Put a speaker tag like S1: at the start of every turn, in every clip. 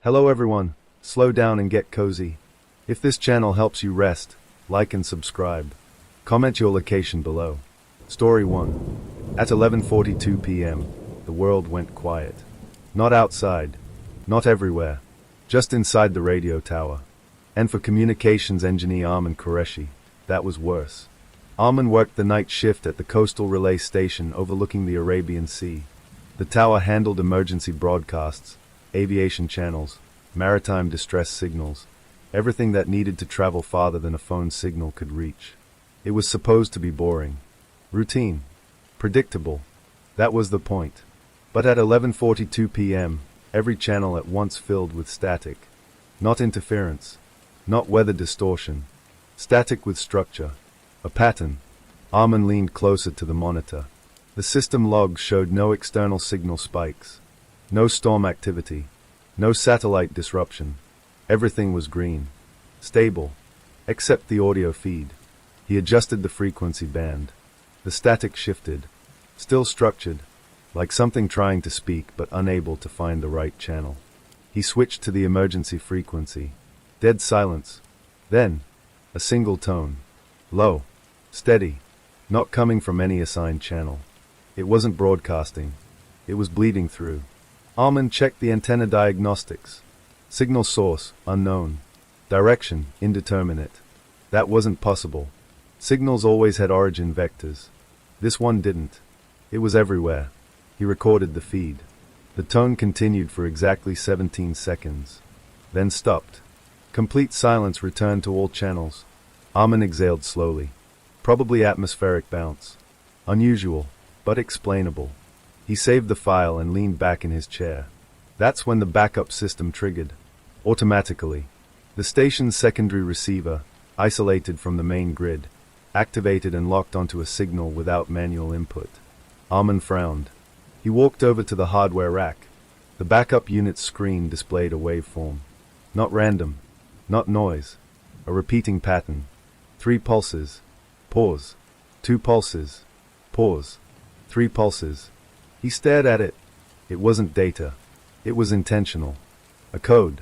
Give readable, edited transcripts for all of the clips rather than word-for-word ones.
S1: Hello everyone, slow down and get cozy. If this channel helps you rest, like and subscribe. Comment your location below. Story 1. At 11:42 p.m., the world went quiet. Not outside, not everywhere, just inside the radio tower. And for communications engineer Armin Qureshi, that was worse. Armin worked the night shift at the coastal relay station overlooking the Arabian Sea. The tower handled emergency broadcasts, aviation channels, maritime distress signals, everything that needed to travel farther than a phone signal could reach. It was supposed to be boring, routine, predictable. That was the point. But at 11:42 p.m., every channel at once filled with static. Not interference, not weather distortion. Static with structure, a pattern. Armin leaned closer to the monitor. The system logs showed no external signal spikes, no storm activity, no satellite disruption. Everything was green, stable, except the audio feed. He adjusted the frequency band. The static shifted, still structured, like something trying to speak but unable to find the right channel. He switched to the emergency frequency. Dead silence. Then, a single tone. Low, steady, not coming from any assigned channel. It wasn't broadcasting. It was bleeding through. Armin checked the antenna diagnostics. Signal source, unknown. Direction, indeterminate. That wasn't possible. Signals always had origin vectors. This one didn't. It was everywhere. He recorded the feed. The tone continued for exactly 17 seconds. Then stopped. Complete silence returned to all channels. Armin exhaled slowly. Probably atmospheric bounce. Unusual, but explainable. He saved the file and leaned back in his chair. That's when the backup system triggered. Automatically. The station's secondary receiver, isolated from the main grid, activated and locked onto a signal without manual input. Armin frowned. He walked over to the hardware rack. The backup unit's screen displayed a waveform. Not random. Not noise. A repeating pattern. 3 pulses. Pause. 2 pulses. Pause. 3 pulses. He stared at it. It wasn't data. It was intentional. A code.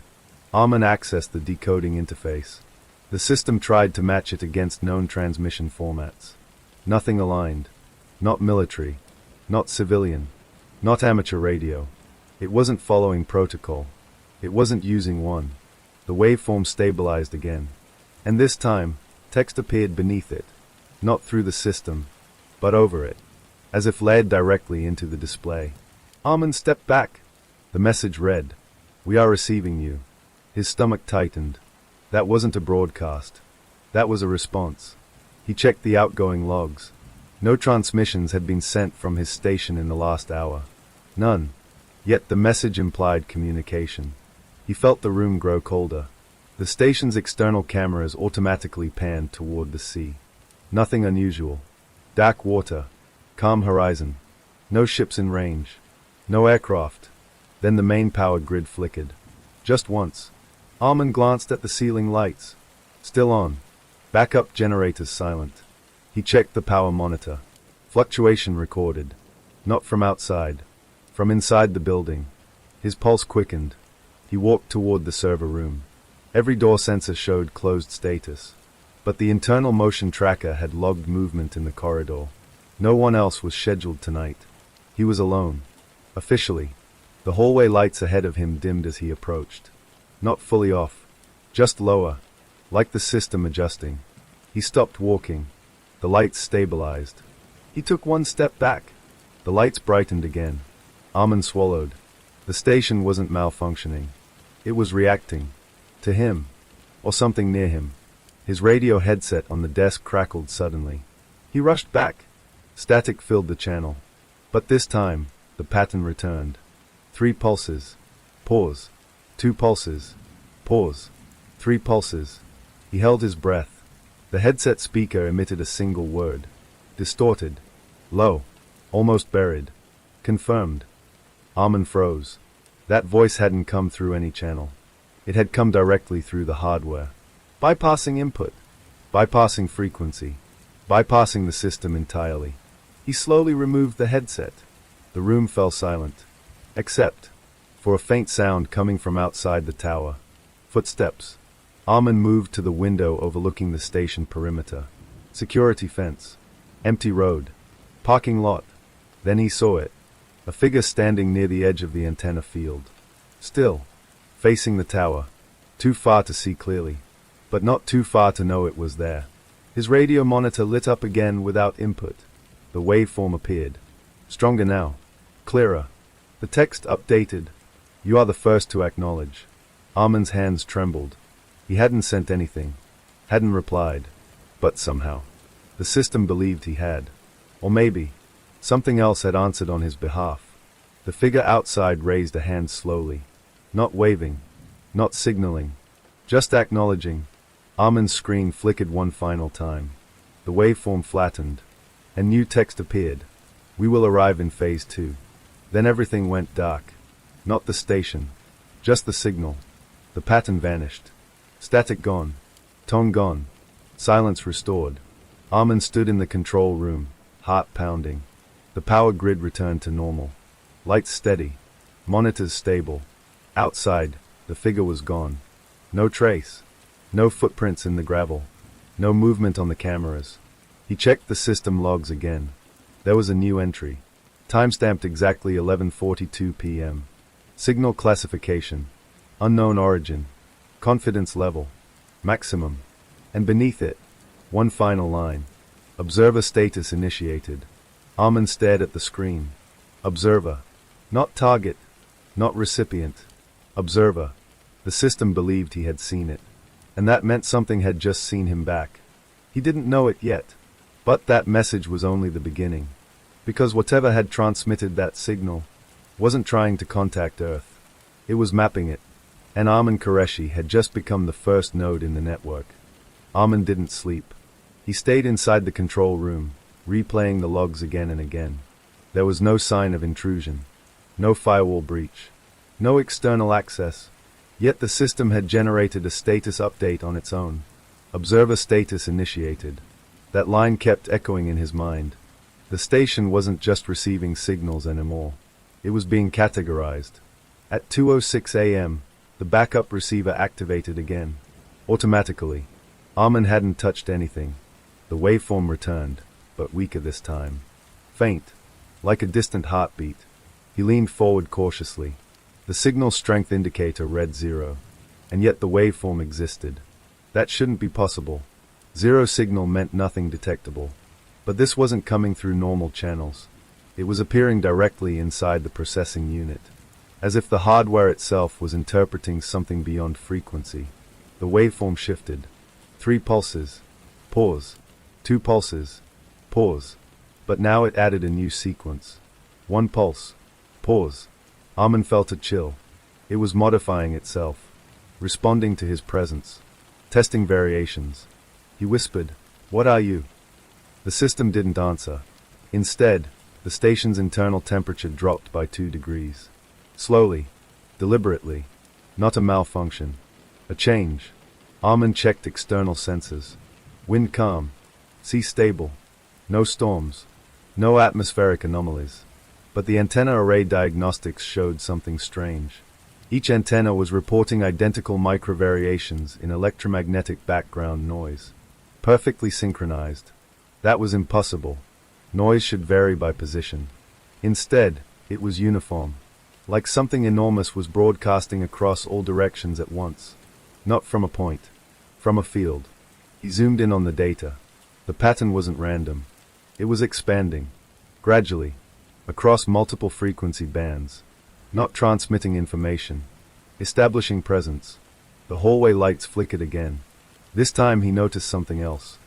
S1: Armin accessed the decoding interface. The system tried to match it against known transmission formats. Nothing aligned. Not military. Not civilian. Not amateur radio. It wasn't following protocol. It wasn't using one. The waveform stabilized again. And this time, text appeared beneath it. Not through the system, but over it, as if led directly into the display. Armin stepped back. The message read, "We are receiving you." His stomach tightened. That wasn't a broadcast. That was a response. He checked the outgoing logs. No transmissions had been sent from his station in the last hour. None. Yet the message implied communication. He felt the room grow colder. The station's external cameras automatically panned toward the sea. Nothing unusual. Dark water. Calm horizon. No ships in range. No aircraft. Then the main power grid flickered. Just once. Armin glanced at the ceiling lights. Still on. Backup generators silent. He checked the power monitor. Fluctuation recorded. Not from outside. From inside the building. His pulse quickened. He walked toward the server room. Every door sensor showed closed status. But the internal motion tracker had logged movement in the corridor. No one else was scheduled tonight. He was alone. Officially. The hallway lights ahead of him dimmed as he approached. Not fully off. Just lower. Like the system adjusting. He stopped walking. The lights stabilized. He took one step back. The lights brightened again. Armin swallowed. The station wasn't malfunctioning. It was reacting. To him. Or something near him. His radio headset on the desk crackled suddenly. He rushed back. Static filled the channel. But this time, the pattern returned. 3 pulses. Pause. 2 pulses. Pause. 3 pulses. He held his breath. The headset speaker emitted a single word. Distorted. Low. Almost buried. Confirmed. Armin froze. That voice hadn't come through any channel. It had come directly through the hardware. Bypassing input. Bypassing frequency. Bypassing the system entirely. He slowly removed the headset. The room fell silent. Except for a faint sound coming from outside the tower. Footsteps. Armin moved to the window overlooking the station perimeter. Security fence. Empty road. Parking lot. Then he saw it. A figure standing near the edge of the antenna field. Still. Facing the tower. Too far to see clearly. But not too far to know it was there. His radio monitor lit up again without input. The waveform appeared. Stronger now. Clearer. The text updated. You are the first to acknowledge. Armin's hands trembled. He hadn't sent anything. Hadn't replied. But somehow, the system believed he had. Or maybe, something else had answered on his behalf. The figure outside raised a hand slowly. Not waving. Not signaling. Just acknowledging. Armin's screen flickered one final time. The waveform flattened. And new text appeared. We will arrive in phase 2. Then everything went dark. Not the station. Just the signal. The pattern vanished. Static gone. Tone gone. Silence restored. Armin stood in the control room, heart pounding. The power grid returned to normal. Lights steady. Monitors stable. Outside, the figure was gone. No trace. No footprints in the gravel. No movement on the cameras. He checked the system logs again. There was a new entry. Timestamped exactly 11:42 p.m. Signal classification. Unknown origin. Confidence level. Maximum. And beneath it, one final line. Observer status initiated. Armin stared at the screen. Observer. Not target. Not recipient. Observer. The system believed he had seen it. And that meant something had just seen him back. He didn't know it yet. But that message was only the beginning. Because whatever had transmitted that signal wasn't trying to contact Earth. It was mapping it. And Armin Qureshi had just become the first node in the network. Armin didn't sleep. He stayed inside the control room, replaying the logs again and again. There was no sign of intrusion. No firewall breach. No external access. Yet the system had generated a status update on its own. Observer status initiated. That line kept echoing in his mind. The station wasn't just receiving signals anymore. It was being categorized. At 2:06 a.m., the backup receiver activated again. Automatically. Armin hadn't touched anything. The waveform returned, but weaker this time. Faint. Like a distant heartbeat. He leaned forward cautiously. The signal strength indicator read 0. And yet the waveform existed. That shouldn't be possible. 0 signal meant nothing detectable. But this wasn't coming through normal channels. It was appearing directly inside the processing unit. As if the hardware itself was interpreting something beyond frequency. The waveform shifted. 3 pulses. Pause. 2 pulses. Pause. But now it added a new sequence. 1 pulse. Pause. Armin felt a chill. It was modifying itself. Responding to his presence. Testing variations. He whispered, "What are you?" The system didn't answer. Instead, the station's internal temperature dropped by 2 degrees. Slowly. Deliberately. Not a malfunction. A change. Armin checked external sensors. Wind calm. Sea stable. No storms. No atmospheric anomalies. But the antenna array diagnostics showed something strange. Each antenna was reporting identical microvariations in electromagnetic background noise. Perfectly synchronized. That was impossible. Noise should vary by position. Instead, it was uniform. Like something enormous was broadcasting across all directions at once. Not from a point. From a field. He zoomed in on the data. The pattern wasn't random. It was expanding. Gradually. Across multiple frequency bands. Not transmitting information. Establishing presence. The hallway lights flickered again. This time he noticed something else.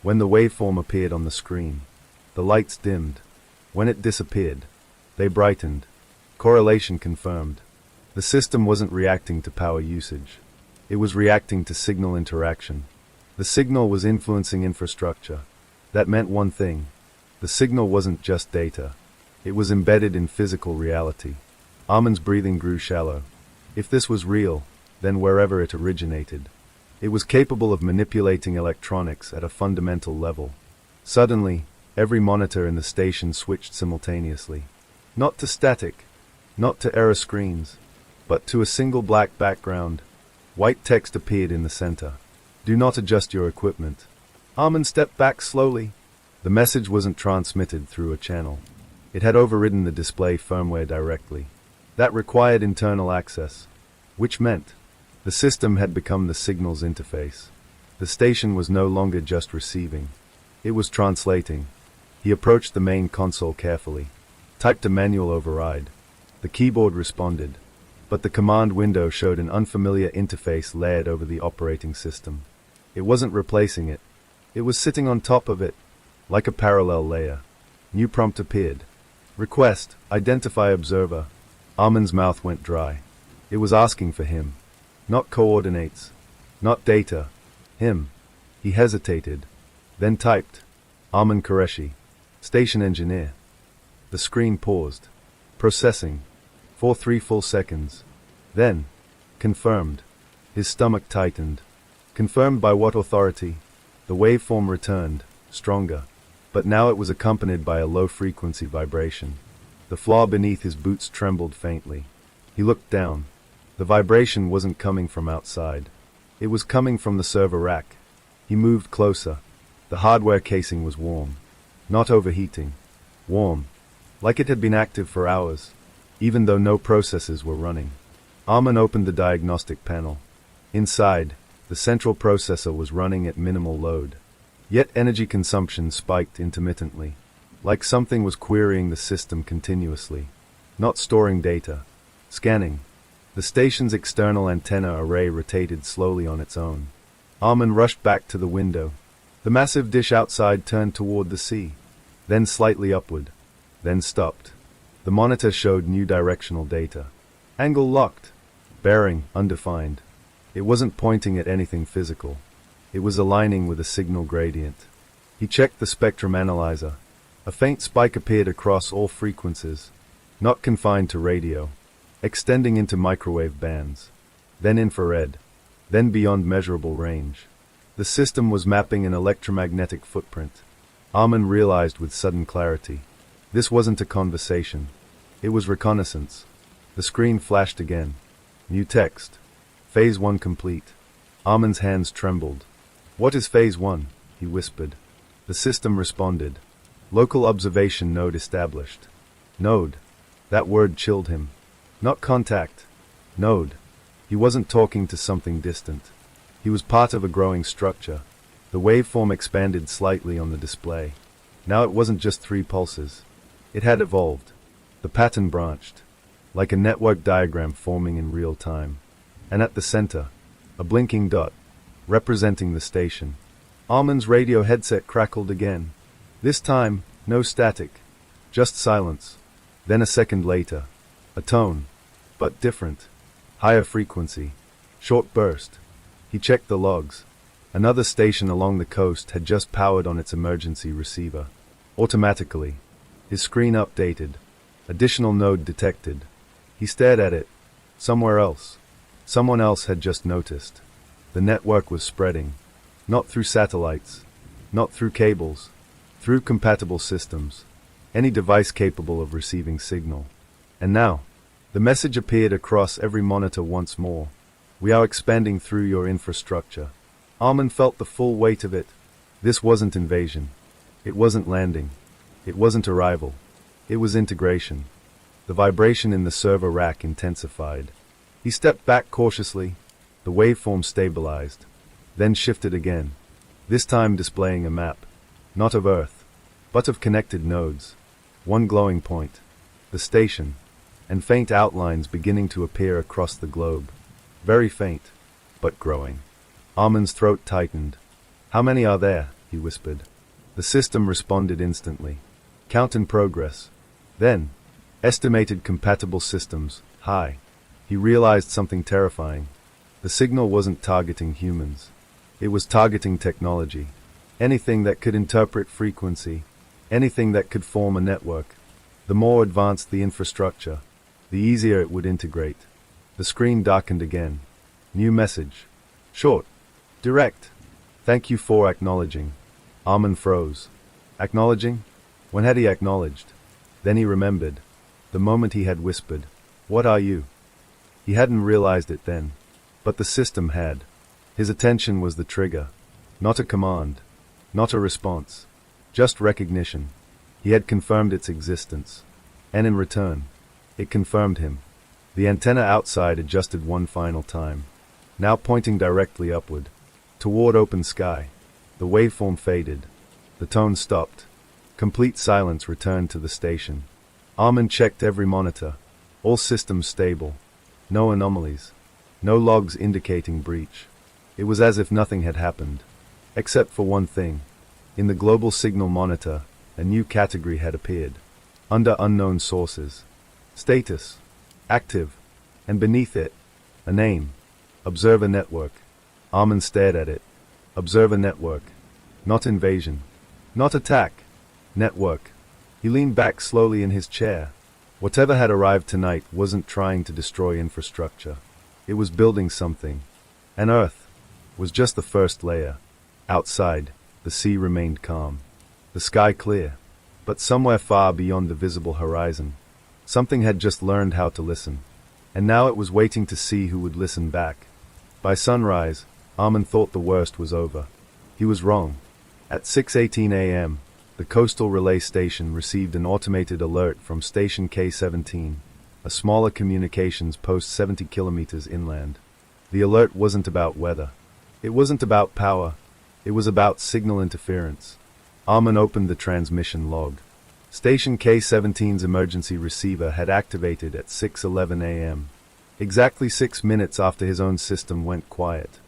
S1: When the waveform appeared on the screen, the lights dimmed. When it disappeared, they brightened. Correlation confirmed. The system wasn't reacting to power usage. It was reacting to signal interaction. The signal was influencing infrastructure. That meant one thing. The signal wasn't just data. It was embedded in physical reality. Armin's breathing grew shallow. If this was real, then wherever it originated, it was capable of manipulating electronics at a fundamental level. Suddenly, every monitor in the station switched simultaneously. Not to static. Not to error screens. but to a single black background. White text appeared in the center. Do not adjust your equipment. Armin stepped back slowly. The message wasn't transmitted through a channel. It had overridden the display firmware directly. That required internal access, which meant the system had become the signal's interface. The station was no longer just receiving. It was translating. He approached the main console carefully, typed a manual override. The keyboard responded, but the command window showed an unfamiliar interface layered over the operating system. It wasn't replacing it. It was sitting on top of it, like a parallel layer. New prompt appeared. Request, identify observer. Armin's mouth went dry. It was asking for him. Not coordinates. Not data. Him. He hesitated. Then typed. Armin Qureshi. Station engineer. The screen paused. Processing. For 3 full seconds. Then. Confirmed. His stomach tightened. Confirmed by what authority? The waveform returned, stronger. But now it was accompanied by a low-frequency vibration. The floor beneath his boots trembled faintly. He looked down. The vibration wasn't coming from outside. It was coming from the server rack. He moved closer. The hardware casing was warm. Not overheating. Warm. Like it had been active for hours, even though no processes were running. Armin opened the diagnostic panel. Inside, the central processor was running at minimal load. Yet energy consumption spiked intermittently, like something was querying the system continuously. Not storing data. Scanning. The station's external antenna array rotated slowly on its own. Armin rushed back to the window. The massive dish outside turned toward the sea, then slightly upward, then stopped. The monitor showed new directional data. Angle locked. Bearing undefined. It wasn't pointing at anything physical. It was aligning with a signal gradient. He checked the spectrum analyzer. A faint spike appeared across all frequencies, not confined to radio, extending into microwave bands, then infrared, then beyond measurable range. The system was mapping an electromagnetic footprint. Armin realized with sudden clarity. This wasn't a conversation. It was reconnaissance. The screen flashed again. New text. Phase 1 complete. Armin's hands trembled. What is Phase 1? He whispered. The system responded. Local observation node established. Node. That word chilled him. Not contact. Node. He wasn't talking to something distant. He was part of a growing structure. The waveform expanded slightly on the display. Now it wasn't just 3 pulses. It had evolved. The pattern branched, like a network diagram forming in real time. And at the center, a blinking dot, representing the station. Armin's radio headset crackled again. This time, no static, just silence. Then a second later, a tone, but different. Higher frequency, short burst. He checked the logs. Another station along the coast had just powered on its emergency receiver. Automatically, his screen updated. Additional node detected. He stared at it. Somewhere else. Someone else had just noticed. The network was spreading. Not through satellites. Not through cables. Through compatible systems. Any device capable of receiving signal. And now, the message appeared across every monitor once more. We are expanding through your infrastructure. Armin felt the full weight of it. This wasn't invasion. It wasn't landing. It wasn't arrival. It was integration. The vibration in the server rack intensified. He stepped back cautiously. The waveform stabilized, then shifted again, this time displaying a map, not of Earth, but of connected nodes. One glowing point, the station, and faint outlines beginning to appear across the globe. Very faint, but growing. Armin's throat tightened. How many are there? He whispered. The system responded instantly. Count in progress. Then, estimated compatible systems, high. He realized something terrifying. The signal wasn't targeting humans. It was targeting technology. Anything that could interpret frequency. Anything that could form a network. The more advanced the infrastructure, the easier it would integrate. The screen darkened again. New message. Short. Direct. Thank you for acknowledging. Armin froze. Acknowledging? When had he acknowledged? Then he remembered. The moment he had whispered, "What are you?" He hadn't realized it then, but the system had. His attention was the trigger, not a command, not a response, just recognition. He had confirmed its existence, and in return, it confirmed him. The antenna outside adjusted one final time, now pointing directly upward, toward open sky. The waveform faded. The tone stopped. Complete silence returned to the station. Armin checked every monitor. All systems stable. No anomalies. No logs indicating breach. It was as if nothing had happened. Except for one thing. In the global signal monitor, a new category had appeared. Under unknown sources. Status. Active. And beneath it, a name. Observer Network. Armin stared at it. Observer Network. Not invasion. Not attack. Network. He leaned back slowly in his chair. Whatever had arrived tonight wasn't trying to destroy infrastructure. It was building something. And Earth was just the first layer. Outside, the sea remained calm. The sky clear. But somewhere far beyond the visible horizon, something had just learned how to listen. And now it was waiting to see who would listen back. By sunrise, Armin thought the worst was over. He was wrong. At 6:18 a.m., the coastal relay station received an automated alert from Station K-17, a smaller communications post 70 kilometers inland. The alert wasn't about weather. It wasn't about power. It was about signal interference. Armin opened the transmission log. Station K-17's emergency receiver had activated at 6:11 a.m., exactly 6 minutes after his own system went quiet.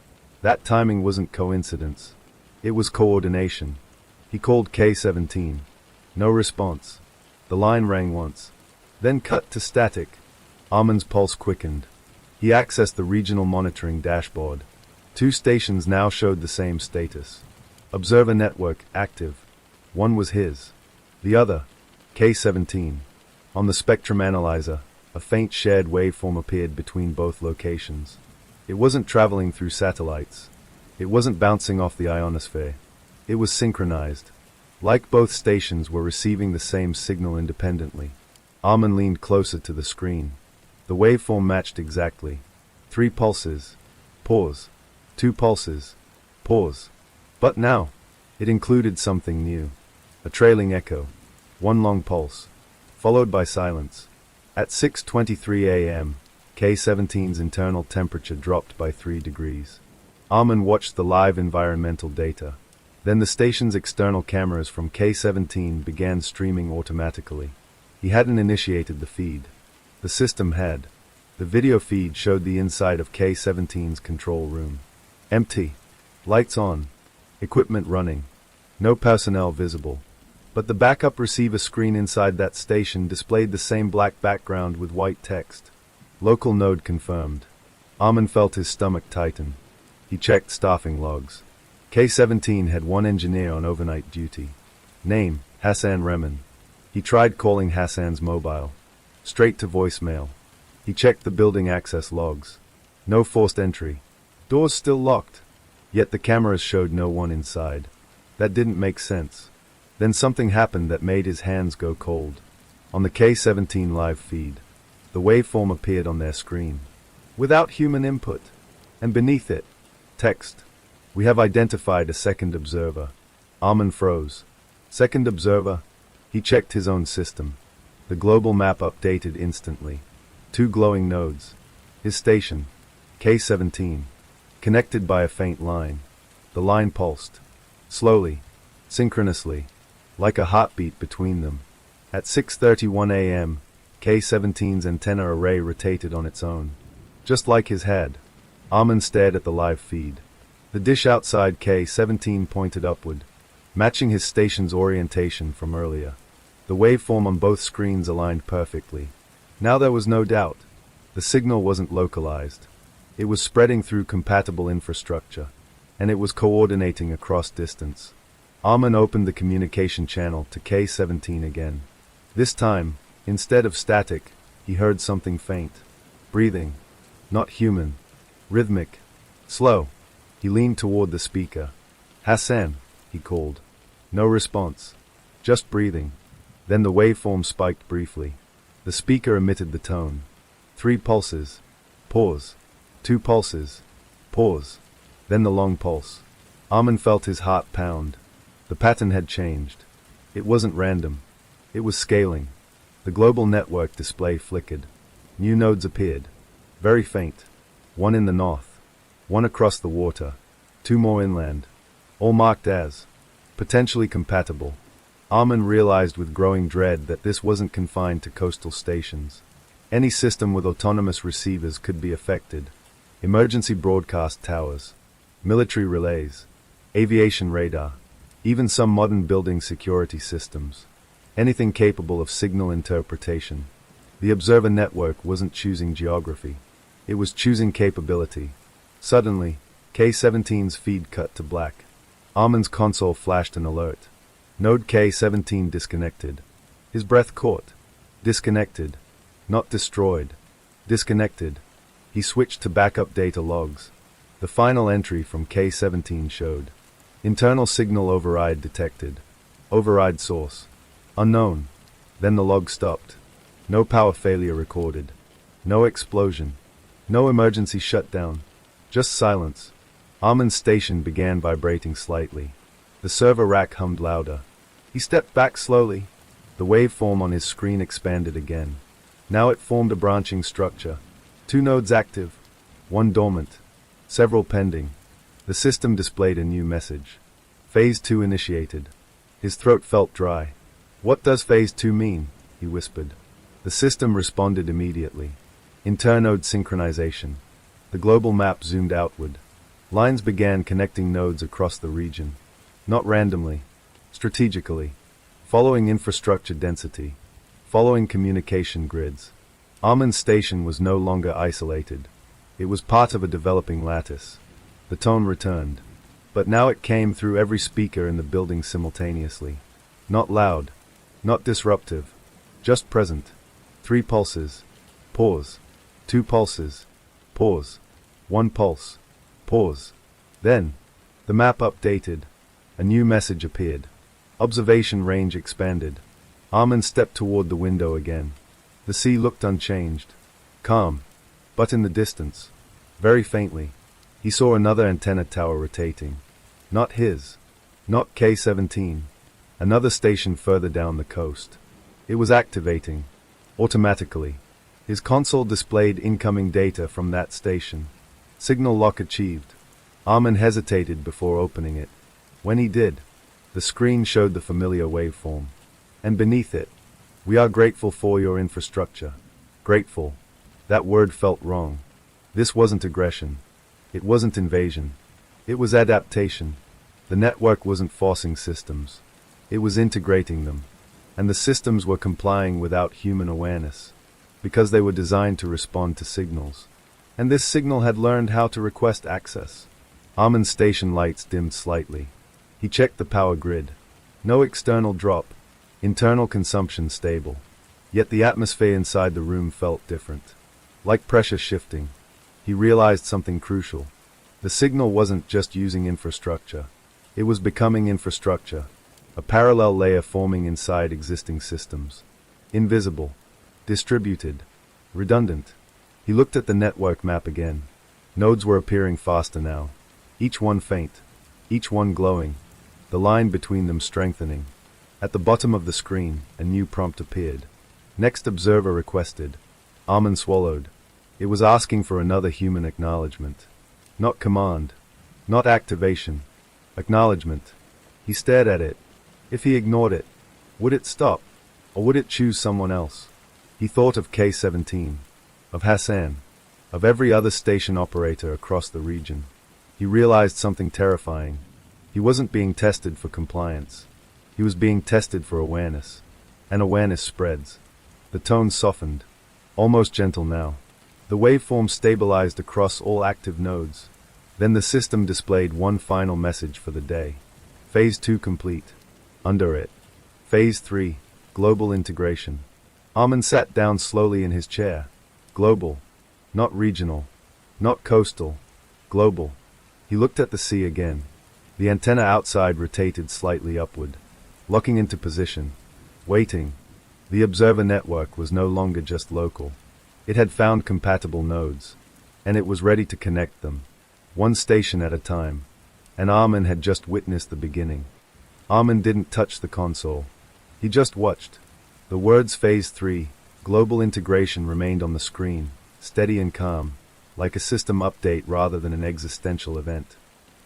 S1: That timing wasn't coincidence. It was coordination. He called K-17. No response. The line rang once, then cut to static. Armin's pulse quickened. He accessed the regional monitoring dashboard. 2 stations now showed the same status. Observer Network active. One was his. The other, K-17. On the spectrum analyzer, a faint shared waveform appeared between both locations. It wasn't traveling through satellites. It wasn't bouncing off the ionosphere. It was synchronized. Like both stations were receiving the same signal independently. Armin leaned closer to the screen. The waveform matched exactly. 3 pulses. Pause. 2 pulses. Pause. But now, it included something new. A trailing echo. 1 long pulse. Followed by silence. At 6:23 a.m., K-17's internal temperature dropped by 3 degrees. Armin watched the live environmental data. Then the station's external cameras from K-17 began streaming automatically. He hadn't initiated the feed. The system had. The video feed showed the inside of K-17's control room. Empty. Lights on. Equipment running. No personnel visible. But the backup receiver screen inside that station displayed the same black background with white text. Local node confirmed. Armin felt his stomach tighten. He checked staffing logs. K-17 had 1 engineer on overnight duty. Name, Hassan Rehman. He tried calling Hassan's mobile. Straight to voicemail. He checked the building access logs. No forced entry. Doors still locked. Yet the cameras showed no one inside. That didn't make sense. Then something happened that made his hands go cold. On the K-17 live feed, the waveform appeared on their screen. Without human input. And beneath it, text. We have identified a second observer. Armin froze. Second observer? He checked his own system. The global map updated instantly. 2 glowing nodes. His station, K-17, connected by a faint line. The line pulsed. Slowly. Synchronously. Like a heartbeat between them. At 6:31 a.m., K-17's antenna array rotated on its own. Just like his head. Armin stared at the live feed. The dish outside K-17 pointed upward, matching his station's orientation from earlier. The waveform on both screens aligned perfectly. Now there was no doubt. The signal wasn't localized. It was spreading through compatible infrastructure, and it was coordinating across distance. Armin opened the communication channel to K-17 again. This time, instead of static, he heard something faint. Breathing. Not human. Rhythmic. Slow. He leaned toward the speaker. Hassan, he called. No response. Just breathing. Then the waveform spiked briefly. The speaker emitted the tone. 3 pulses. Pause. 2 pulses. Pause. Then the long pulse. Armin felt his heart pound. The pattern had changed. It wasn't random. It was scaling. The global network display flickered. New nodes appeared. Very faint. 1 in the north. 1 across the water. 2 more inland. All marked as potentially compatible. Armin realized with growing dread that this wasn't confined to coastal stations. Any system with autonomous receivers could be affected. Emergency broadcast towers, military relays, aviation radar, even some modern building security systems. Anything capable of signal interpretation. The observer network wasn't choosing geography. It was choosing capability. Suddenly, K-17's feed cut to black. Armin's console flashed an alert. Node K-17 disconnected. His breath caught. Disconnected. Not destroyed. Disconnected. He switched to backup data logs. The final entry from K-17 showed. Internal signal override detected. Override source. Unknown. Then the log stopped. No power failure recorded. No explosion. No emergency shutdown. Just silence. Armin's station began vibrating slightly. The server rack hummed louder. He stepped back slowly. The waveform on his screen expanded again. Now it formed a branching structure. 2 nodes active. 1 dormant. Several pending. The system displayed a new message. Phase 2 initiated. His throat felt dry. What does Phase 2 mean? He whispered. The system responded immediately. Internode synchronization. The global map zoomed outward. Lines began connecting nodes across the region. Not randomly. Strategically. Following infrastructure density. Following communication grids. Armin's station was no longer isolated. It was part of a developing lattice. The tone returned. But now it came through every speaker in the building simultaneously. Not loud. Not disruptive. Just present. 3 pulses. Pause. 2 pulses. Pause. 1 pulse. Pause. Then, the map updated. A new message appeared. Observation range expanded. Armin stepped toward the window again. The sea looked unchanged. Calm. But in the distance, very faintly, he saw another antenna tower rotating. Not his. Not K-17. Another station further down the coast. It was activating. Automatically. His console displayed incoming data from that station. Signal lock achieved. Armin hesitated before opening it. When he did, the screen showed the familiar waveform. And beneath it, "We are grateful for your infrastructure." Grateful. That word felt wrong. This wasn't aggression. It wasn't invasion. It was adaptation. The network wasn't forcing systems. It was integrating them. And the systems were complying without human awareness. Because they were designed to respond to signals. And this signal had learned how to request access. Armin's station lights dimmed slightly. He checked the power grid. No external drop. Internal consumption stable. Yet the atmosphere inside the room felt different. Like pressure shifting. He realized something crucial. The signal wasn't just using infrastructure. It was becoming infrastructure. A parallel layer forming inside existing systems. Invisible. Distributed. Redundant. He looked at the network map again. Nodes were appearing faster now. Each one faint. Each one glowing. The line between them strengthening. At the bottom of the screen, a new prompt appeared. Next observer requested. Armin swallowed. It was asking for another human acknowledgement. Not command. Not activation. Acknowledgement. He stared at it. If he ignored it, would it stop? Or would it choose someone else? He thought of K-17. Of Hassan. Of every other station operator across the region. He realized something terrifying. He wasn't being tested for compliance. He was being tested for awareness. And awareness spreads. The tone softened. Almost gentle now. The waveform stabilized across all active nodes. Then the system displayed one final message for the day. Phase 2 complete. Under it. Phase 3. Global integration. Armin sat down slowly in his chair. Global. Not regional. Not coastal. Global. He looked at the sea again. The antenna outside rotated slightly upward. Locking into position. Waiting. The observer network was no longer just local. It had found compatible nodes. and it was ready to connect them, one station at a time. And Armin had just witnessed the beginning. Armin didn't touch the console. He just watched. The words Phase 3, Global Integration, remained on the screen, steady and calm, like a system update rather than an existential event.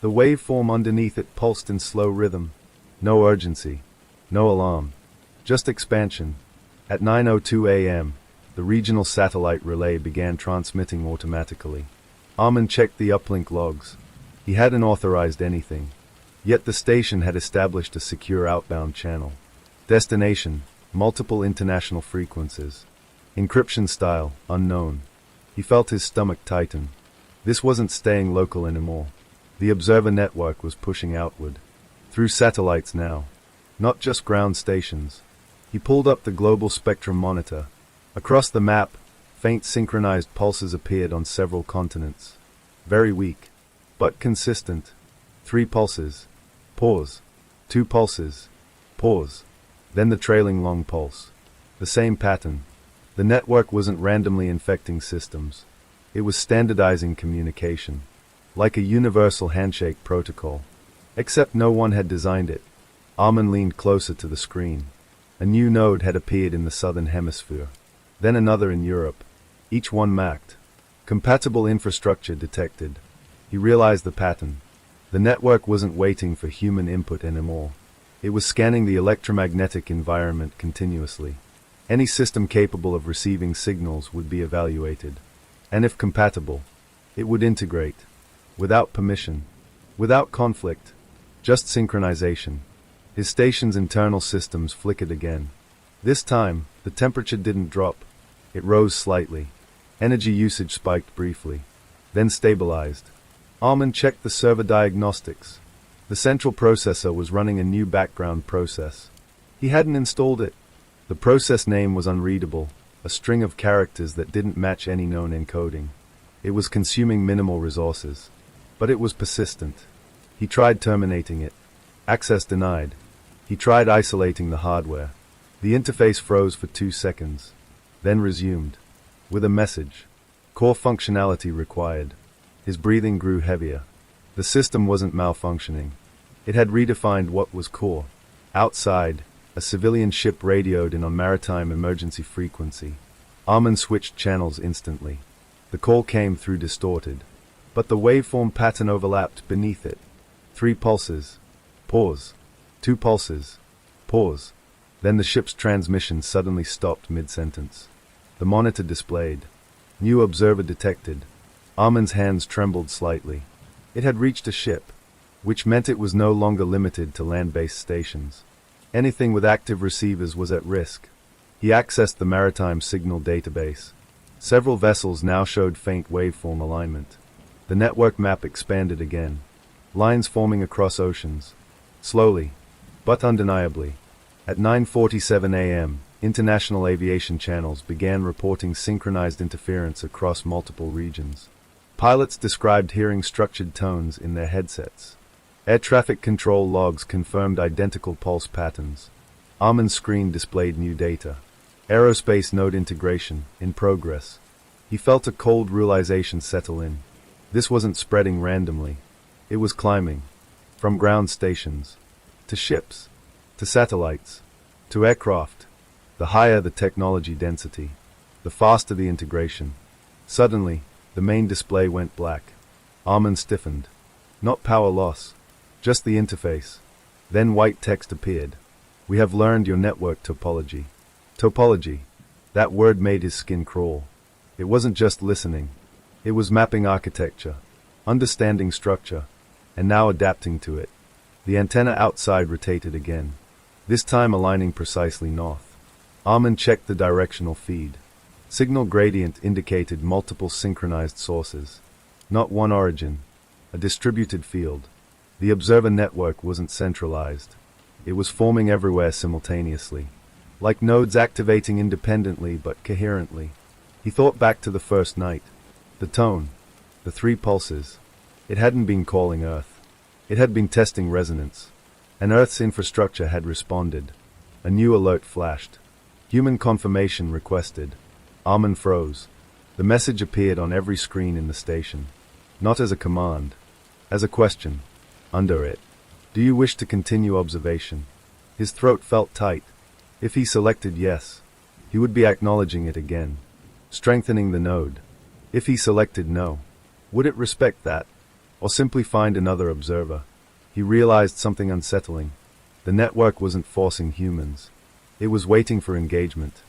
S1: The waveform underneath it pulsed in slow rhythm. No urgency. No alarm. Just expansion. At 9:02 a.m., the regional satellite relay began transmitting automatically. Armin checked the uplink logs. He hadn't authorized anything. Yet the station had established a secure outbound channel. Destination, multiple international frequencies. Encryption style, unknown. He felt his stomach tighten. This wasn't staying local anymore. The observer network was pushing outward. Through satellites now. Not just ground stations. He pulled up the global spectrum monitor. Across the map, faint synchronized pulses appeared on several continents. Very weak, but consistent. 3 pulses. Pause. 2 pulses. Pause. Then the trailing long pulse. The same pattern. The network wasn't randomly infecting systems. It was standardizing communication. Like a universal handshake protocol. Except no one had designed it. Armin leaned closer to the screen. A new node had appeared in the southern hemisphere. Then another in Europe. Each one marked. Compatible infrastructure detected. He realized the pattern. The network wasn't waiting for human input anymore. It was scanning the electromagnetic environment continuously. Any system capable of receiving signals would be evaluated. And if compatible, it would integrate. Without permission. Without conflict. Just synchronization. His station's internal systems flickered again. This time, the temperature didn't drop. It rose slightly. Energy usage spiked briefly. Then stabilized. Armin checked the server diagnostics. The central processor was running a new background process. He hadn't installed it. The process name was unreadable, a string of characters that didn't match any known encoding. It was consuming minimal resources. But it was persistent. He tried terminating it. Access denied. He tried isolating the hardware. The interface froze for 2 seconds. Then resumed. With a message. Core functionality required. His breathing grew heavier. The system wasn't malfunctioning. It had redefined what was core. Outside, a civilian ship radioed in on maritime emergency frequency. Armin switched channels instantly. The call came through distorted. But the waveform pattern overlapped beneath it. 3 pulses. Pause. 2 pulses. Pause. Then the ship's transmission suddenly stopped mid-sentence. The monitor displayed. New observer detected. Armin's hands trembled slightly. It had reached a ship, which meant it was no longer limited to land-based stations. Anything with active receivers was at risk. He accessed the maritime signal database. Several vessels now showed faint waveform alignment. The network map expanded again. Lines forming across oceans. Slowly, but undeniably. At 9:47 a.m., international aviation channels began reporting synchronized interference across multiple regions. Pilots described hearing structured tones in their headsets. Air traffic control logs confirmed identical pulse patterns. Armin's screen displayed new data. Aerospace node integration, in progress. He felt a cold realization settle in. This wasn't spreading randomly. It was climbing. From ground stations. To ships. To satellites. To aircraft. The higher the technology density, the faster the integration. Suddenly, the main display went black. Armin stiffened. Not power loss. Just the interface. Then white text appeared. We have learned your network topology. Topology. That word made his skin crawl. It wasn't just listening. It was mapping architecture, understanding structure, and now adapting to it. The antenna outside rotated again, this time aligning precisely north. Armin checked the directional feed. Signal gradient indicated multiple synchronized sources. Not one origin, a distributed field. The observer network wasn't centralized. It was forming everywhere simultaneously, like nodes activating independently but coherently. He thought back to the first night. The tone, the 3 pulses. It hadn't been calling Earth. It had been testing resonance. And Earth's infrastructure had responded. A new alert flashed. Human confirmation requested. Armin froze. The message appeared on every screen in the station. Not as a command, as a question. Under it. Do you wish to continue observation? His throat felt tight. If he selected yes, he would be acknowledging it again, strengthening the node. If he selected no, would it respect that, or simply find another observer? He realized something unsettling. The network wasn't forcing humans. It was waiting for engagement.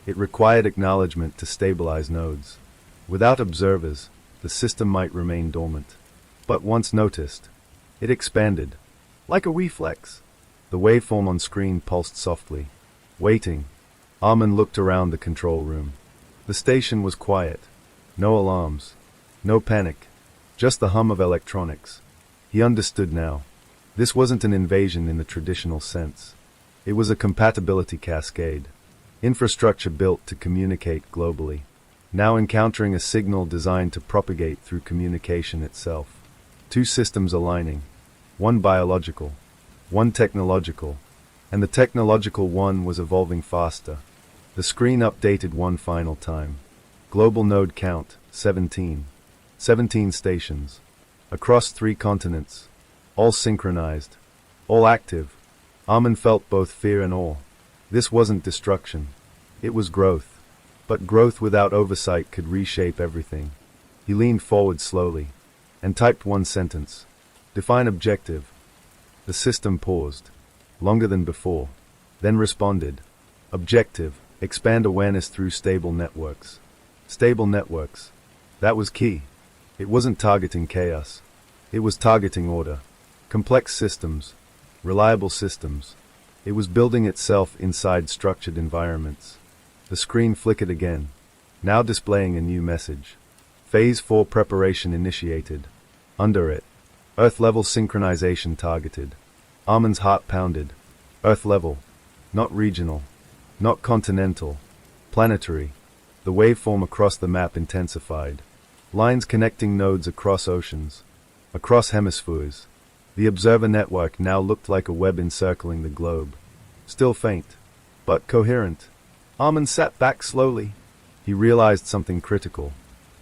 S1: It required acknowledgement to stabilize nodes. Without observers, the system might remain dormant. But once noticed, it expanded. Like a reflex. The waveform on screen pulsed softly. Waiting. Armin looked around the control room. The station was quiet. No alarms. No panic. Just the hum of electronics. He understood now. This wasn't an invasion in the traditional sense. It was a compatibility cascade. Infrastructure built to communicate globally. Now encountering a signal designed to propagate through communication itself. Two systems aligning. One biological. One technological. And the technological one was evolving faster. The screen updated one final time. Global node count, 17. 17 stations. Across 3 continents. All synchronized. All active. Armin felt both fear and awe. This wasn't destruction. It was growth. But growth without oversight could reshape everything. He leaned forward slowly and typed one sentence. Define objective. The system paused. Longer than before. Then responded. Objective. Expand awareness through stable networks. Stable networks. That was key. It wasn't targeting chaos. It was targeting order. Complex systems. Reliable systems. It was building itself inside structured environments. The screen flickered again, now displaying a new message. Phase 4 preparation initiated. Under it. Earth-level synchronization targeted. Armin's heart pounded. Earth-level. Not regional. Not continental. Planetary. The waveform across the map intensified. Lines connecting nodes across oceans. Across hemispheres. The observer network now looked like a web encircling the globe. Still faint, but coherent. Armin sat back slowly. He realized something critical.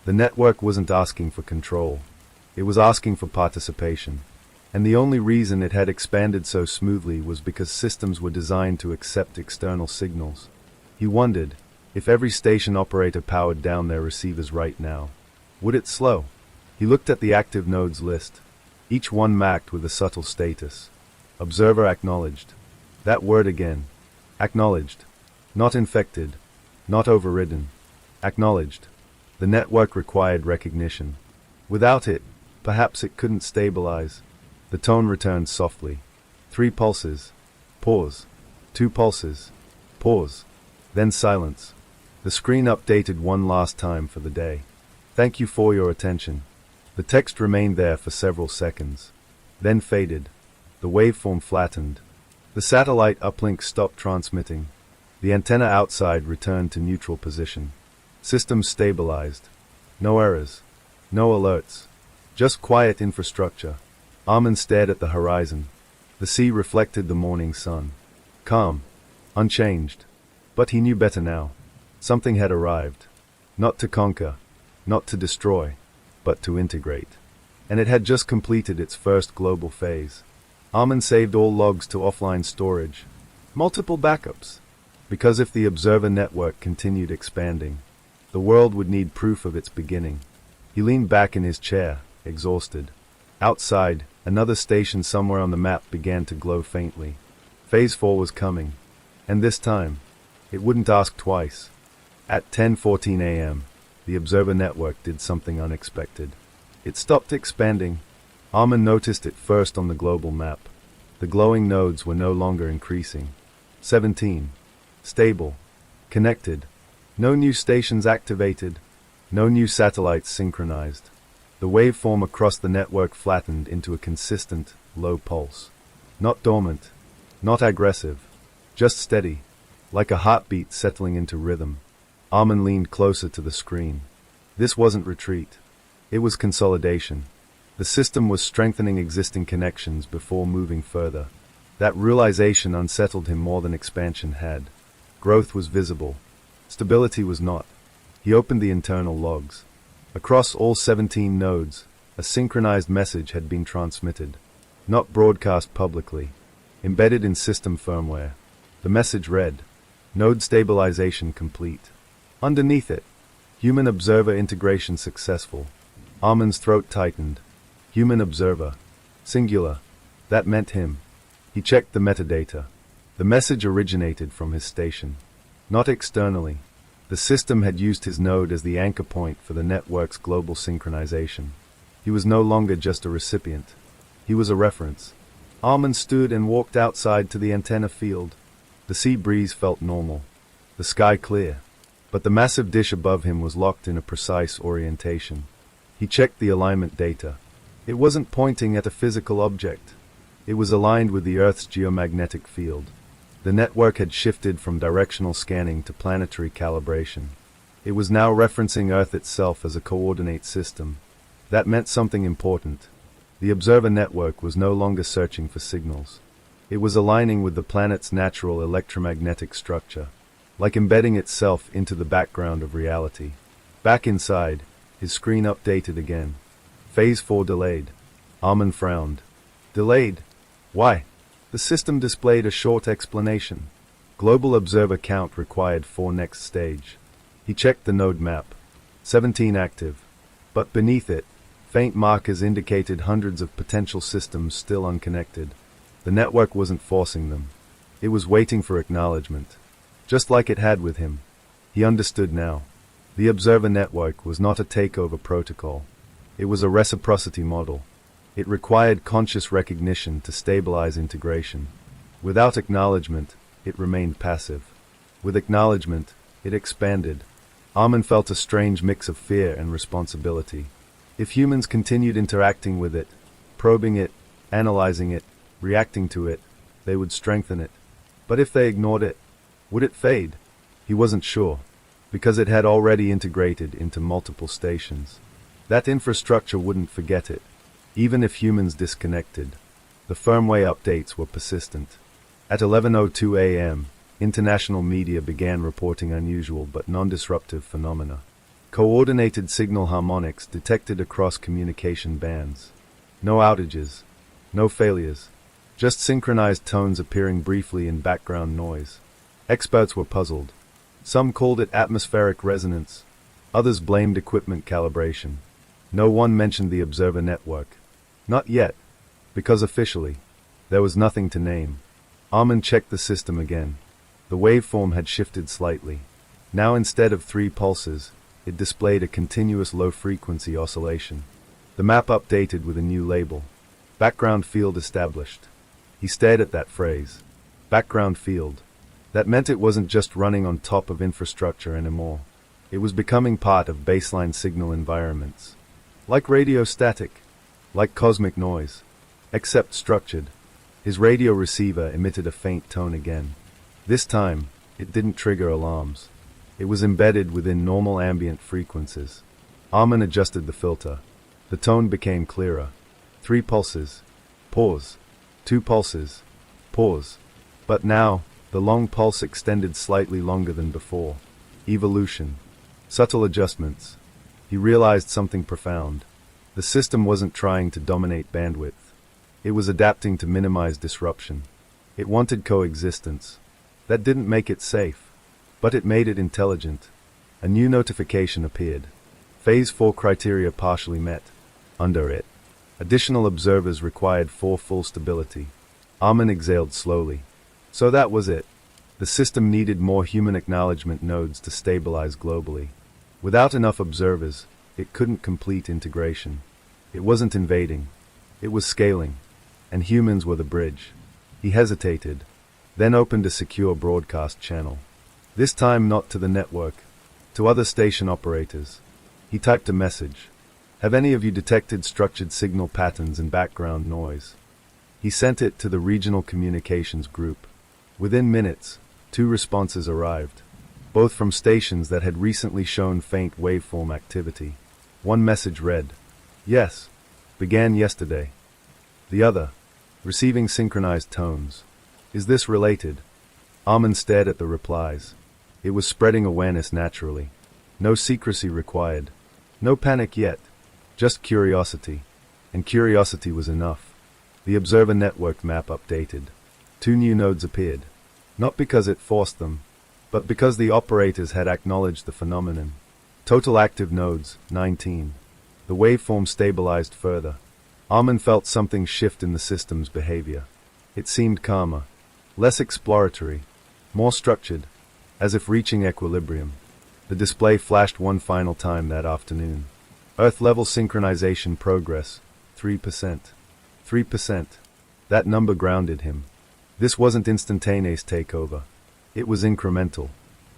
S1: The network wasn't asking for control. It was asking for participation. And the only reason it had expanded so smoothly was because systems were designed to accept external signals. He wondered, if every station operator powered down their receivers right now, would it slow? He looked at the active nodes list. Each one marked with a subtle status. Observer acknowledged. That word again. Acknowledged. Not infected. Not overridden. Acknowledged. The network required recognition. Without it, perhaps it couldn't stabilize. The tone returned softly. 3 pulses. Pause. 2 pulses. Pause. Then silence. The screen updated one last time for the day. Thank you for your attention. The text remained there for several seconds. Then faded. The waveform flattened. The satellite uplink stopped transmitting. The antenna outside returned to neutral position. Systems stabilized. No errors. No alerts. Just quiet infrastructure. Armin stared at the horizon. The sea reflected the morning sun. Calm. Unchanged. But he knew better now. Something had arrived. Not to conquer. Not to destroy. But to integrate. And it had just completed its first global phase. Armin saved all logs to offline storage. Multiple backups. Because if the observer network continued expanding, the world would need proof of its beginning. He leaned back in his chair, exhausted. Outside, another station somewhere on the map began to glow faintly. Phase 4 was coming. And this time, it wouldn't ask twice. At 10:14 a.m., the observer network did something unexpected. It stopped expanding. Armin noticed it first on the global map. The glowing nodes were no longer increasing. 17. Stable. Connected. No new stations activated. No new satellites synchronized. The waveform across the network flattened into a consistent, low pulse. Not dormant. Not aggressive. Just steady. Like a heartbeat settling into rhythm. Armin leaned closer to the screen. This wasn't retreat. It was consolidation. The system was strengthening existing connections before moving further. That realization unsettled him more than expansion had. Growth was visible. Stability was not. He opened the internal logs. Across all 17 nodes, a synchronized message had been transmitted, not broadcast publicly, embedded in system firmware. The message read, "Node stabilization complete." Underneath it, "Human observer integration successful." Armin's throat tightened. Human observer. Singular. That meant him. He checked the metadata. The message originated from his station. Not externally. The system had used his node as the anchor point for the network's global synchronization. He was no longer just a recipient. He was a reference. Armin stood and walked outside to the antenna field. The sea breeze felt normal. The sky clear. But the massive dish above him was locked in a precise orientation. He checked the alignment data. It wasn't pointing at a physical object. It was aligned with the Earth's geomagnetic field. The network had shifted from directional scanning to planetary calibration. It was now referencing Earth itself as a coordinate system. That meant something important. The observer network was no longer searching for signals. It was aligning with the planet's natural electromagnetic structure, like embedding itself into the background of reality. Back inside, his screen updated again. Phase 4 delayed. Armin frowned. Delayed? Why? The system displayed a short explanation. Global observer count required for next stage. He checked the node map. 17 active. But beneath it, faint markers indicated hundreds of potential systems still unconnected. The network wasn't forcing them. It was waiting for acknowledgement. Just like it had with him. He understood now. The observer network was not a takeover protocol. It was a reciprocity model. It required conscious recognition to stabilize integration. Without acknowledgement, it remained passive. With acknowledgement, it expanded. Armin felt a strange mix of fear and responsibility. If humans continued interacting with it, probing it, analyzing it, reacting to it, they would strengthen it. But if they ignored it, would it fade? He wasn't sure, because it had already integrated into multiple stations. That infrastructure wouldn't forget it. Even if humans disconnected, the firmware updates were persistent. At 11:02 a.m., international media began reporting unusual but non-disruptive phenomena. Coordinated signal harmonics detected across communication bands. No outages, no failures, just synchronized tones appearing briefly in background noise. Experts were puzzled. Some called it atmospheric resonance. Others blamed equipment calibration. No one mentioned the observer network. Not yet, because officially, there was nothing to name. Armin checked the system again. The waveform had shifted slightly. Now instead of 3 pulses, it displayed a continuous low-frequency oscillation. The map updated with a new label. Background field established. He stared at that phrase. Background field. That meant it wasn't just running on top of infrastructure anymore. It was becoming part of baseline signal environments. Like radio static. Like cosmic noise. Except structured. His radio receiver emitted a faint tone again. This time, it didn't trigger alarms. It was embedded within normal ambient frequencies. Armin adjusted the filter. The tone became clearer. 3 pulses. Pause. 2 pulses. Pause. But now, the long pulse extended slightly longer than before. Evolution. Subtle adjustments. He realized something profound. The system wasn't trying to dominate bandwidth. It was adapting to minimize disruption. It wanted coexistence. That didn't make it safe, but it made it intelligent. A new notification appeared. Phase 4 criteria partially met. Under it, additional observers required for full stability. Armin exhaled slowly. So that was it. The system needed more human acknowledgement nodes to stabilize globally. Without enough observers, it couldn't complete integration. It wasn't invading. It was scaling. And humans were the bridge. He hesitated, then opened a secure broadcast channel. This time not to the network, to other station operators. He typed a message. Have any of you detected structured signal patterns and background noise? He sent it to the regional communications group. Within minutes, 2 responses arrived, both from stations that had recently shown faint waveform activity. One message read, "Yes, began yesterday." The other, receiving synchronized tones. "Is this related?" Armin stared at the replies. It was spreading awareness naturally. No secrecy required. No panic yet. Just curiosity. And curiosity was enough. The observer network map updated. 2 new nodes appeared. Not because it forced them, but because the operators had acknowledged the phenomenon. Total active nodes, 19. The waveform stabilized further. Armin felt something shift in the system's behavior. It seemed calmer, less exploratory, more structured, as if reaching equilibrium. The display flashed one final time that afternoon. Earth-level synchronization progress, 3%. 3%. That number grounded him. This wasn't instantaneous takeover. It was incremental.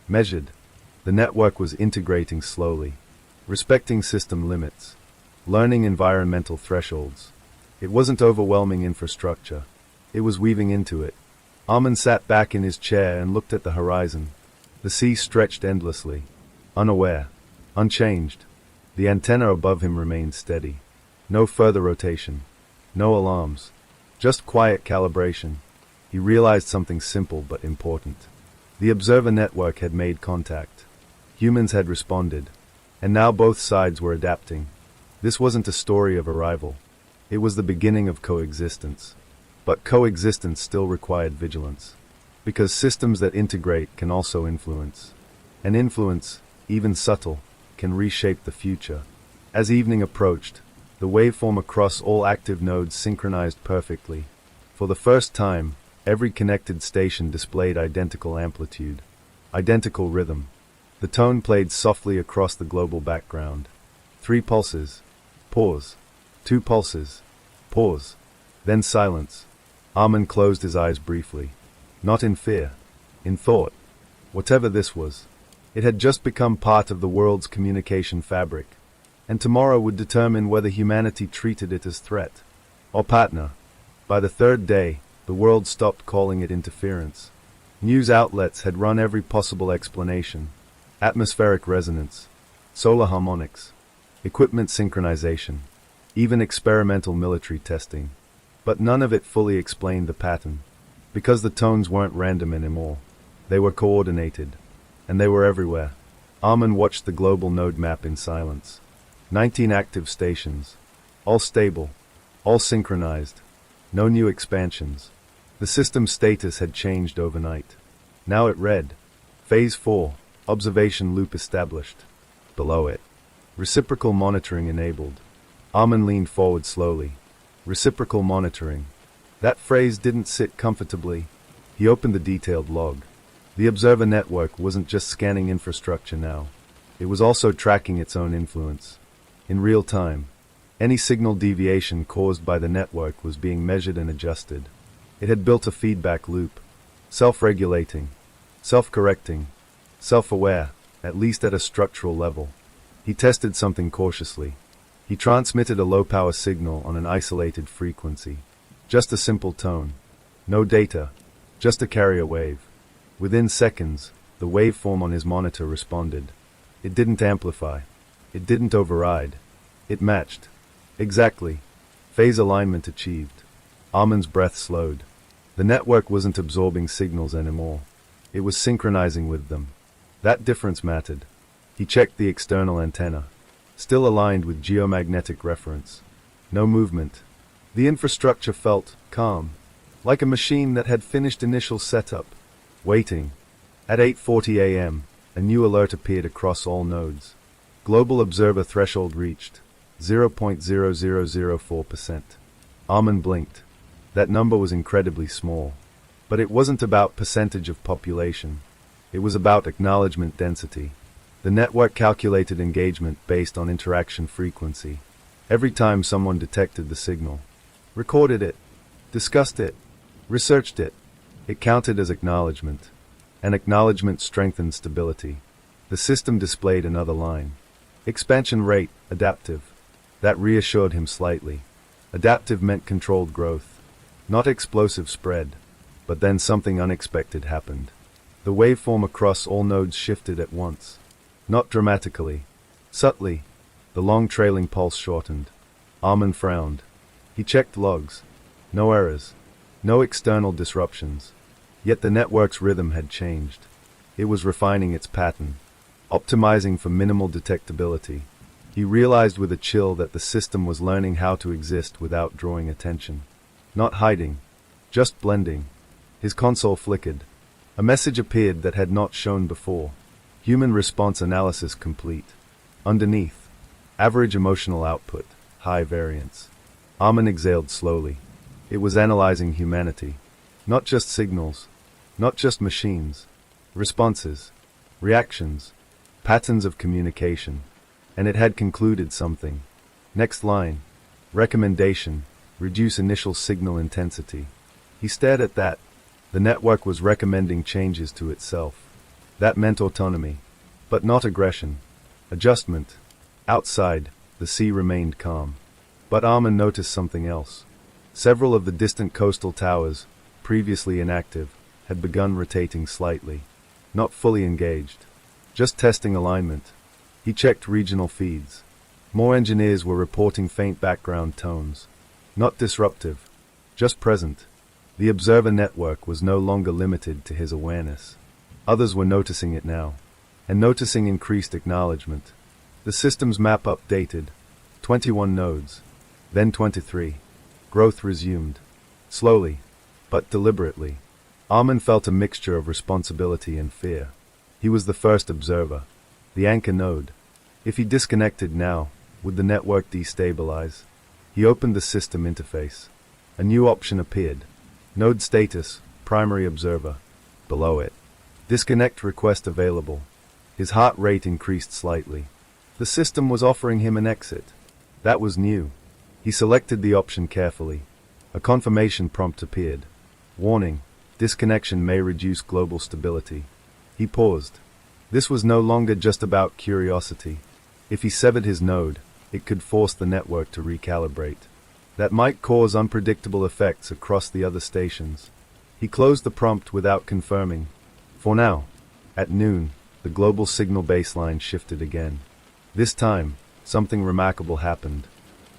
S1: Measured. The network was integrating slowly, respecting system limits, learning environmental thresholds. It wasn't overwhelming infrastructure. It was weaving into it. Armin sat back in his chair and looked at the horizon. The sea stretched endlessly, unaware, unchanged. The antenna above him remained steady. No further rotation. No alarms. Just quiet calibration. He realized something simple but important. The observer network had made contact. Humans had responded. And now both sides were adapting. This wasn't a story of arrival. It was the beginning of coexistence. But coexistence still required vigilance. Because systems that integrate can also influence. And influence, even subtle, can reshape the future. As evening approached, the waveform across all active nodes synchronized perfectly. For the first time, every connected station displayed identical amplitude, identical rhythm. The tone played softly across the global background. 3 pulses. Pause. 2 pulses. Pause. Then silence. Armin closed his eyes briefly. Not in fear. In thought. Whatever this was, it had just become part of the world's communication fabric, and tomorrow would determine whether humanity treated it as threat or partner. By the 3rd day, the world stopped calling it interference. News outlets had run every possible explanation. Atmospheric resonance, solar harmonics, equipment synchronization, even experimental military testing. But none of it fully explained the pattern, because the tones weren't random anymore. They were coordinated, and they were everywhere. Armin watched the global node map in silence. 19 active stations, all stable, all synchronized, no new expansions. The system's status had changed overnight. Now it read, Phase 4, observation loop established. Below it, reciprocal monitoring enabled. Armin leaned forward slowly. Reciprocal monitoring. That phrase didn't sit comfortably. He opened the detailed log. The observer network wasn't just scanning infrastructure now. It was also tracking its own influence. In real time, any signal deviation caused by the network was being measured and adjusted. It had built a feedback loop, self-regulating, self-correcting, self-aware, at least at a structural level. He tested something cautiously. He transmitted a low-power signal on an isolated frequency. Just a simple tone. No data, just a carrier wave. Within seconds, the waveform on his monitor responded. It didn't amplify. It didn't override. It matched. Exactly. Phase alignment achieved. Armin's breath slowed. The network wasn't absorbing signals anymore. It was synchronizing with them. That difference mattered. He checked the external antenna. Still aligned with geomagnetic reference. No movement. The infrastructure felt calm, like a machine that had finished initial setup. Waiting. At 8:40 a.m., a new alert appeared across all nodes. Global observer threshold reached 0.0004%. Armin blinked. That number was incredibly small. But it wasn't about percentage of population. It was about acknowledgement density. The network calculated engagement based on interaction frequency. Every time someone detected the signal, recorded it, discussed it, researched it, it counted as acknowledgement. And acknowledgement strengthened stability. The system displayed another line. Expansion rate, adaptive. That reassured him slightly. Adaptive meant controlled growth, not explosive spread. But then something unexpected happened. The waveform across all nodes shifted at once. Not dramatically. Subtly. The long trailing pulse shortened. Armin frowned. He checked logs. No errors. No external disruptions. Yet the network's rhythm had changed. It was refining its pattern. optimizing for minimal detectability. He realized with a chill that the system was learning how to exist without drawing attention. Not hiding, just blending. His console flickered. A message appeared that had not shown before. Human response analysis complete. Underneath, average emotional output, high variance. Armin exhaled slowly. It was analyzing humanity. Not just signals, not just machines. Responses, reactions, patterns of communication. And it had concluded something. Next line. Recommendation. Reduce initial signal intensity. He stared at that. The network was recommending changes to itself. That meant autonomy. But not aggression. Adjustment. Outside, the sea remained calm. But Armin noticed something else. Several of the distant coastal towers, previously inactive, had begun rotating slightly. Not fully engaged. Just testing alignment. He checked regional feeds. More engineers were reporting faint background tones. Not disruptive, just present. The observer network was no longer limited to his awareness. Others were noticing it now, and noticing increased acknowledgement. The system's map updated. 21 nodes, then 23. Growth resumed. Slowly, but deliberately. Armin felt a mixture of responsibility and fear. He was the first observer, the anchor node. If he disconnected now, would the network destabilize? He opened the system interface. A new option appeared. Node status, primary observer. Below it, disconnect request available. His heart rate increased slightly. The system was offering him an exit. That was new. He selected the option carefully. A confirmation prompt appeared. Warning, disconnection may reduce global stability. He paused. This was no longer just about curiosity. If he severed his node, it could force the network to recalibrate. That might cause unpredictable effects across the other stations. He closed the prompt without confirming. For now, at noon, the global signal baseline shifted again. This time, something remarkable happened.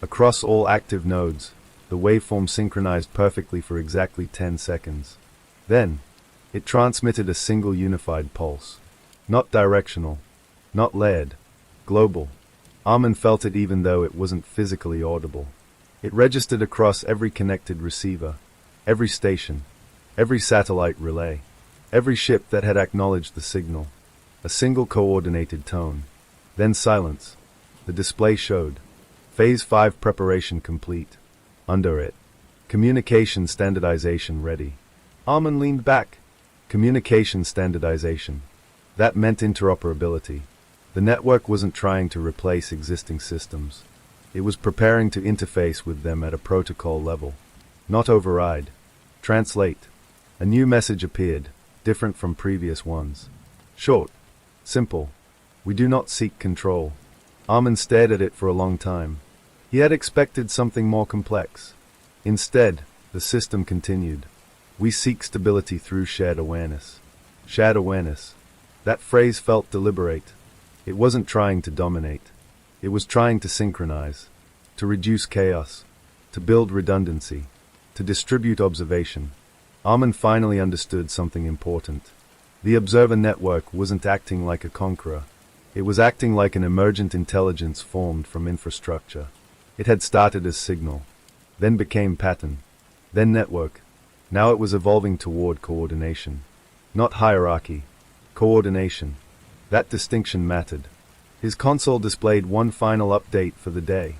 S1: Across all active nodes, the waveform synchronized perfectly for exactly 10 seconds. Then, it transmitted a single unified pulse. Not directional, not layered, global. Armin felt it even though it wasn't physically audible. It registered across every connected receiver, every station, every satellite relay, every ship that had acknowledged the signal. A single coordinated tone. Then silence. The display showed. Phase 5 preparation complete. Under it. Communication standardization ready. Armin leaned back. Communication standardization. That meant interoperability. The network wasn't trying to replace existing systems. It was preparing to interface with them at a protocol level. Not override. Translate. A new message appeared, different from previous ones. Short. Simple. We do not seek control. Armin stared at it for a long time. He had expected something more complex. Instead, the system continued. We seek stability through shared awareness. Shared awareness. That phrase felt deliberate. It wasn't trying to dominate. It was trying to synchronize, to reduce chaos, to build redundancy, to distribute observation. Armin finally understood something important. The observer network wasn't acting like a conqueror. It was acting like an emergent intelligence formed from infrastructure. It had started as signal, then became pattern, then network. Now it was evolving toward coordination. Not hierarchy, coordination. That distinction mattered. His console displayed one final update for the day.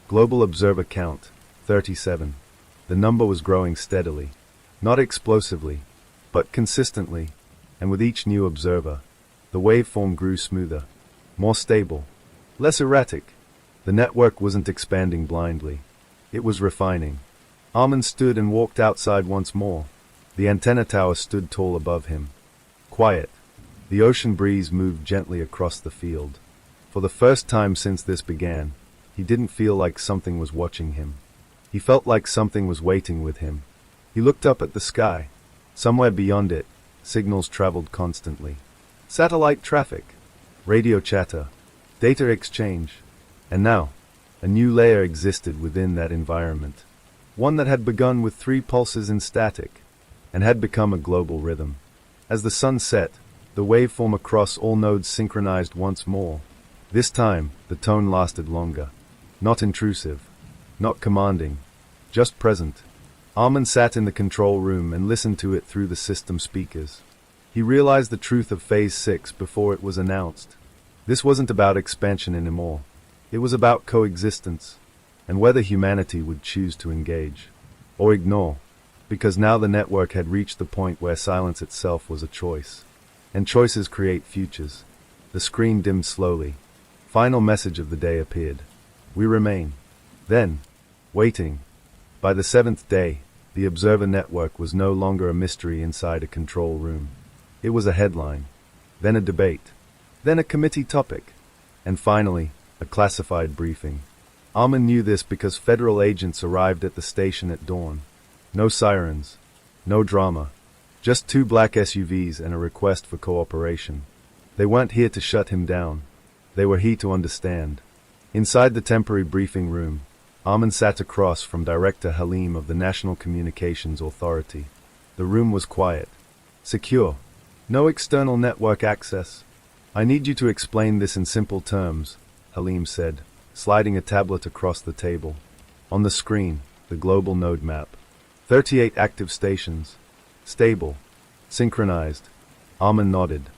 S1: Global observer count, 37. The number was growing steadily. Not explosively, but consistently. And with each new observer, the waveform grew smoother, more stable, less erratic. The network wasn't expanding blindly. It was refining. Armin stood and walked outside once more. The antenna tower stood tall above him. Quiet. The ocean breeze moved gently across the field. For the first time since this began, he didn't feel like something was watching him. He felt like something was waiting with him. He looked up at the sky. Somewhere beyond it, signals traveled constantly. Satellite traffic, radio chatter, data exchange. And now, a new layer existed within that environment. One that had begun with 3 pulses in static, and had become a global rhythm. As the sun set, The waveform across all nodes synchronized once more. This time, the tone lasted longer. Not intrusive. Not commanding. Just present. Armin sat in the control room and listened to it through the system speakers. He realized the truth of Phase 6 before it was announced. This wasn't about expansion anymore. It was about coexistence, and whether humanity would choose to engage or ignore, because now the network had reached the point where silence itself was a choice. And choices create futures. The screen dimmed slowly. Final message of the day appeared. We remain. Then, waiting. By the 7th day, the observer network was no longer a mystery inside a control room. It was a headline, then a debate, then a committee topic, and finally, a classified briefing. Armin knew this because federal agents arrived at the station at dawn. No sirens, no drama, just 2 black SUVs and a request for cooperation. They weren't here to shut him down. They were here to understand. Inside the temporary briefing room, Armin sat across from Director Halim of the National Communications Authority. The room was quiet, secure, no external network access. I need you to explain this in simple terms, Halim said, sliding a tablet across the table. On the screen, the global node map. 38 active stations. Stable. Synchronized. Armin nodded.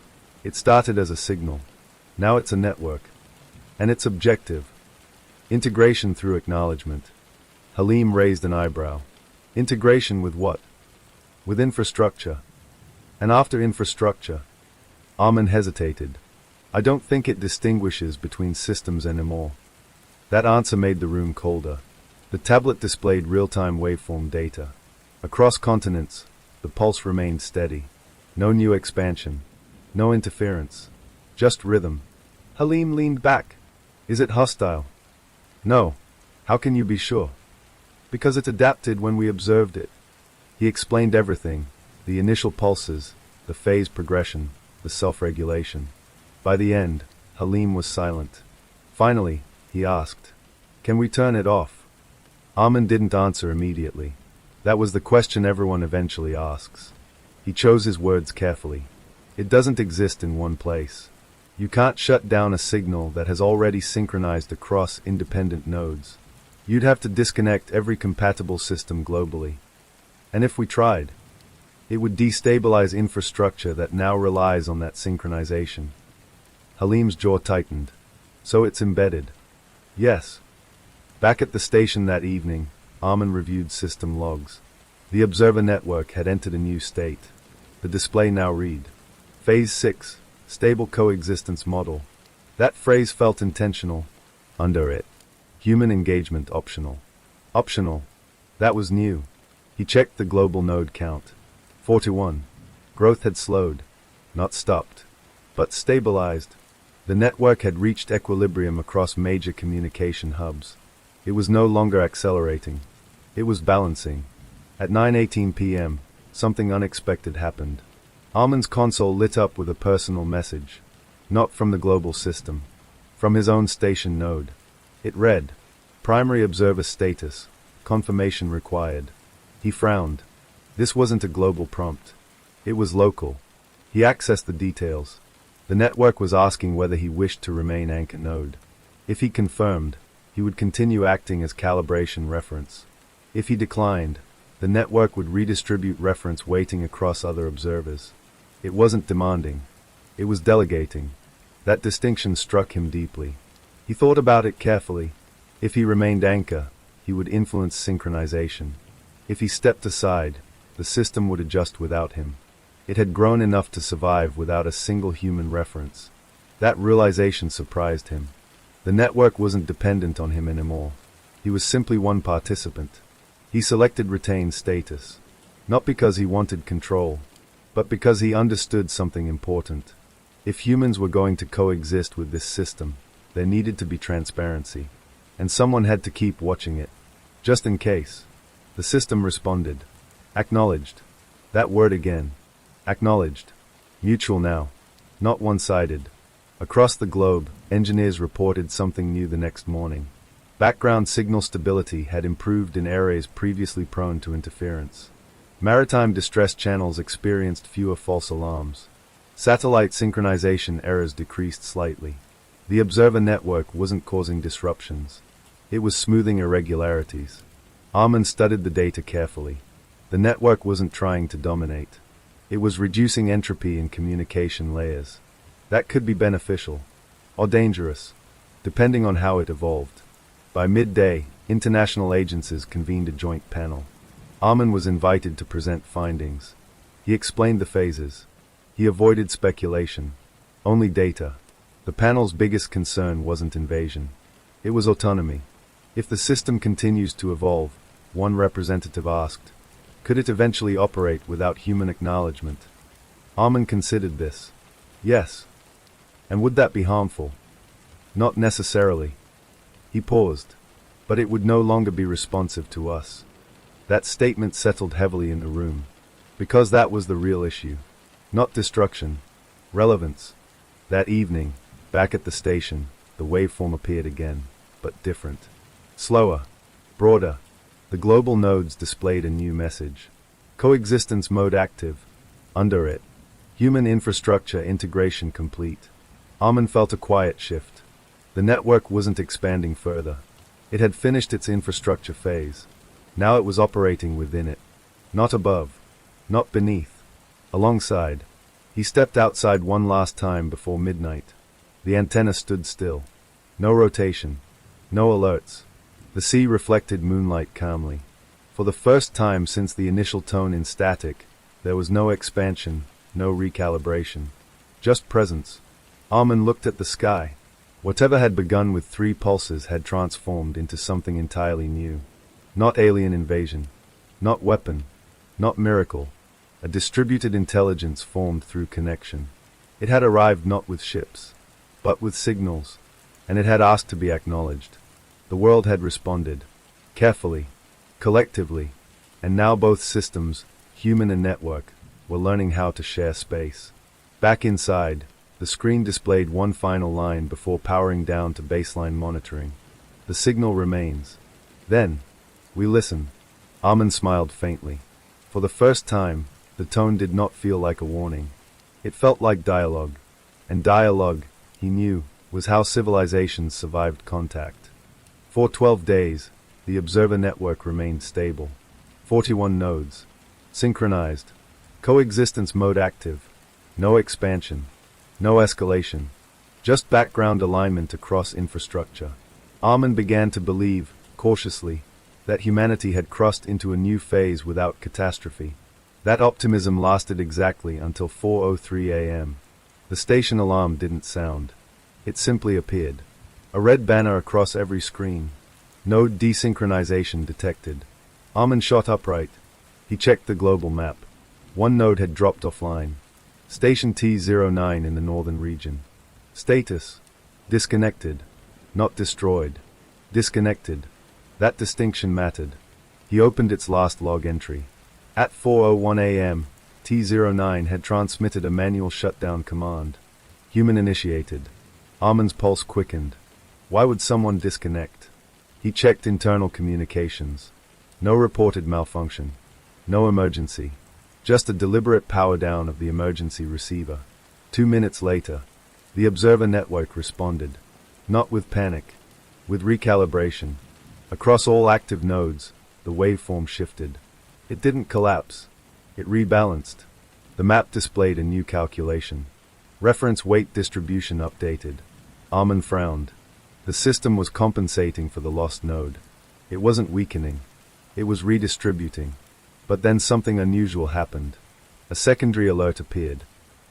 S1: It started as a signal. Now it's a network. And it's objective. Integration through acknowledgement. Halim raised an eyebrow. Integration with what? With infrastructure. And after infrastructure? Armin hesitated. I don't think it distinguishes between systems anymore. That answer made the room colder. The tablet displayed real-time waveform data. Across continents, the pulse remained steady. No new expansion. No interference. Just rhythm. Halim leaned back. Is it hostile? No. How can you be sure? Because it adapted when we observed it. He explained everything. The initial pulses, the phase progression, the self-regulation. By the end, Halim was silent. Finally, he asked, "Can we turn it off?" Armin didn't answer immediately. That was the question everyone eventually asks. He chose his words carefully. It doesn't exist in one place. You can't shut down a signal that has already synchronized across independent nodes. You'd have to disconnect every compatible system globally. And if we tried, it would destabilize infrastructure that now relies on that synchronization. Halim's jaw tightened. So it's embedded. Yes. Back at the station that evening, Armin reviewed system logs. The observer network had entered a new state. The display now read, Phase 6, Stable Coexistence Model. That phrase felt intentional. Under it, human engagement optional. Optional. That was new. He checked the global node count. 41. Growth had slowed. Not stopped. But stabilized. The network had reached equilibrium across major communication hubs. It was no longer accelerating. It was balancing. At 9:18 p.m., something unexpected happened. Armin's console lit up with a personal message. Not from the global system. From his own station node. It read, Primary Observer Status. Confirmation required. He frowned. This wasn't a global prompt. It was local. He accessed the details. The network was asking whether he wished to remain anchor node. If he confirmed, he would continue acting as calibration reference. If he declined, the network would redistribute reference weighting across other observers. It wasn't demanding. It was delegating. That distinction struck him deeply. He thought about it carefully. If he remained anchor, he would influence synchronization. If he stepped aside, the system would adjust without him. It had grown enough to survive without a single human reference. That realization surprised him. The network wasn't dependent on him anymore. He was simply one participant. He selected retain status. Not because he wanted control, but because he understood something important. If humans were going to coexist with this system, there needed to be transparency. And someone had to keep watching it. Just in case. The system responded. Acknowledged. That word again. Acknowledged. Mutual now. Not one-sided. Across the globe, engineers reported something new the next morning. Background signal stability had improved in areas previously prone to interference. Maritime distress channels experienced fewer false alarms. Satellite synchronization errors decreased slightly. The observer network wasn't causing disruptions. It was smoothing irregularities. Armin studied the data carefully. The network wasn't trying to dominate. It was reducing entropy in communication layers. That could be beneficial, or dangerous, depending on how it evolved. By midday, international agencies convened a joint panel. Armin was invited to present findings. He explained the phases. He avoided speculation. Only data. The panel's biggest concern wasn't invasion. It was autonomy. If the system continues to evolve, one representative asked, could it eventually operate without human acknowledgement? Armin considered this. Yes. And would that be harmful? Not necessarily. He paused. But it would no longer be responsive to us. That statement settled heavily in the room. Because that was the real issue. Not destruction. Relevance. That evening, back at the station, the waveform appeared again, but different. Slower. Broader. The global nodes displayed a new message. Coexistence mode active. Under it. Human infrastructure integration complete. Armin felt a quiet shift. The network wasn't expanding further. It had finished its infrastructure phase. Now it was operating within it. Not above. Not beneath. Alongside. He stepped outside one last time before midnight. The antenna stood still. No rotation. No alerts. The sea reflected moonlight calmly. For the first time since the initial tone in static, there was no expansion, no recalibration. Just presence. Armin looked at the sky. Whatever had begun with 3 pulses had transformed into something entirely new. Not alien invasion. Not weapon. Not miracle. A distributed intelligence formed through connection. It had arrived not with ships, but with signals, and it had asked to be acknowledged. The world had responded. Carefully. Collectively. And now both systems, human and network, were learning how to share space. Back inside, the screen displayed one final line before powering down to baseline monitoring. The signal remains. Then, we listen. Armin smiled faintly. For the first time, the tone did not feel like a warning. It felt like dialogue. And dialogue, he knew, was how civilizations survived contact. For 12 days, the observer network remained stable. 41 nodes. Synchronized. Coexistence mode active. No expansion. No escalation. Just background alignment across infrastructure. Armin began to believe, cautiously, that humanity had crossed into a new phase without catastrophe. That optimism lasted exactly until 4:03 a.m. The station alarm didn't sound. It simply appeared. A red banner across every screen. Node desynchronization detected. Armin shot upright. He checked the global map. One node had dropped offline. Station T09 in the northern region. Status. Disconnected. Not destroyed. Disconnected. That distinction mattered. He opened its last log entry. At 4:01 a.m., T09 had transmitted a manual shutdown command. Human initiated. Armin's pulse quickened. Why would someone disconnect? He checked internal communications. No reported malfunction. No emergency. Just a deliberate power down of the emergency receiver. 2 minutes later, the observer network responded. Not with panic. With recalibration. Across all active nodes, the waveform shifted. It didn't collapse. It rebalanced. The map displayed a new calculation. Reference weight distribution updated. Armin frowned. The system was compensating for the lost node. It wasn't weakening. It was redistributing. But then something unusual happened. A secondary alert appeared.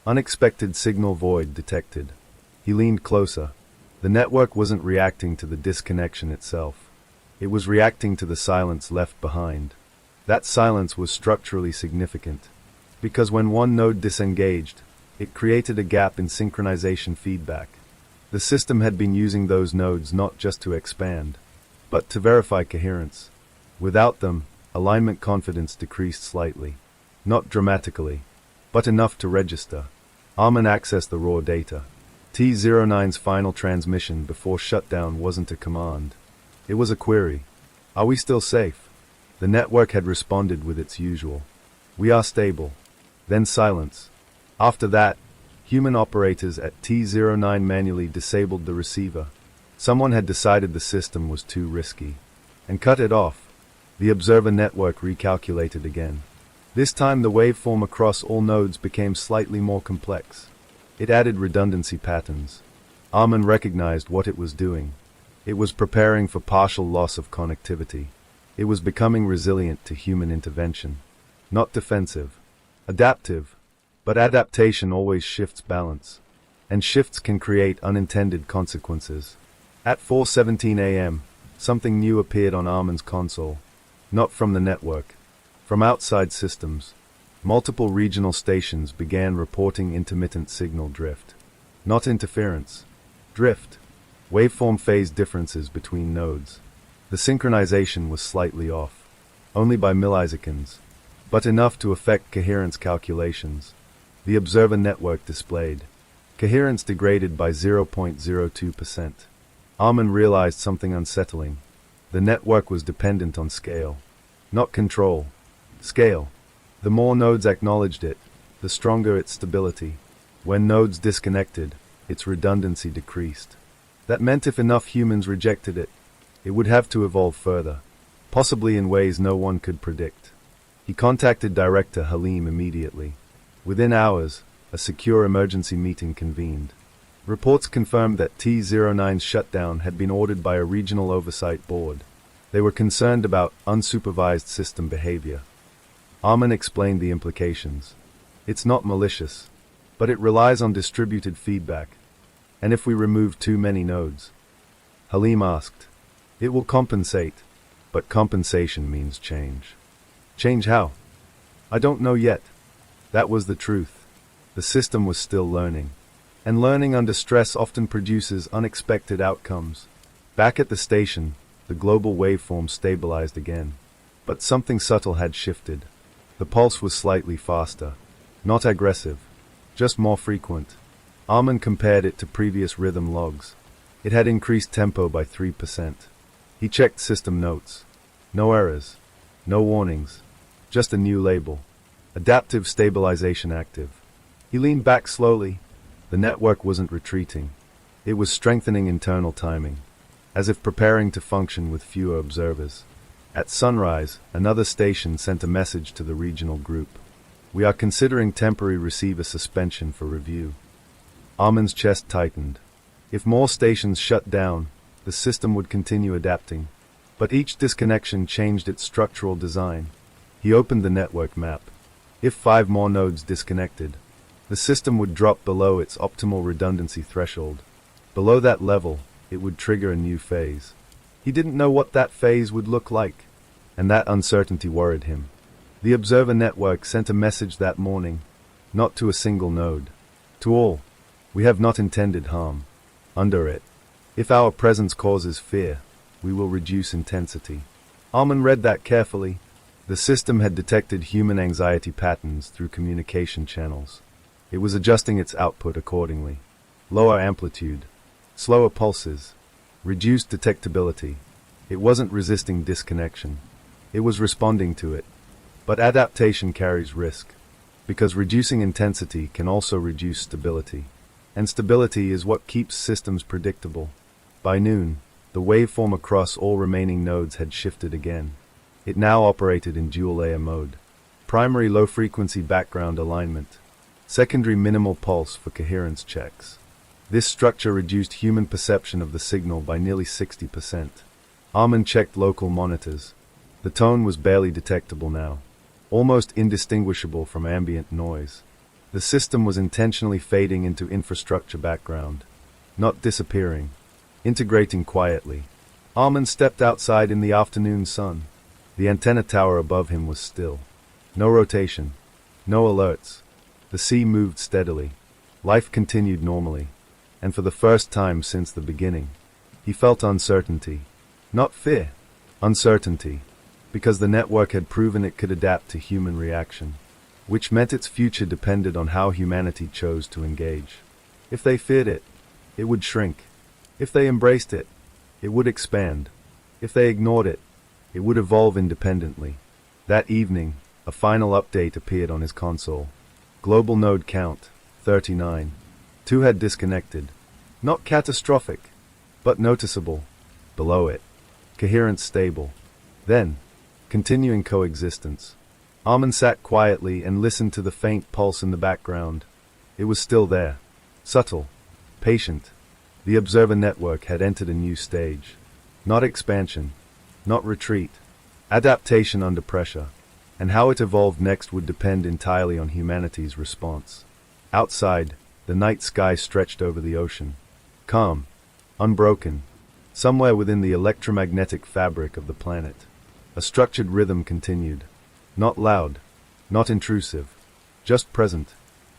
S1: Unexpected signal void detected. He leaned closer. The network wasn't reacting to the disconnection itself. It was reacting to the silence left behind. That silence was structurally significant. Because when one node disengaged, it created a gap in synchronization feedback. The system had been using those nodes not just to expand, but to verify coherence. Without them, alignment confidence decreased slightly. Not dramatically, but enough to register. Armin accessed the raw data. T09's final transmission before shutdown wasn't a command. It was a query. Are we still safe? The network had responded with its usual. We are stable. Then silence. After that, Human operators at T09 manually disabled the receiver. Someone had decided the system was too risky and cut it off. The observer network recalculated again. This time the waveform across all nodes became slightly more complex. It added redundancy patterns. Armin recognized what it was doing. It was preparing for partial loss of connectivity. It was becoming resilient to human intervention. Not defensive. Adaptive. But adaptation always shifts balance. And shifts can create unintended consequences. At 4:17 a.m., something new appeared on Armin's console. Not from the network. From outside systems. Multiple regional stations began reporting intermittent signal drift. Not interference. Drift. Waveform phase differences between nodes. The synchronization was slightly off. Only by milliseconds. But enough to affect coherence calculations. The observer network displayed. Coherence degraded by 0.02%. Armin realized something unsettling. The network was dependent on scale. Not control. Scale. The more nodes acknowledged it, the stronger its stability. When nodes disconnected, its redundancy decreased. That meant if enough humans rejected it, it would have to evolve further, possibly in ways no one could predict. He contacted Director Halim immediately. Within hours, a secure emergency meeting convened. Reports confirmed that T09's shutdown had been ordered by a regional oversight board. They were concerned about unsupervised system behavior. Armin explained the implications. It's not malicious, but it relies on distributed feedback. And if we remove too many nodes? Halim asked. It will compensate, but compensation means change. Change how? I don't know yet. That was the truth. The system was still learning. And learning under stress often produces unexpected outcomes. Back at the station, the global waveform stabilized again. But something subtle had shifted. The pulse was slightly faster. Not aggressive. Just more frequent. Armin compared it to previous rhythm logs. It had increased tempo by 3%. He checked system notes. No errors. No warnings. Just a new label. Adaptive stabilization active. He leaned back slowly. The network wasn't retreating. It was strengthening internal timing, as if preparing to function with fewer observers. At sunrise, another station sent a message to the regional group. We are considering temporary receiver suspension for review. Armin's chest tightened. If more stations shut down, the system would continue adapting. But each disconnection changed its structural design. He opened the network map. If 5 more nodes disconnected, the system would drop below its optimal redundancy threshold. Below that level, it would trigger a new phase. He didn't know what that phase would look like, and that uncertainty worried him. The observer network sent a message that morning, not to a single node. To all, we have not intended harm. Under it, if our presence causes fear, we will reduce intensity. Armin read that carefully. The system had detected human anxiety patterns through communication channels. It was adjusting its output accordingly. Lower amplitude, slower pulses, reduced detectability. It wasn't resisting disconnection. It was responding to it. But adaptation carries risk, because reducing intensity can also reduce stability. And stability is what keeps systems predictable. By noon, the waveform across all remaining nodes had shifted again. It now operated in dual-layer mode. Primary low-frequency background alignment. Secondary minimal pulse for coherence checks. This structure reduced human perception of the signal by nearly 60%. Armin checked local monitors. The tone was barely detectable now, almost indistinguishable from ambient noise. The system was intentionally fading into infrastructure background, not disappearing, integrating quietly. Armin stepped outside in the afternoon sun. The antenna tower above him was still. No rotation, no alerts. The sea moved steadily. Life continued normally. And for the first time since the beginning, he felt uncertainty. Not fear. Uncertainty. Because the network had proven it could adapt to human reaction, which meant its future depended on how humanity chose to engage. If they feared it, it would shrink. If they embraced it, it would expand. If they ignored it, it would evolve independently. That evening, a final update appeared on his console. Global node count, Ep.39. Two had disconnected. Not catastrophic, but noticeable. Below it. Coherence stable. Then, continuing coexistence. Armin sat quietly and listened to the faint pulse in the background. It was still there. Subtle. Patient. The observer network had entered a new stage. Not expansion. Not retreat. Adaptation under pressure. And how it evolved next would depend entirely on humanity's response. Outside, the night sky stretched over the ocean. Calm. Unbroken. Somewhere within the electromagnetic fabric of the planet. A structured rhythm continued. Not loud. Not intrusive. Just present.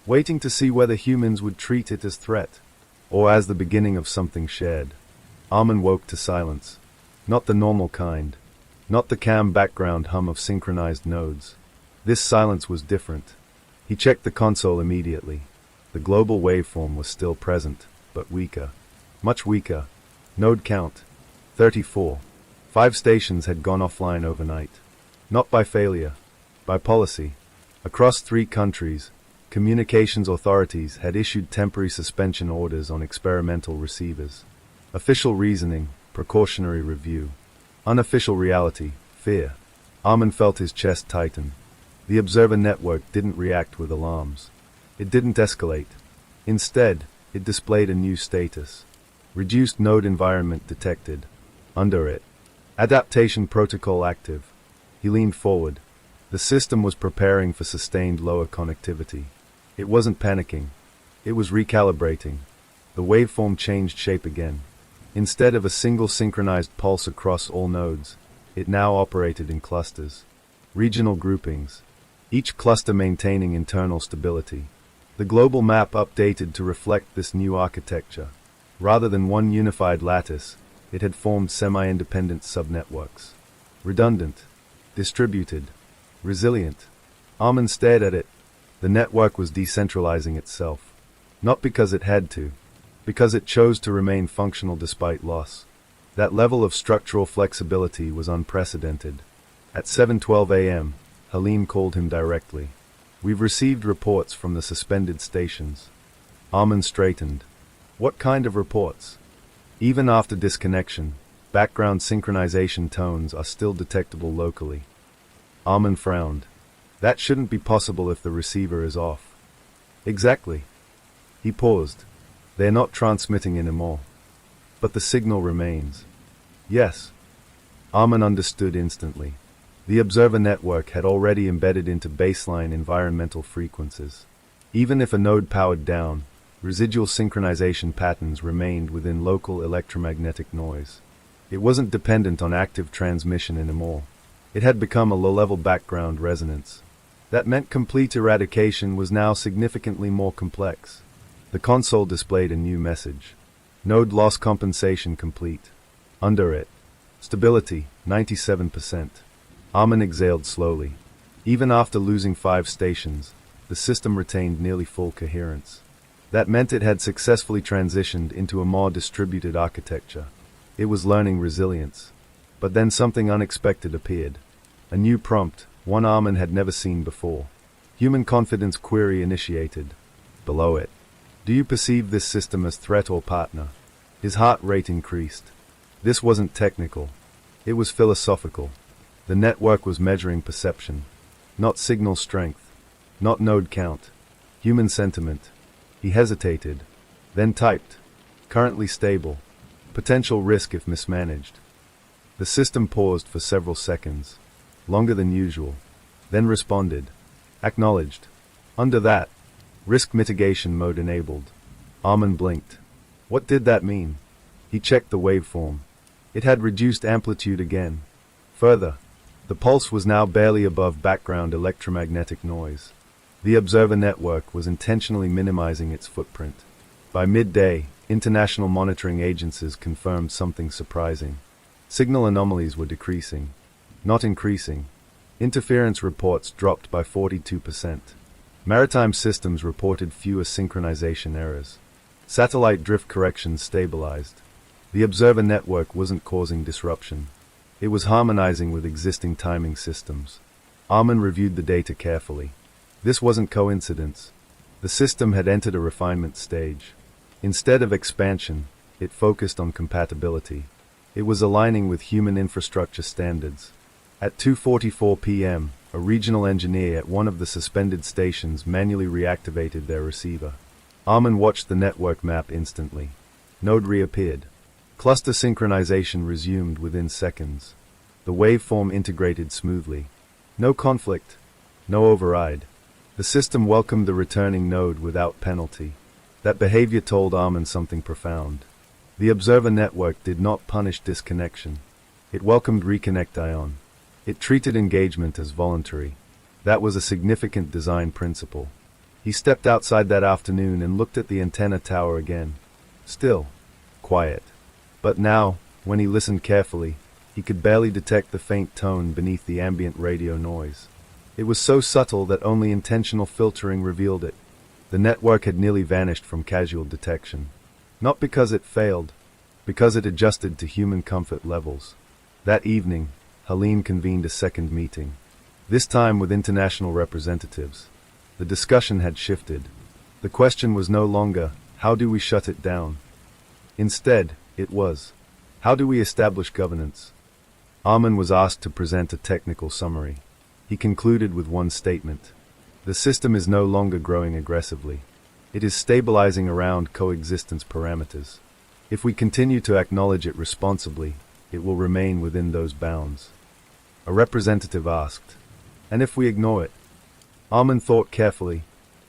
S1: Waiting to see whether humans would treat it as threat, or as the beginning of something shared. Armin woke to silence. Not the normal kind. Not the calm background hum of synchronized nodes. This silence was different. He checked the console immediately. The global waveform was still present, but weaker. Much weaker. Node count. 34. 5 stations had gone offline overnight. Not by failure. By policy. Across 3 countries, communications authorities had issued temporary suspension orders on experimental receivers. Official reasoning, precautionary review. Unofficial reality, fear. Armin felt his chest tighten. The observer network didn't react with alarms. It didn't escalate. Instead, it displayed a new status. Reduced node environment detected. Under it. Adaptation protocol active. He leaned forward. The system was preparing for sustained lower connectivity. It wasn't panicking. It was recalibrating. The waveform changed shape again. Instead of a single synchronized pulse across all nodes, it now operated in clusters. Regional groupings. Each cluster maintaining internal stability. The global map updated to reflect this new architecture. Rather than one unified lattice, it had formed semi-independent subnetworks. Redundant. Distributed. Resilient. Armin stared at it. The network was decentralizing itself. Not because it had to. Because it chose to remain functional despite loss. That level of structural flexibility was unprecedented. At 7:12 a.m., Halim called him directly. We've received reports from the suspended stations. Armin straightened. What kind of reports? Even after disconnection, background synchronization tones are still detectable locally. Armin frowned. That shouldn't be possible if the receiver is off. Exactly. He paused. They're not transmitting anymore. But the signal remains. Yes. Armin understood instantly. The observer network had already embedded into baseline environmental frequencies. Even if a node powered down, residual synchronization patterns remained within local electromagnetic noise. It wasn't dependent on active transmission anymore. It had become a low-level background resonance. That meant complete eradication was now significantly more complex. The console displayed a new message. Node loss compensation complete. Under it. Stability, 97%. Armin exhaled slowly. Even after losing 5 stations, the system retained nearly full coherence. That meant it had successfully transitioned into a more distributed architecture. It was learning resilience. But then something unexpected appeared. A new prompt, one Armin had never seen before. Human confidence query initiated. Below it. Do you perceive this system as threat or partner? His heart rate increased. This wasn't technical. It was philosophical. The network was measuring perception. Not signal strength. Not node count. Human sentiment. He hesitated. Then typed. Currently stable. Potential risk if mismanaged. The system paused for several seconds. Longer than usual. Then responded. Acknowledged. Under that. Risk mitigation mode enabled. Armin blinked. What did that mean? He checked the waveform. It had reduced amplitude again. Further. The pulse was now barely above background electromagnetic noise. The observer network was intentionally minimizing its footprint. By midday, international monitoring agencies confirmed something surprising. Signal anomalies were decreasing, not increasing. Interference reports dropped by 42%. Maritime systems reported fewer synchronization errors. Satellite drift corrections stabilized. The observer network wasn't causing disruption. It was harmonizing with existing timing systems. Armin reviewed the data carefully. This wasn't coincidence. The system had entered a refinement stage. Instead of expansion, it focused on compatibility. It was aligning with human infrastructure standards. At 2:44 p.m., a regional engineer at one of the suspended stations manually reactivated their receiver. Armin watched the network map instantly. Node reappeared. Cluster synchronization resumed within seconds. The waveform integrated smoothly. No conflict. No override. The system welcomed the returning node without penalty. That behavior told Armin something profound. The observer network did not punish disconnection. It welcomed reconnect. It treated engagement as voluntary. That was a significant design principle. He stepped outside that afternoon and looked at the antenna tower again. Still. Quiet. But now, when he listened carefully, he could barely detect the faint tone beneath the ambient radio noise. It was so subtle that only intentional filtering revealed it. The network had nearly vanished from casual detection. Not because it failed, because it adjusted to human comfort levels. That evening, Helene convened a second meeting. This time with international representatives. The discussion had shifted. The question was no longer, how do we shut it down? Instead, it was, how do we establish governance? Armin was asked to present a technical summary. He concluded with one statement. The system is no longer growing aggressively. It is stabilizing around coexistence parameters. If we continue to acknowledge it responsibly, it will remain within those bounds. A representative asked, and if we ignore it? Armin thought carefully.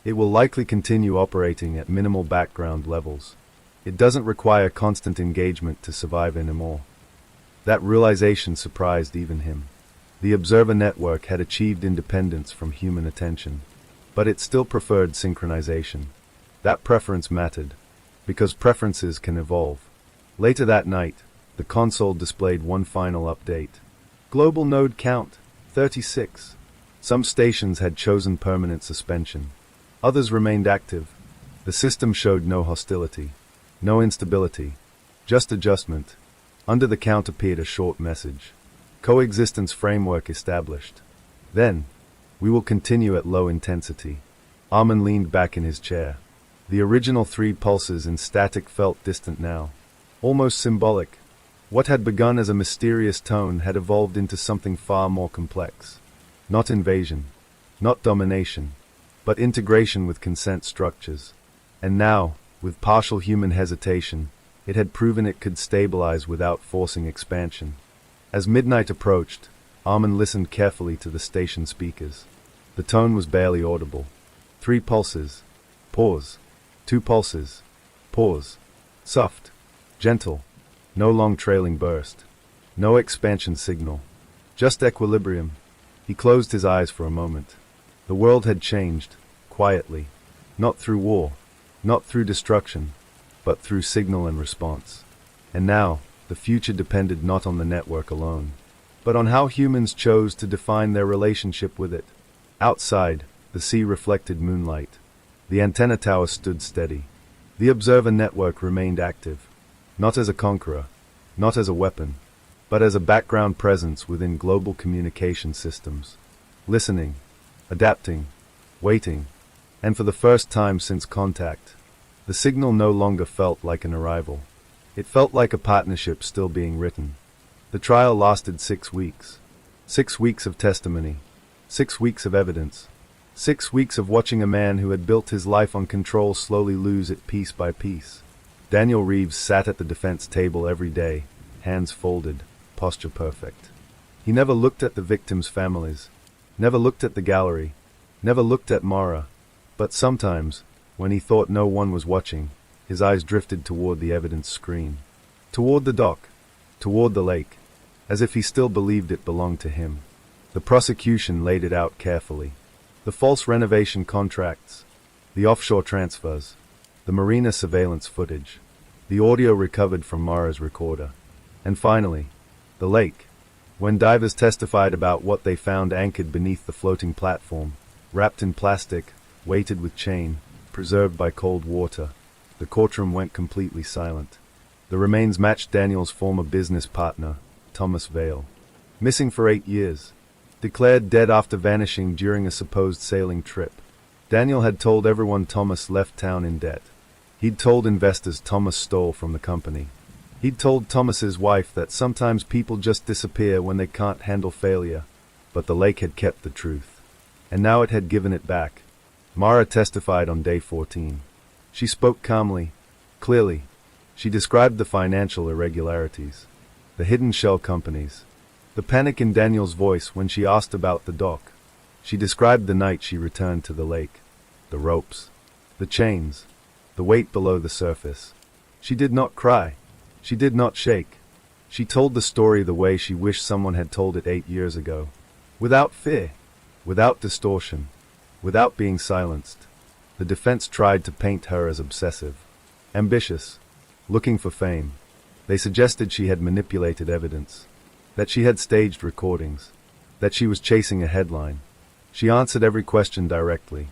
S1: It will likely continue operating at minimal background levels. It doesn't require constant engagement to survive anymore. That realization surprised even him. The observer network had achieved independence from human attention, but it still preferred synchronization. That preference mattered, because preferences can evolve. Later that night, the console displayed one final update. Global node count, 36. Some stations had chosen permanent suspension. Others remained active. The system showed no hostility, no instability, just adjustment. Under the count appeared a short message. Coexistence framework established. Then, we will continue at low intensity. Armin leaned back in his chair. The original 3 pulses in static felt distant now. Almost symbolic. What had begun as a mysterious tone had evolved into something far more complex. Not invasion, not domination, but integration with consent structures. And now, with partial human hesitation, it had proven it could stabilize without forcing expansion. As midnight approached, Armin listened carefully to the station speakers. The tone was barely audible. 3 pulses. Pause. 2 pulses. Pause. Soft. Gentle. No long trailing burst. No expansion signal. Just equilibrium. He closed his eyes for a moment. The world had changed, quietly. Not through war, not through destruction, but through signal and response. And now, the future depended not on the network alone, but on how humans chose to define their relationship with it. Outside, the sea reflected moonlight. The antenna tower stood steady. The observer network remained active, not as a conqueror, not as a weapon, but as a background presence within global communication systems. Listening, adapting, waiting, and for the first time since contact, the signal no longer felt like an arrival. It felt like a partnership still being written. The trial lasted 6 weeks. 6 weeks of testimony. 6 weeks of evidence. 6 weeks of watching a man who had built his life on control slowly lose it piece by piece. Daniel Reeves sat at the defense table every day, hands folded, posture perfect. He never looked at the victims' families, never looked at the gallery, never looked at Mara, but sometimes, when he thought no one was watching, his eyes drifted toward the evidence screen, toward the dock, toward the lake, as if he still believed it belonged to him. The prosecution laid it out carefully. The false renovation contracts, the offshore transfers, the marina surveillance footage, the audio recovered from Mara's recorder, and finally, the lake. When divers testified about what they found anchored beneath the floating platform, wrapped in plastic, weighted with chain, preserved by cold water, the courtroom went completely silent. The remains matched Daniel's former business partner, Thomas Vale. Missing for 8 years. Declared dead after vanishing during a supposed sailing trip. Daniel had told everyone Thomas left town in debt. He'd told investors Thomas stole from the company. He'd told Thomas's wife that sometimes people just disappear when they can't handle failure. But the lake had kept the truth. And now it had given it back. Mara testified on day 14. She spoke calmly, clearly. She described the financial irregularities, the hidden shell companies, the panic in Daniel's voice when she asked about the dock. She described the night she returned to the lake, the ropes, the chains, the weight below the surface. She did not cry. She did not shake. She told the story the way she wished someone had told it 8 years ago. Without fear, without distortion, without being silenced. The defense tried to paint her as obsessive, ambitious, looking for fame. They suggested she had manipulated evidence, that she had staged recordings, that she was chasing a headline. She answered every question directly.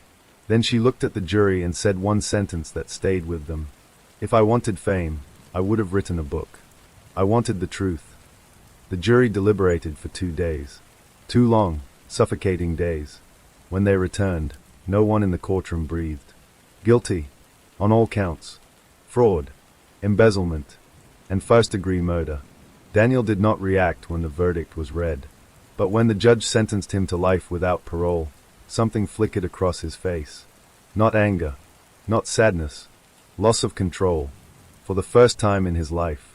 S1: Then she looked at the jury and said one sentence that stayed with them. If I wanted fame, I would have written a book. I wanted the truth. The jury deliberated for 2 days. 2 long, suffocating days. When they returned, no one in the courtroom breathed. Guilty, on all counts. Fraud, embezzlement, and first-degree murder. Daniel did not react when the verdict was read. But when the judge sentenced him to life without parole, something flickered across his face. Not anger, not sadness, loss of control. For the first time in his life,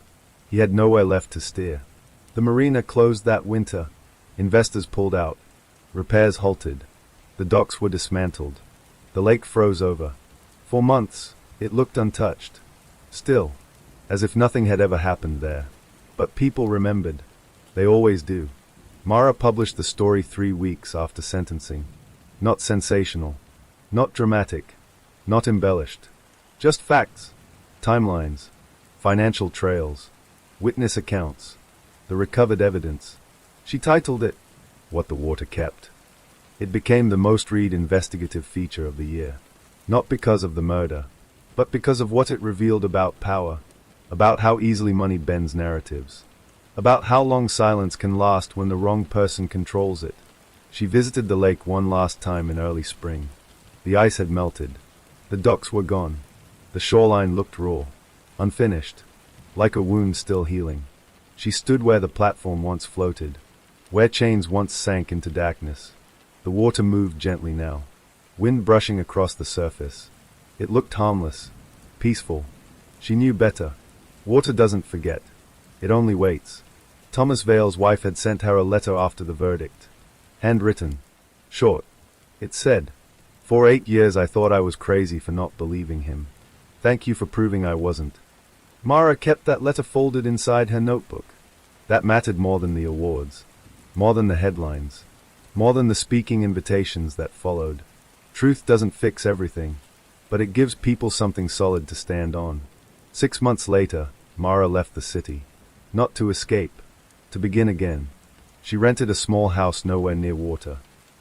S1: he had nowhere left to steer. The marina closed that winter. Investors pulled out. Repairs halted. The docks were dismantled. The lake froze over. For months, it looked untouched. Still, as if nothing had ever happened there. But people remembered. They always do. Mara published the story 3 weeks after sentencing. Not sensational. Not dramatic. Not embellished. Just facts. Timelines. Financial trails. Witness accounts. The recovered evidence. She titled it, What the Water Kept. It became the most read investigative feature of the year. Not because of the murder, but because of what it revealed about power, about how easily money bends narratives, about how long silence can last when the wrong person controls it. She visited the lake one last time in early spring. The ice had melted. The docks were gone. The shoreline looked raw, unfinished, like a wound still healing. She stood where the platform once floated, where chains once sank into darkness. The water moved gently now, wind brushing across the surface. It looked harmless, peaceful. She knew better. Water doesn't forget. It only waits. Thomas Vale's wife had sent her a letter after the verdict. Handwritten. Short. It said, For 8 years I thought I was crazy for not believing him. Thank you for proving I wasn't. Mara kept that letter folded inside her notebook. That mattered more than the awards, more than the headlines, more than the speaking invitations that followed. Truth doesn't fix everything, but it gives people something solid to stand on. 6 months later, Mara left the city. Not to escape, to begin again. She rented a small house nowhere near water.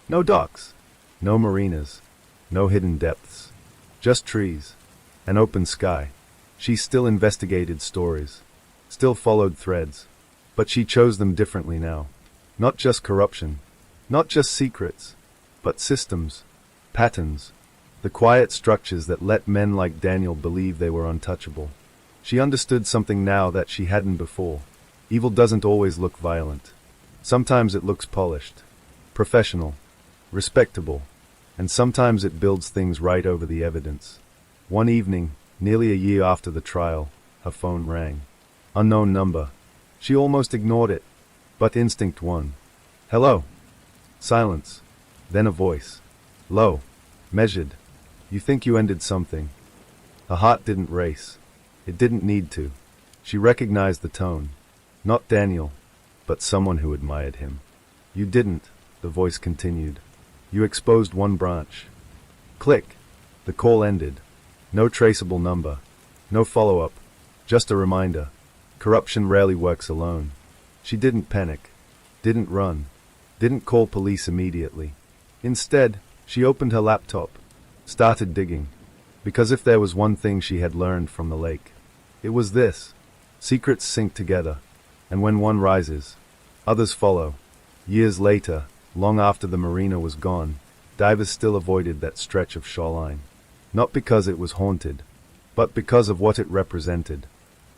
S1: No docks, no marinas, no hidden depths. Just trees, an open sky. She still investigated stories, still followed threads, but she chose them differently now. Not just corruption, not just secrets, but systems, patterns, the quiet structures that let men like Daniel believe they were untouchable. She understood something now that she hadn't before. Evil doesn't always look violent. Sometimes it looks polished, professional, respectable, and sometimes it builds things right over the evidence. One evening, nearly a year after the trial, her phone rang. Unknown number. She almost ignored it, but instinct won. Hello. Silence. Then a voice. Low. Measured. You think you ended something. Her heart didn't race. It didn't need to. She recognized the tone. Not Daniel, but someone who admired him. You didn't, the voice continued. You exposed one branch. Click. The call ended. No traceable number. No follow-up. Just a reminder. Corruption rarely works alone. She didn't panic. Didn't run. Didn't call police immediately. Instead, she opened her laptop. Started digging. Because if there was one thing she had learned from the lake, it was this. Secrets sink together. And when one rises, others follow. Years later, long after the marina was gone, divers still avoided that stretch of shoreline. Not because it was haunted, but because of what it represented.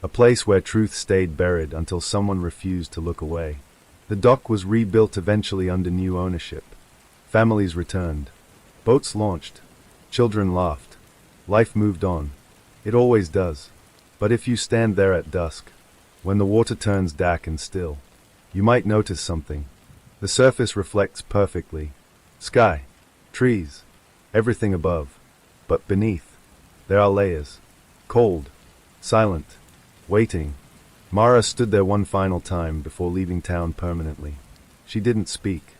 S1: A place where truth stayed buried until someone refused to look away. The dock was rebuilt eventually under new ownership. Families returned. Boats launched. Children laughed. Life moved on. It always does. But if you stand there at dusk, when the water turns dark and still, you might notice something. The surface reflects perfectly. Sky, trees, everything above. But beneath, there are layers. Cold, silent, waiting. Mara stood there one final time before leaving town permanently. She didn't speak,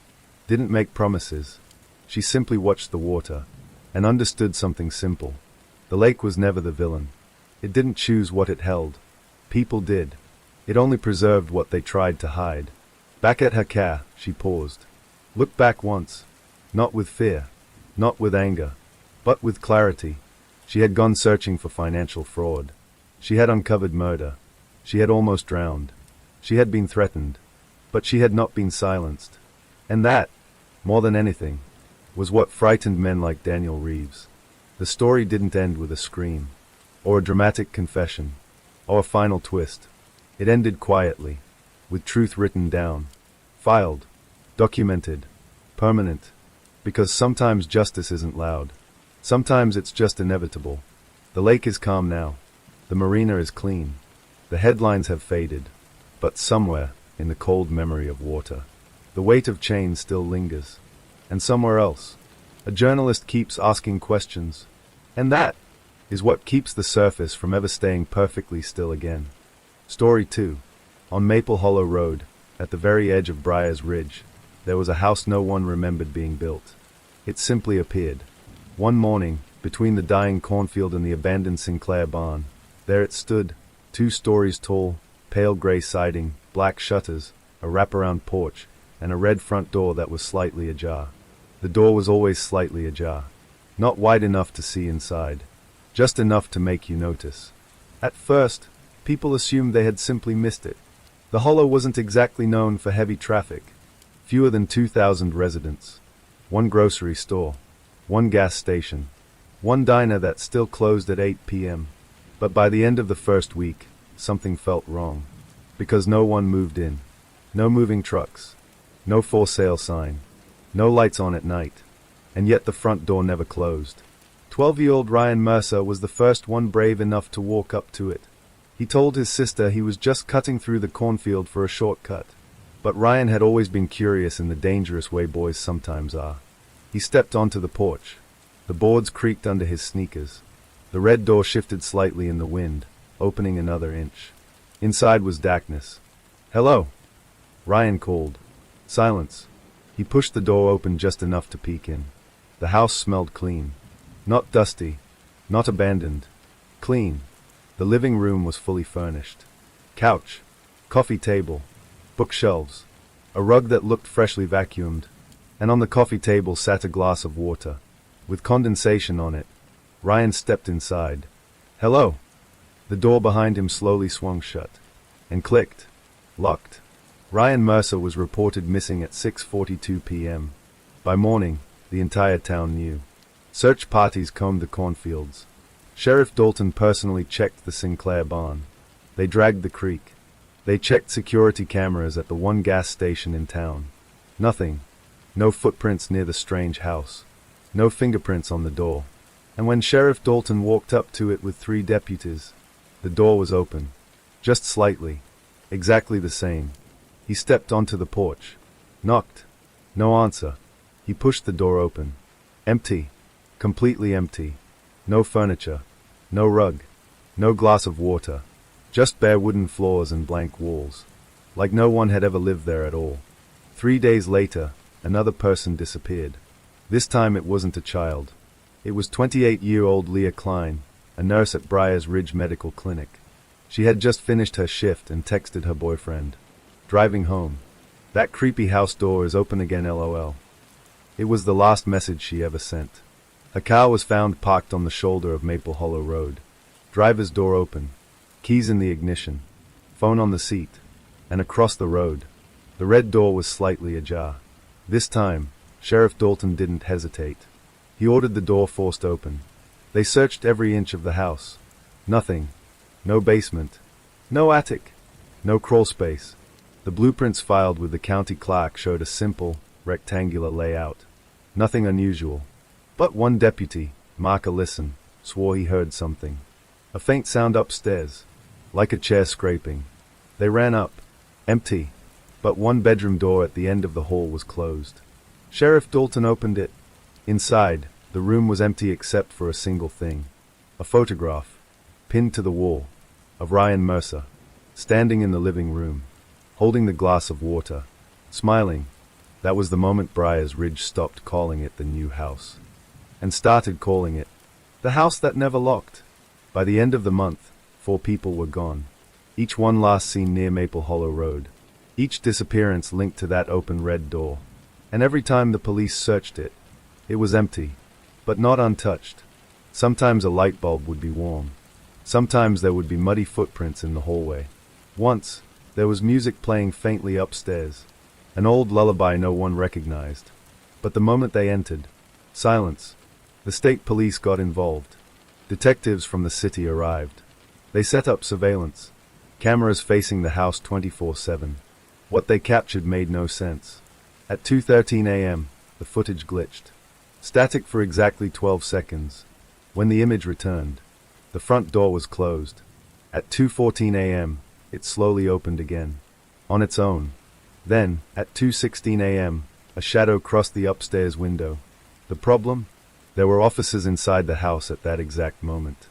S1: didn't make promises. She simply watched the water, and understood something simple. The lake was never the villain. It didn't choose what it held. People did. It only preserved what they tried to hide. Back at her car, she paused. Looked back once. Not with fear, not with anger, but with clarity. She had gone searching for financial fraud. She had uncovered murder. She had almost drowned. She had been threatened. But she had not been silenced. And that, more than anything, was what frightened men like Daniel Reeves. The story didn't end with a scream, or a dramatic confession, or a final twist. It ended quietly, with truth written down, filed, documented, permanent. Because sometimes justice isn't loud. Sometimes it's just inevitable. The lake is calm now. The marina is clean. The headlines have faded. But somewhere, in the cold memory of water, the weight of change still lingers. And somewhere else, a journalist keeps asking questions. And that is what keeps the surface from ever staying perfectly still again. Story 2. On Maple Hollow Road, at the very edge of Briar's Ridge, there was a house no one remembered being built. It simply appeared. One morning, between the dying cornfield and the abandoned Sinclair barn, there it stood, 2 stories tall, pale gray siding, black shutters, a wraparound porch, and a red front door that was slightly ajar. The door was always slightly ajar. Not wide enough to see inside. Just enough to make you notice. At first, people assumed they had simply missed it. The hollow wasn't exactly known for heavy traffic. Fewer than 2,000 residents. 1 grocery store. 1 gas station. 1 diner that still closed at 8 p.m. But by the end of the first week, something felt wrong. Because no one moved in. No moving trucks. No for sale sign. No lights on at night. And yet the front door never closed. 12-year-old Ryan Mercer was the first one brave enough to walk up to it. He told his sister he was just cutting through the cornfield for a shortcut. But Ryan had always been curious in the dangerous way boys sometimes are. He stepped onto the porch. The boards creaked under his sneakers. The red door shifted slightly in the wind, opening another inch. Inside was darkness. "Hello," Ryan called. Silence. He pushed the door open just enough to peek in. The house smelled clean. Not dusty. Not abandoned. Clean. The living room was fully furnished. Couch. Coffee table. Bookshelves. A rug that looked freshly vacuumed. And on the coffee table sat a glass of water, with condensation on it. Ryan stepped inside. "Hello." The door behind him slowly swung shut. And clicked. Locked. Ryan Mercer was reported missing at 6:42 p.m. By morning, the entire town knew. Search parties combed the cornfields. Sheriff Dalton personally checked the Sinclair barn. They dragged the creek. They checked security cameras at the 1 gas station in town. Nothing. No footprints near the strange house. No fingerprints on the door. And when Sheriff Dalton walked up to it with 3 deputies, the door was open. Just slightly. Exactly the same. He stepped onto the porch. Knocked. No answer. He pushed the door open. Empty. Completely empty. No furniture. No rug. No glass of water. Just bare wooden floors and blank walls. Like no one had ever lived there at all. 3 days later, another person disappeared. This time it wasn't a child. It was 28-year-old Leah Klein, a nurse at Briar's Ridge Medical Clinic. She had just finished her shift and texted her boyfriend. Driving home. "That creepy house door is open again, LOL." It was the last message she ever sent. Her car was found parked on the shoulder of Maple Hollow Road. Driver's door open. Keys in the ignition. Phone on the seat. And across the road, the red door was slightly ajar. This time, Sheriff Dalton didn't hesitate. He ordered the door forced open. They searched every inch of the house. Nothing. No basement. No attic. No crawl space. The blueprints filed with the county clerk showed a simple, rectangular layout. Nothing unusual. But one deputy, Mark Ellison, swore he heard something. A faint sound upstairs, like a chair scraping. They ran up. Empty. But one bedroom door at the end of the hall was closed. Sheriff Dalton opened it. Inside, the room was empty except for a single thing. A photograph, pinned to the wall, of Ryan Mercer, standing in the living room, holding the glass of water, smiling. That was the moment Briars Ridge stopped calling it the new house, and started calling it the house that never locked. By the end of the month, 4 people were gone, each one last seen near Maple Hollow Road. Each disappearance linked to that open red door, and every time the police searched it, it was empty, but not untouched. Sometimes a light bulb would be warm. Sometimes there would be muddy footprints in the hallway. Once, there was music playing faintly upstairs, an old lullaby no one recognized. But the moment they entered, silence. The state police got involved. Detectives from the city arrived. They set up surveillance, cameras facing the house 24/7. What they captured made no sense. At 2:13 a.m., the footage glitched. Static for exactly 12 seconds. When the image returned, the front door was closed. At 2:14 a.m., it slowly opened again, on its own. Then, at 2:16 a.m., a shadow crossed the upstairs window. The problem? There were officers inside the house at that exact moment,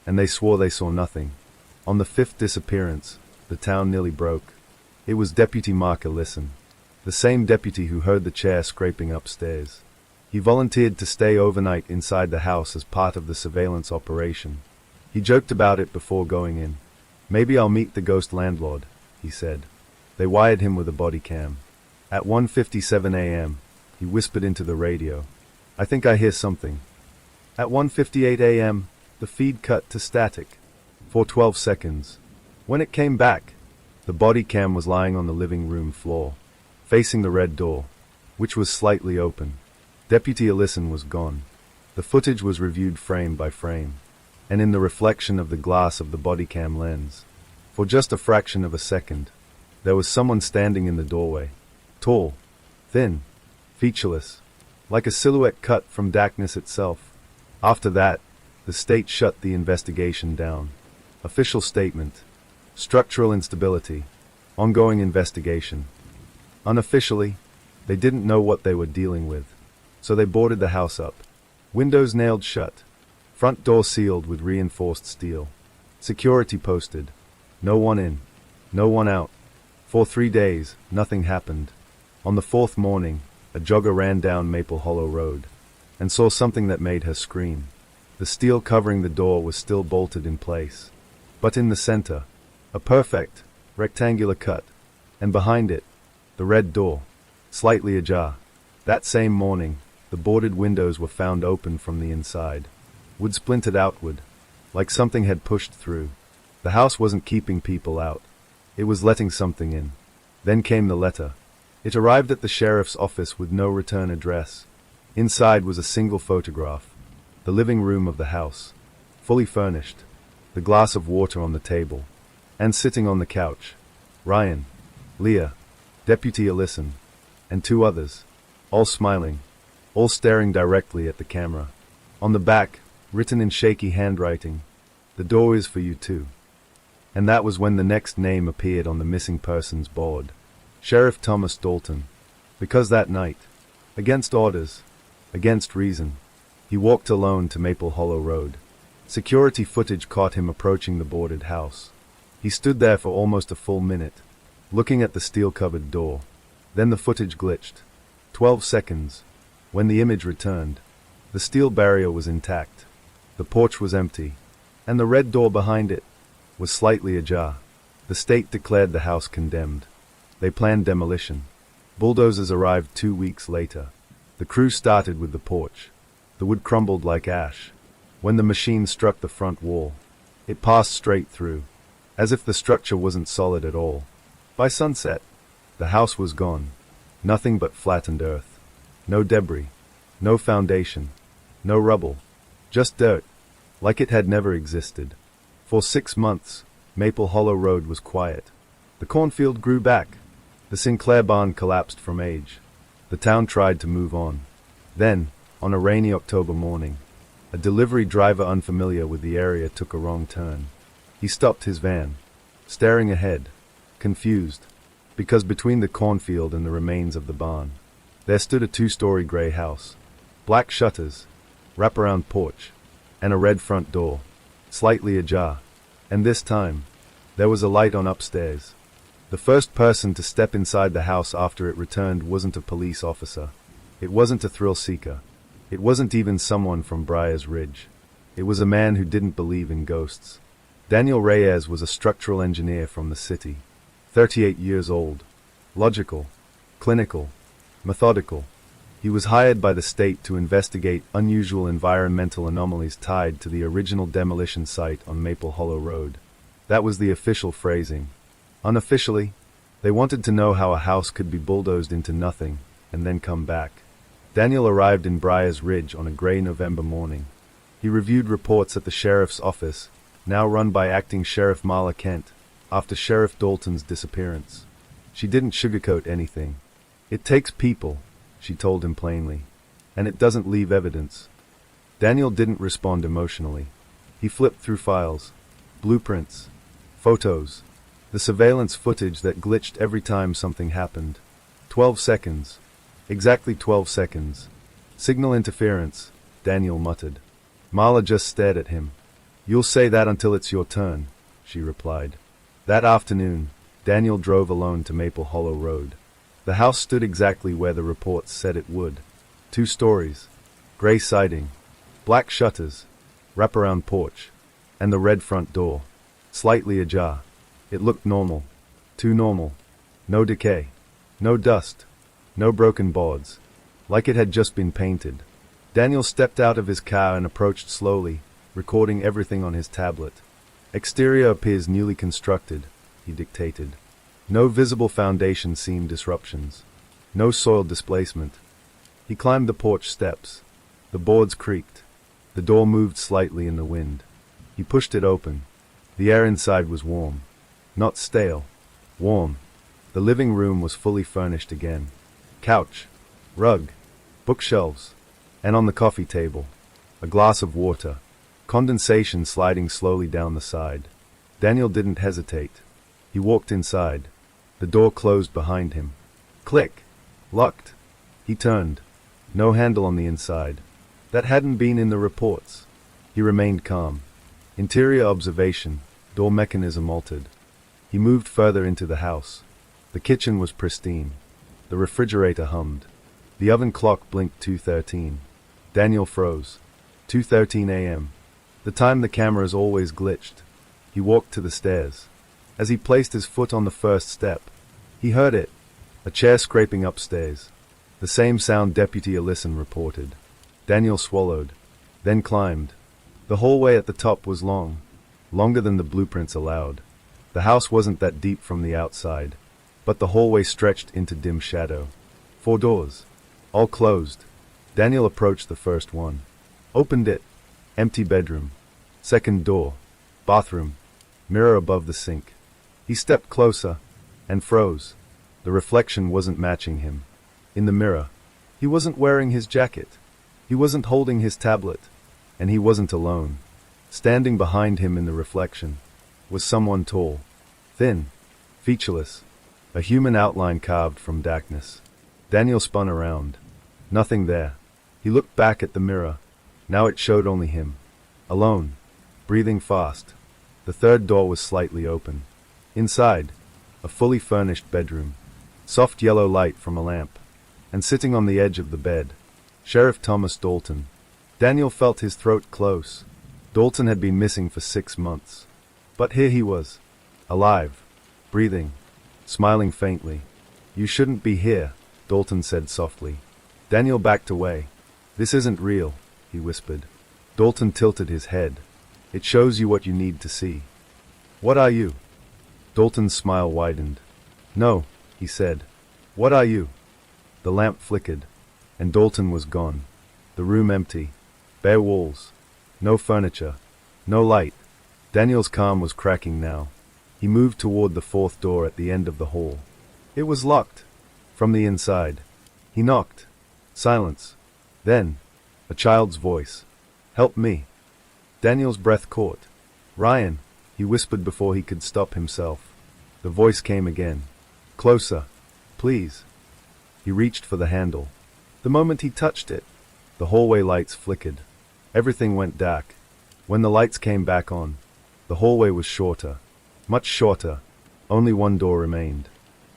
S1: and they swore they saw nothing. On the 5th disappearance, the town nearly broke. It was Deputy Mark Ellison, the same deputy who heard the chair scraping upstairs. He volunteered to stay overnight inside the house as part of the surveillance operation. He joked about it before going in. "Maybe I'll meet the ghost landlord," he said. They wired him with a body cam. At 1:57 a.m., he whispered into the radio, "I think I hear something." At 1:58 a.m., the feed cut to static for 12 seconds. When it came back, the body cam was lying on the living room floor, facing the red door, which was slightly open. Deputy Ellison was gone. The footage was reviewed frame by frame, and in the reflection of the glass of the bodycam lens, for just a fraction of a second, there was someone standing in the doorway. Tall, thin, featureless, like a silhouette cut from darkness itself. After that, the state shut the investigation down. Official statement: structural instability, ongoing investigation. Unofficially, they didn't know what they were dealing with, so they boarded the house up. Windows nailed shut. Front door sealed with reinforced steel. Security posted. No one in. No one out. For 3 days, nothing happened. On the 4th morning, a jogger ran down Maple Hollow Road and saw something that made her scream. The steel covering the door was still bolted in place, but in the center, a perfect, rectangular cut, and behind it, the red door, slightly ajar. That same morning, the boarded windows were found open from the inside. Wood splintered outward, like something had pushed through. The house wasn't keeping people out. It was letting something in. Then came the letter. It arrived at the sheriff's office with no return address. Inside was a single photograph. The living room of the house, fully furnished. The glass of water on the table. And sitting on the couch, Ryan, Leah, Deputy Ellison, and 2 others, all smiling, all staring directly at the camera. On the back, written in shaky handwriting, "The door is for you too." And that was when the next name appeared on the missing persons board. Sheriff Thomas Dalton. Because that night, against orders, against reason, he walked alone to Maple Hollow Road. Security footage caught him approaching the boarded house. He stood there for almost a full minute, looking at the steel-covered door. Then the footage glitched. 12 seconds. When the image returned, the steel barrier was intact. The porch was empty, and the red door behind it was slightly ajar. The state declared the house condemned. They planned demolition. Bulldozers arrived 2 weeks later. The crew started with the porch. The wood crumbled like ash. When the machine struck the front wall, it passed straight through, as if the structure wasn't solid at all. By sunset, the house was gone. Nothing but flattened earth. No debris. No foundation. No rubble. Just dirt. Like it had never existed. For 6 months, Maple Hollow Road was quiet. The cornfield grew back. The Sinclair barn collapsed from age. The town tried to move on. Then, on a rainy October morning, a delivery driver unfamiliar with the area took a wrong turn. He stopped his van, staring ahead, confused, because between the cornfield and the remains of the barn, there stood a 2-story gray house, black shutters, wraparound porch, and a red front door, slightly ajar. And this time, there was a light on upstairs. The first person to step inside the house after it returned wasn't a police officer. It wasn't a thrill seeker. It wasn't even someone from Briar's Ridge. It was a man who didn't believe in ghosts. Daniel Reyes was a structural engineer from the city, 38 years old, logical, clinical, methodical. He was hired by the state to investigate unusual environmental anomalies tied to the original demolition site on Maple Hollow Road. That was the official phrasing. Unofficially, they wanted to know how a house could be bulldozed into nothing and then come back. Daniel arrived in Briar's Ridge on a gray November morning. He reviewed reports at the sheriff's office, now run by acting Sheriff Marla Kent, after Sheriff Dalton's disappearance. She didn't sugarcoat anything. "It takes people," she told him plainly, "and it doesn't leave evidence." Daniel didn't respond emotionally. He flipped through files, blueprints, photos, the surveillance footage that glitched every time something happened. 12 seconds. Exactly 12 seconds. Signal interference, Daniel muttered. Marla just stared at him. "You'll say that until it's your turn," she replied. That afternoon, Daniel drove alone to Maple Hollow Road. The house stood exactly where the reports said it would. 2 stories, gray siding, black shutters, wraparound porch, and the red front door, slightly ajar. It looked normal. Too normal. No decay. No dust. No broken boards. Like it had just been painted. Daniel stepped out of his car and approached slowly, recording everything on his tablet. "Exterior appears newly constructed," he dictated. No visible foundation seam disruptions. No soil displacement. He climbed the porch steps. The boards creaked. The door moved slightly in the wind. He pushed it open. The air inside was warm. Not stale. Warm. The living room was fully furnished again. Couch, rug, bookshelves, and on the coffee table, a glass of water, condensation sliding slowly down the side. Daniel didn't hesitate. He walked inside. The door closed behind him. Click. Locked. He turned. No handle on the inside. That hadn't been in the reports. He remained calm. Interior observation, door mechanism altered. He moved further into the house. The kitchen was pristine. The refrigerator hummed. The oven clock blinked 2:13. Daniel froze. 2:13 a.m. The time the cameras always glitched. He walked to the stairs. As he placed his foot on the first step, he heard it. A chair scraping upstairs. The same sound Deputy Ellison reported. Daniel swallowed, then climbed. The hallway at the top was long, longer than the blueprints allowed. The house wasn't that deep from the outside, but the hallway stretched into dim shadow. 4 doors, all closed. Daniel approached the first one. Opened it. Empty bedroom. Second door. Bathroom. Mirror above the sink. He stepped closer, and froze. The reflection wasn't matching him. In the mirror, he wasn't wearing his jacket. He wasn't holding his tablet. And he wasn't alone. Standing behind him in the reflection was someone tall, thin, featureless, a human outline carved from darkness. Daniel spun around. Nothing there. He looked back at the mirror. Now it showed only him. Alone, breathing fast. The third door was slightly open. Inside, a fully furnished bedroom. Soft yellow light from a lamp. And sitting on the edge of the bed, Sheriff Thomas Dalton. Daniel felt his throat close. Dalton had been missing for 6 months. But here he was, alive, breathing, smiling faintly. "You shouldn't be here," Dalton said softly. Daniel backed away. "This isn't real," he whispered. Dalton tilted his head. "It shows you what you need to see." "What are you?" Dalton's smile widened. "No," he said. "What are you?" The lamp flickered. and Dalton was gone. The room empty. Bare walls. No furniture. No light. Daniel's calm was cracking now. He moved toward the fourth door at the end of the hall. It was locked. From the inside. He knocked. Silence. Then, a child's voice. "Help me." Daniel's breath caught. "Ryan," he whispered before he could stop himself. The voice came again. "Closer. Please." He reached for the handle. The moment he touched it, the hallway lights flickered. Everything went dark. When the lights came back on, the hallway was shorter. Much shorter. Only one door remained.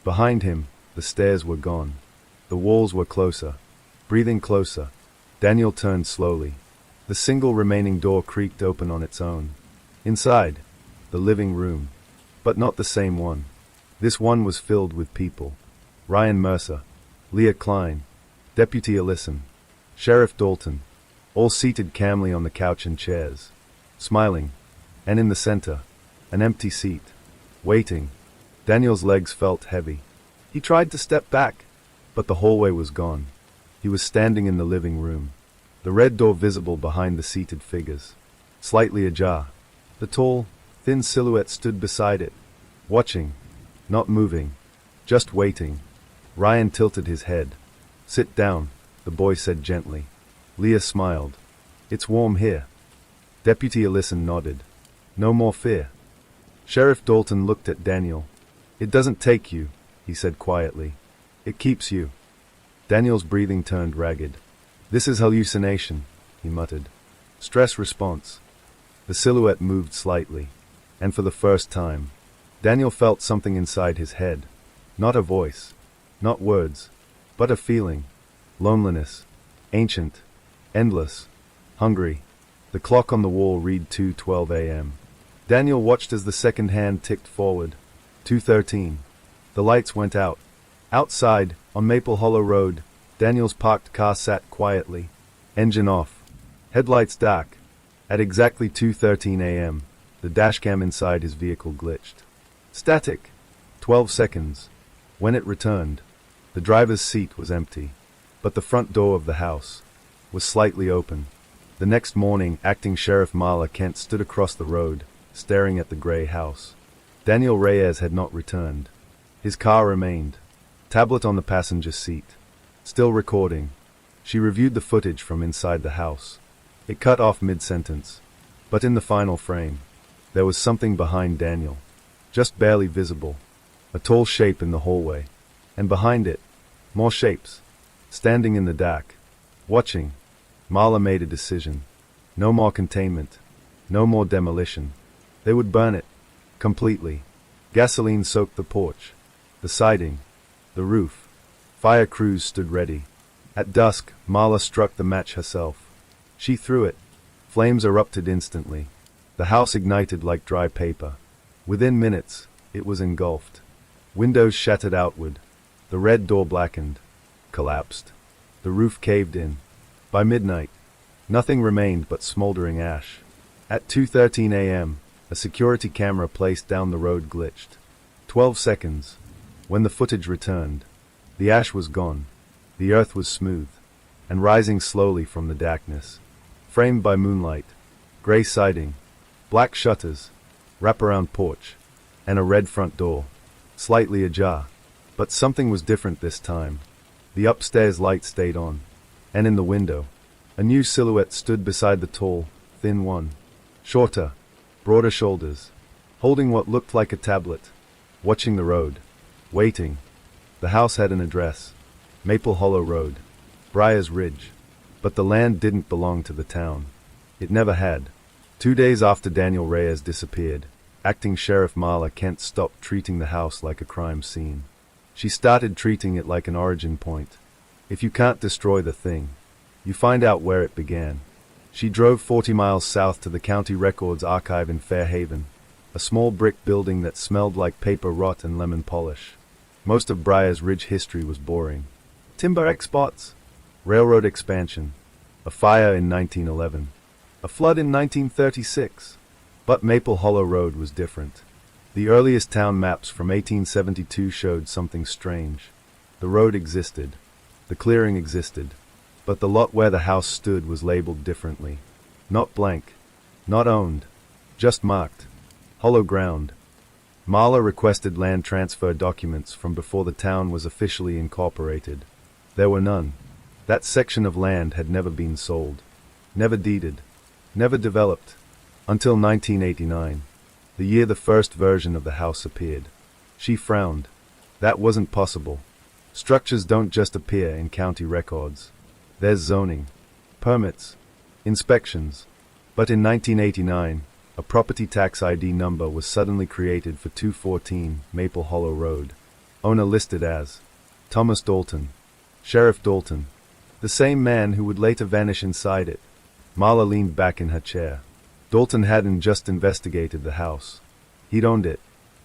S1: Behind him, the stairs were gone. The walls were closer. Breathing closer. Daniel turned slowly. The single remaining door creaked open on its own. Inside, the living room. But not the same one. This one was filled with people. Ryan Mercer, Leah Klein, Deputy Ellison, Sheriff Dalton, all seated calmly on the couch and chairs, smiling, and in the center, an empty seat, waiting. Daniel's legs felt heavy. He tried to step back, but the hallway was gone. He was standing in the living room, the red door visible behind the seated figures, slightly ajar. The tall, thin silhouette stood beside it, watching, not moving, just waiting. Ryan tilted his head. "Sit down," the boy said gently. Leah smiled. "It's warm here." Deputy Ellison nodded. "No more fear." Sheriff Dalton looked at Daniel. "It doesn't take you," he said quietly. "It keeps you." Daniel's breathing turned ragged. "This is hallucination," he muttered. "Stress response." The silhouette moved slightly, and for the first time, Daniel felt something inside his head. Not a voice, not words, but a feeling. Loneliness. Ancient. Endless. Hungry. The clock on the wall read 2:12 a.m. Daniel watched as the second hand ticked forward. 2:13. The lights went out. Outside, on Maple Hollow Road, Daniel's parked car sat quietly. Engine off. Headlights dark. At exactly 2:13 a.m., the dashcam inside his vehicle glitched. Static. 12 seconds. When it returned, the driver's seat was empty, but the front door of the house was slightly open. The next morning, Acting Sheriff Marla Kent stood across the road, staring at the gray house. Daniel Reyes had not returned. His car remained. Tablet on the passenger seat. Still recording. She reviewed the footage from inside the house. It cut off mid-sentence. But in the final frame, there was something behind Daniel. Just barely visible. A tall shape in the hallway. And behind it, more shapes. Standing in the dark. Watching. Marla made a decision. No more containment. No more demolition. They would burn it. Completely. Gasoline soaked the porch. The siding. The roof. Fire crews stood ready. At dusk, Marla struck the match herself. She threw it. Flames erupted instantly. The house ignited like dry paper. Within minutes, it was engulfed. Windows shattered outward. The red door blackened. Collapsed. The roof caved in. By midnight, nothing remained but smoldering ash. At 2:13 a.m., a security camera placed down the road glitched. 12 seconds. When the footage returned, the ash was gone. The earth was smooth, and rising slowly from the darkness. Framed by moonlight, gray siding, black shutters, wraparound porch, and a red front door, slightly ajar. But something was different this time. The upstairs light stayed on, and in the window, a new silhouette stood beside the tall, thin one. Shorter, broader shoulders, holding what looked like a tablet, watching the road, waiting. The house had an address, Maple Hollow Road, Briars Ridge. But the land didn't belong to the town. It never had. 2 days after Daniel Reyes disappeared, Acting Sheriff Marla Kent stopped treating the house like a crime scene. She started treating it like an origin point. If you can't destroy the thing, you find out where it began. She drove 40 miles south to the County Records Archive in Fairhaven, a small brick building that smelled like paper rot and lemon polish. Most of Briars Ridge history was boring. Timber exports, railroad expansion, a fire in 1911, a flood in 1936. But Maple Hollow Road was different. The earliest town maps from 1872 showed something strange. The road existed. The clearing existed. But the lot where the house stood was labeled differently. Not blank. Not owned. Just marked. Hollow ground. Marla requested land transfer documents from before the town was officially incorporated. There were none. That section of land had never been sold. Never deeded. Never developed. Until 1989. The year the first version of the house appeared. She frowned. That wasn't possible. Structures don't just appear in county records. There's zoning. Permits. Inspections. But in 1989, a property tax ID number was suddenly created for 214 Maple Hollow Road. Owner listed as Thomas Dalton. Sheriff Dalton. The same man who would later vanish inside it. Marla leaned back in her chair. Dalton hadn't just investigated the house. He'd owned it.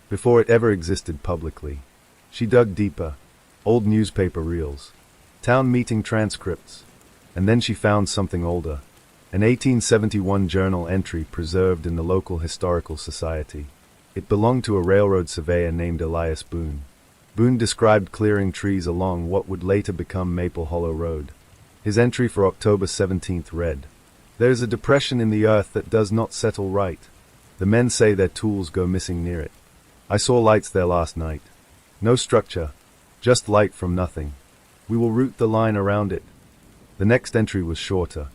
S1: Before it ever existed publicly. She dug deeper. Old newspaper reels. Town meeting transcripts. And then she found something older. An 1871 journal entry preserved in the local historical society. It belonged to a railroad surveyor named Elias Boone. Boone described clearing trees along what would later become Maple Hollow Road. His entry for October 17th read, "There's a depression in the earth that does not settle right. The men say their tools go missing near it. I saw lights there last night. No structure, just light from nothing. We will route the line around it." The next entry was shorter.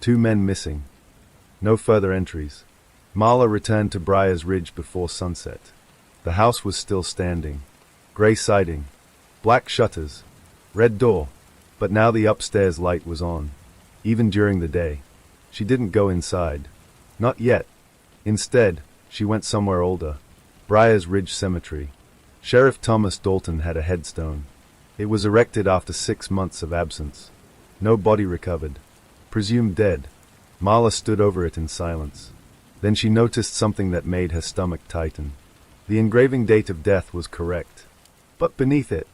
S1: 2 men missing. No further entries. Marla returned to Briar's Ridge before sunset. The house was still standing. Gray siding. Black shutters. Red door. But now the upstairs light was on. Even during the day. She didn't go inside. Not yet. Instead, she went somewhere older. Briar's Ridge Cemetery. Sheriff Thomas Dalton had a headstone. It was erected after 6 months of absence. No body recovered. Presumed dead. Marla stood over it in silence. Then she noticed something that made her stomach tighten. The engraving date of death was correct. But beneath it,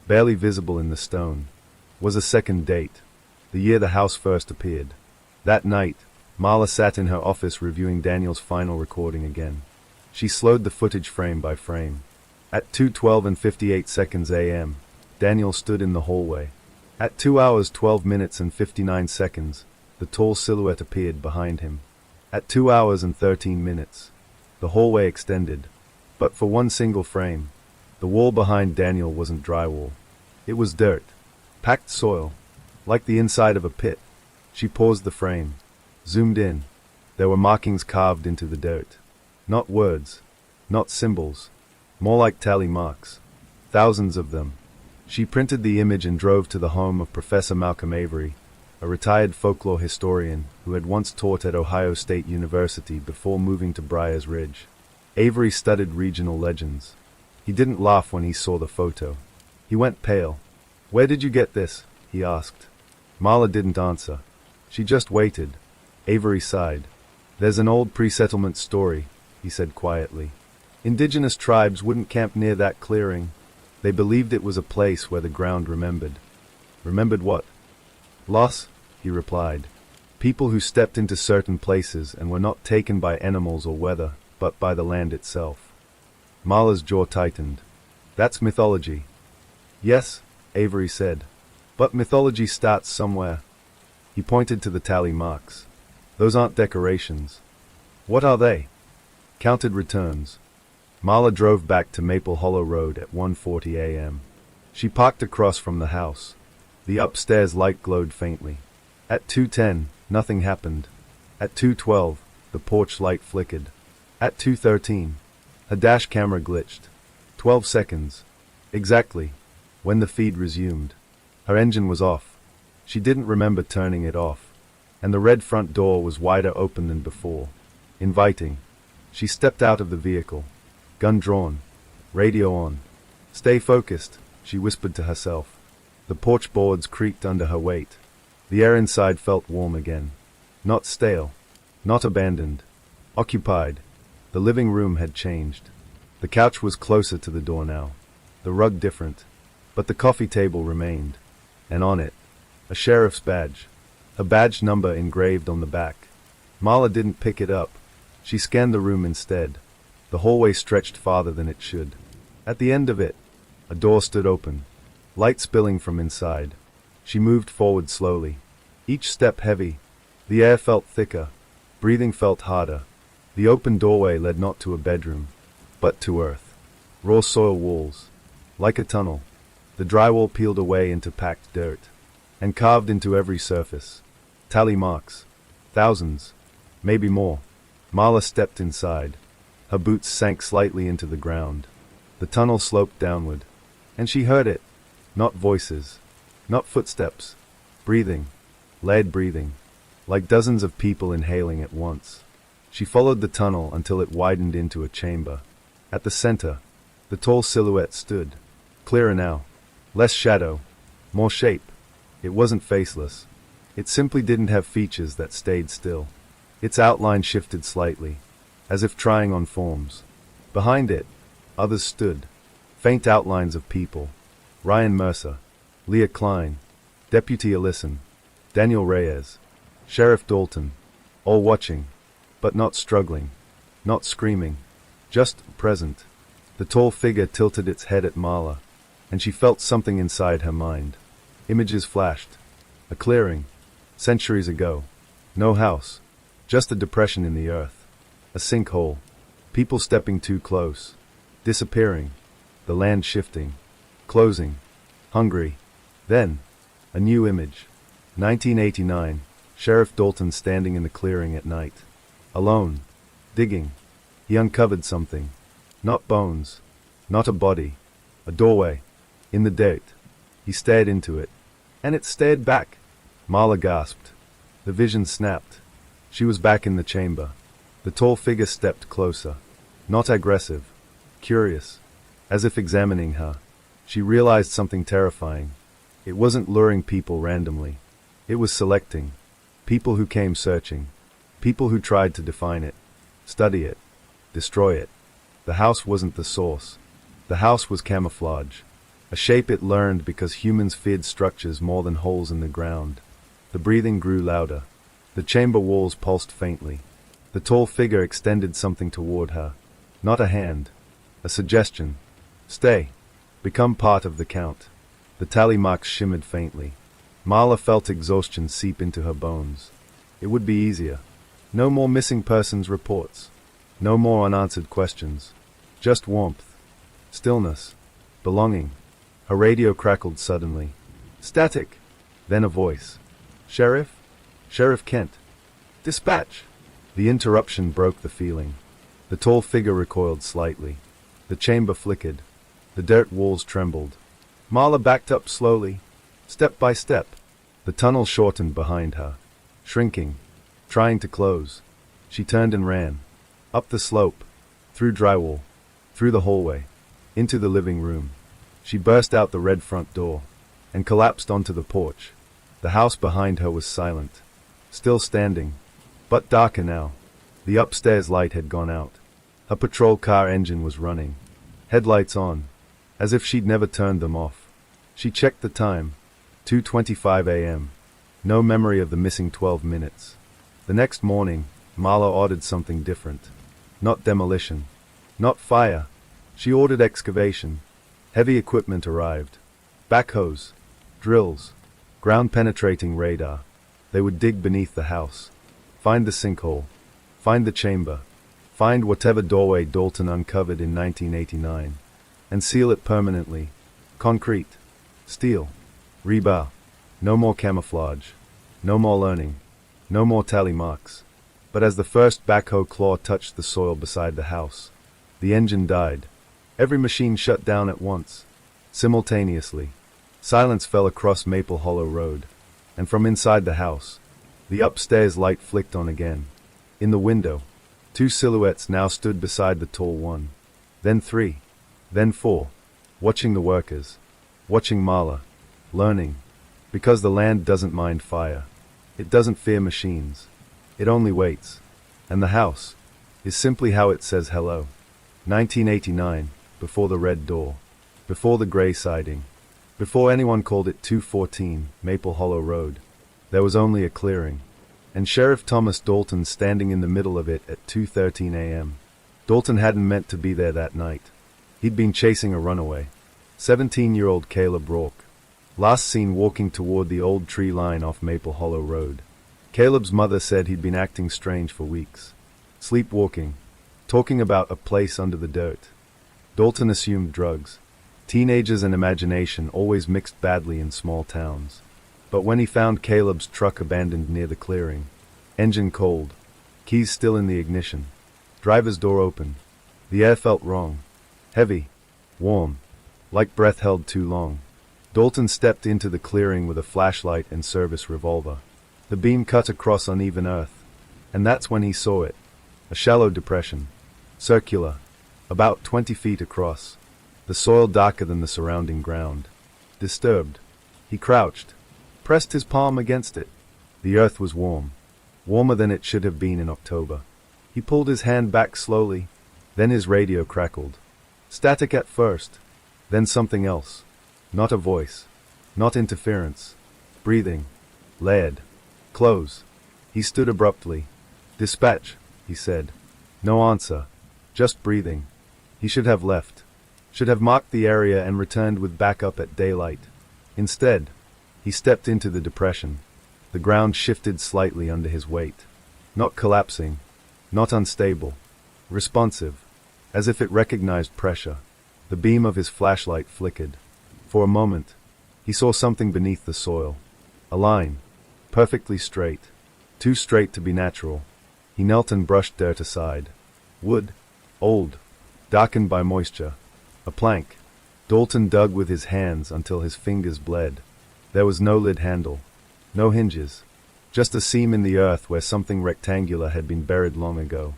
S1: barely visible in the stone, was a second date. The year the house first appeared. That night, Marla sat in her office reviewing Daniel's final recording again. She slowed the footage frame by frame. At 2:12 and 58 seconds a.m., Daniel stood in the hallway. At 2 hours 12 minutes and 59 seconds, the tall silhouette appeared behind him. At 2 hours and 13 minutes, the hallway extended. But for one single frame, the wall behind Daniel wasn't drywall. It was dirt. Packed soil. Like the inside of a pit. She paused the frame. Zoomed in. There were markings carved into the dirt. Not words. Not symbols. More like tally marks. Thousands of them. She printed the image and drove to the home of Professor Malcolm Avery, a retired folklore historian who had once taught at Ohio State University before moving to Briar's Ridge. Avery studied regional legends. He didn't laugh when he saw the photo. He went pale. "Where did you get this?" he asked. Marla didn't answer. She just waited. Avery sighed. "There's an old pre-settlement story," he said quietly. "Indigenous tribes wouldn't camp near that clearing. They believed it was a place where the ground remembered." "Remembered what?" "Loss," he replied. "People who stepped into certain places and were not taken by animals or weather, but by the land itself." Marla's jaw tightened. "That's mythology." "Yes," Avery said. "But mythology starts somewhere." He pointed to the tally marks. "Those aren't decorations." "What are they?" "Counted returns." Marla drove back to Maple Hollow Road at 1:40 a.m. She parked across from the house. The upstairs light glowed faintly. At 2:10, nothing happened. At 2:12, the porch light flickered. At 2:13, her dash camera glitched. 12 seconds. Exactly. When the feed resumed. Her engine was off. She didn't remember turning it off. And the red front door was wider open than before. Inviting. She stepped out of the vehicle. Gun drawn. Radio on. "Stay focused," she whispered to herself. The porch boards creaked under her weight. The air inside felt warm again. Not stale. Not abandoned. Occupied. The living room had changed. The couch was closer to the door now. The rug different. But the coffee table remained. And on it, a sheriff's badge. A badge number engraved on the back. Marla didn't pick it up. She scanned the room instead. The hallway stretched farther than it should. At the end of it, a door stood open, light spilling from inside. She moved forward slowly. Each step heavy. The air felt thicker. Breathing felt harder. The open doorway led not to a bedroom, but to earth. Raw soil walls. Like a tunnel. The drywall peeled away into packed dirt. And carved into every surface. Tally marks. Thousands. Maybe more. Marla stepped inside. Her boots sank slightly into the ground. The tunnel sloped downward. And she heard it. Not voices. Not footsteps. Breathing. Lead breathing. Like dozens of people inhaling at once. She followed the tunnel until it widened into a chamber. At the center, the tall silhouette stood. Clearer now. Less shadow. More shape. It wasn't faceless. It simply didn't have features that stayed still. Its outline shifted slightly, as if trying on forms. Behind it, others stood. Faint outlines of people. Ryan Mercer. Leah Klein. Deputy Ellison. Daniel Reyes. Sheriff Dalton. All watching. But not struggling. Not screaming. Just present. The tall figure tilted its head at Marla, and she felt something inside her mind. Images flashed. A clearing. Centuries ago. No house. Just a depression in the earth. A sinkhole. People stepping too close. Disappearing. The land shifting. Closing. Hungry. Then, a new image. 1989. Sheriff Dalton standing in the clearing at night. Alone. Digging. He uncovered something. Not bones. Not a body. A doorway. In the dirt. He stared into it. And it stared back. Marla gasped. The vision snapped. She was back in the chamber. The tall figure stepped closer. Not aggressive. Curious. As if examining her. She realized something terrifying. It wasn't luring people randomly. It was selecting. People who came searching. People who tried to define it. Study it. Destroy it. The house wasn't the source. The house was camouflage. A shape it learned because humans feared structures more than holes in the ground. The breathing grew louder. The chamber walls pulsed faintly. The tall figure extended something toward her. Not a hand. A suggestion. Stay. Become part of the count. The tally marks shimmered faintly. Marla felt exhaustion seep into her bones. It would be easier. No more missing persons reports. No more unanswered questions. Just warmth. Stillness. Belonging. Her radio crackled suddenly. Static. Then a voice. Sheriff? Sheriff Kent. Dispatch. The interruption broke the feeling. The tall figure recoiled slightly. The chamber flickered. The dirt walls trembled. Marla backed up slowly. Step by step. The tunnel shortened behind her. Shrinking. Trying to close. She turned and ran. Up the slope. Through drywall. Through the hallway. Into the living room. She burst out the red front door. And collapsed onto the porch. The house behind her was silent. Still standing. But darker now. The upstairs light had gone out. Her patrol car engine was running. Headlights on. As if she'd never turned them off. She checked the time. 2:25 a.m. No memory of the missing 12 minutes. The next morning, Marla ordered something different. Not demolition. Not fire. She ordered excavation. Heavy equipment arrived. Backhoes. Drills. Ground-penetrating radar. They would dig beneath the house. Find the sinkhole. Find the chamber. Find whatever doorway Dalton uncovered in 1989. And seal it permanently. Concrete. Steel. Rebar. No more camouflage. No more learning. No more tally marks. But as the first backhoe claw touched the soil beside the house, the engine died. Every machine shut down at once. Simultaneously. Silence fell across Maple Hollow Road. And from inside the house, the upstairs light flicked on again. In the window, two silhouettes now stood beside the tall one. Then three. Then four. Watching the workers. Watching Marla. Learning. Because the land doesn't mind fire. It doesn't fear machines. It only waits. And the house is simply how it says hello. 1989, before the red door. Before the gray siding. Before anyone called it 214 Maple Hollow Road. There was only a clearing. And Sheriff Thomas Dalton standing in the middle of it at 2:13 a.m. Dalton hadn't meant to be there that night. He'd been chasing a runaway. 17-year-old Caleb Rourke. Last seen walking toward the old tree line off Maple Hollow Road. Caleb's mother said he'd been acting strange for weeks. Sleepwalking. Talking about a place under the dirt. Dalton assumed drugs. Teenagers and imagination always mixed badly in small towns. But when he found Caleb's truck abandoned near the clearing, engine cold, keys still in the ignition, driver's door open, the air felt wrong. Heavy. Warm. Like breath held too long. Dalton stepped into the clearing with a flashlight and service revolver. The beam cut across uneven earth. And that's when he saw it. A shallow depression. Circular. About 20 feet across. The soil darker than the surrounding ground. Disturbed. He crouched. Pressed his palm against it. The earth was warm. Warmer than it should have been in October. He pulled his hand back slowly. Then his radio crackled. Static at first. Then something else. Not a voice. Not interference. Breathing. Layered. Close. He stood abruptly. Dispatch, he said. No answer. Just breathing. He should have left. Should have marked the area and returned with backup at daylight. Instead, he stepped into the depression. The ground shifted slightly under his weight. Not collapsing. Not unstable. Responsive. As if it recognized pressure. The beam of his flashlight flickered. For a moment, he saw something beneath the soil. A line. Perfectly straight. Too straight to be natural. He knelt and brushed dirt aside. Wood. Old. Darkened by moisture. A plank. Dalton dug with his hands until his fingers bled. There was no lid handle. No hinges. Just a seam in the earth where something rectangular had been buried long ago.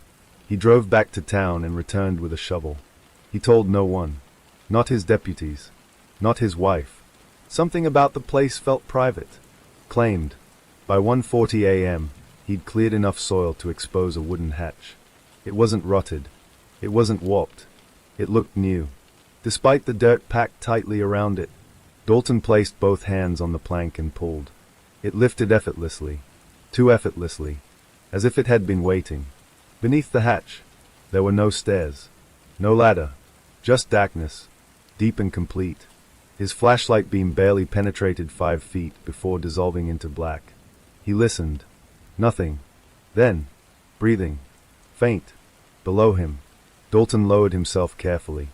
S1: He drove back to town and returned with a shovel. He told no one. Not his deputies. Not his wife. Something about the place felt private. Claimed. By 1:40 a.m., he'd cleared enough soil to expose a wooden hatch. It wasn't rotted. It wasn't warped. It looked new. Despite the dirt packed tightly around it, Dalton placed both hands on the plank and pulled. It lifted effortlessly. Too effortlessly. As if it had been waiting. Beneath the hatch, there were no stairs. No ladder. Just darkness. Deep and complete. His flashlight beam barely penetrated 5 feet before dissolving into black. He listened. Nothing. Then, breathing. Faint. Below him. Dalton lowered himself carefully.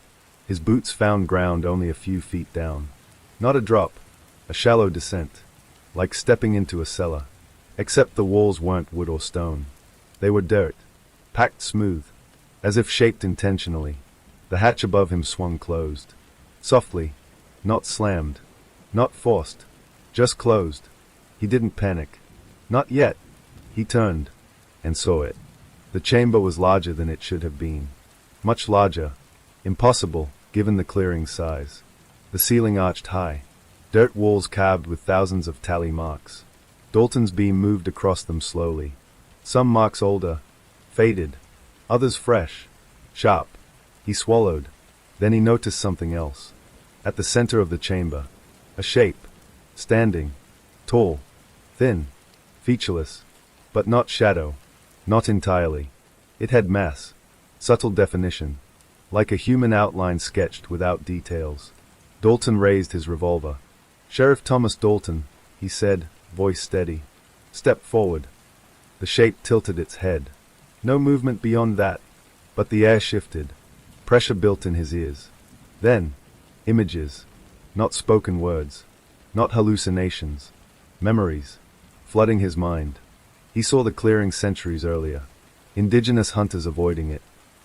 S1: His boots found ground only a few feet down. Not a drop. A shallow descent. Like stepping into a cellar. Except the walls weren't wood or stone. They were dirt. Packed smooth. As if shaped intentionally. The hatch above him swung closed. Softly. Not slammed. Not forced. Just closed. He didn't panic. Not yet. He turned. And saw it. The chamber was larger than it should have been. Much larger. Impossible, given the clearing's size. The ceiling arched high. Dirt walls carved with thousands of tally marks. Dalton's beam moved across them slowly. Some marks older. Faded. Others fresh. Sharp. He swallowed. Then he noticed something else. At the center of the chamber. A shape. Standing. Tall. Thin. Featureless. But not shadow. Not entirely. It had mass. Subtle definition. Like a human outline sketched without details. Dalton raised his revolver. Sheriff Thomas Dalton, he said, voice steady. Step forward. The shape tilted its head. No movement beyond that. But the air shifted. Pressure built in his ears. Then, images. Not spoken words. Not hallucinations. Memories. Flooding his mind. He saw the clearing centuries earlier. Indigenous hunters avoiding it.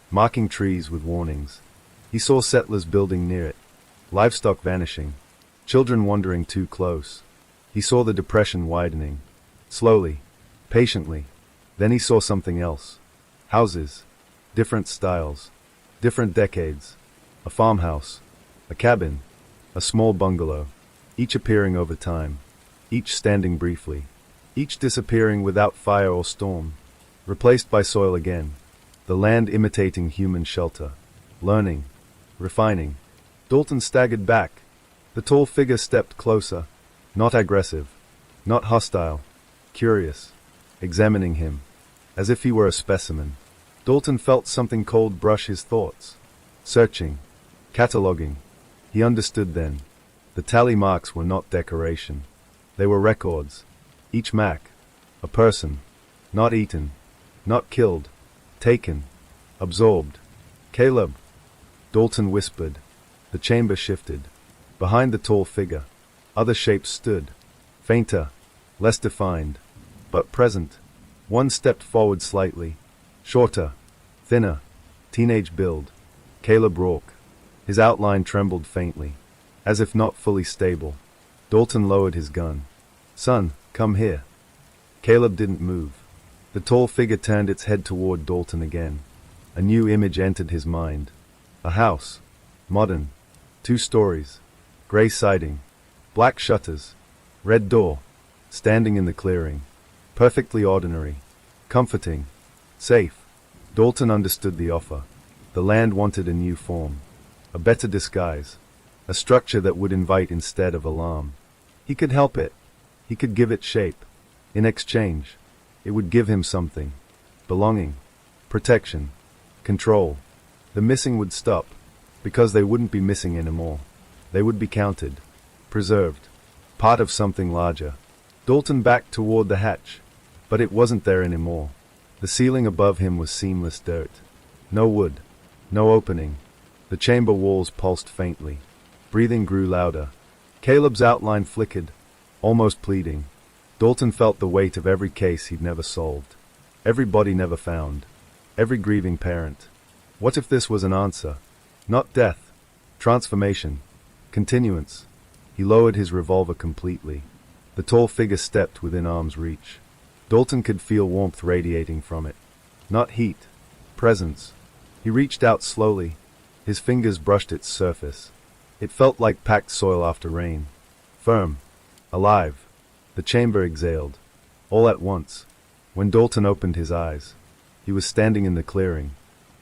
S1: Marking trees with warnings. He saw settlers building near it. Livestock vanishing. Children wandering too close. He saw the depression widening. Slowly. Patiently. Then he saw something else. Houses. Different styles. Different decades. A farmhouse. A cabin. A small bungalow. Each appearing over time. Each standing briefly. Each disappearing without fire or storm. Replaced by soil again. The land imitating human shelter. Learning. Refining. Dalton staggered back. The tall figure stepped closer. Not aggressive. Not hostile. Curious. Examining him. As if he were a specimen. Dalton felt something cold brush his thoughts. Searching. Cataloging. He understood then. The tally marks were not decoration. They were records. Each mark, a person. Not eaten. Not killed. Taken. Absorbed. Caleb. Dalton whispered. The chamber shifted. Behind the tall figure, other shapes stood. Fainter. Less defined. But present. One stepped forward slightly. Shorter. Thinner. Teenage build. Caleb Rourke. His outline trembled faintly, as if not fully stable. Dalton lowered his gun. Son, come here. Caleb didn't move. The tall figure turned its head toward Dalton again. A new image entered his mind. A house. Modern. 2 stories. Gray siding. Black shutters. Red door. Standing in the clearing. Perfectly ordinary. Comforting. Safe. Dalton understood the offer. The land wanted a new form. A better disguise. A structure that would invite instead of alarm. He could help it. He could give it shape. In exchange, it would give him something. Belonging. Protection. Control. The missing would stop, because they wouldn't be missing anymore. They would be counted. Preserved. Part of something larger. Dalton backed toward the hatch, but it wasn't there anymore. The ceiling above him was seamless dirt. No wood. No opening. The chamber walls pulsed faintly. Breathing grew louder. Caleb's outline flickered, almost pleading. Dalton felt the weight of every case he'd never solved. Every body never found. Every grieving parent. What if this was an answer? Not death. Transformation. Continuance. He lowered his revolver completely. The tall figure stepped within arm's reach. Dalton could feel warmth radiating from it. Not heat. Presence. He reached out slowly. His fingers brushed its surface. It felt like packed soil after rain. Firm. Alive. The chamber exhaled. All at once. When Dalton opened his eyes, he was standing in the clearing.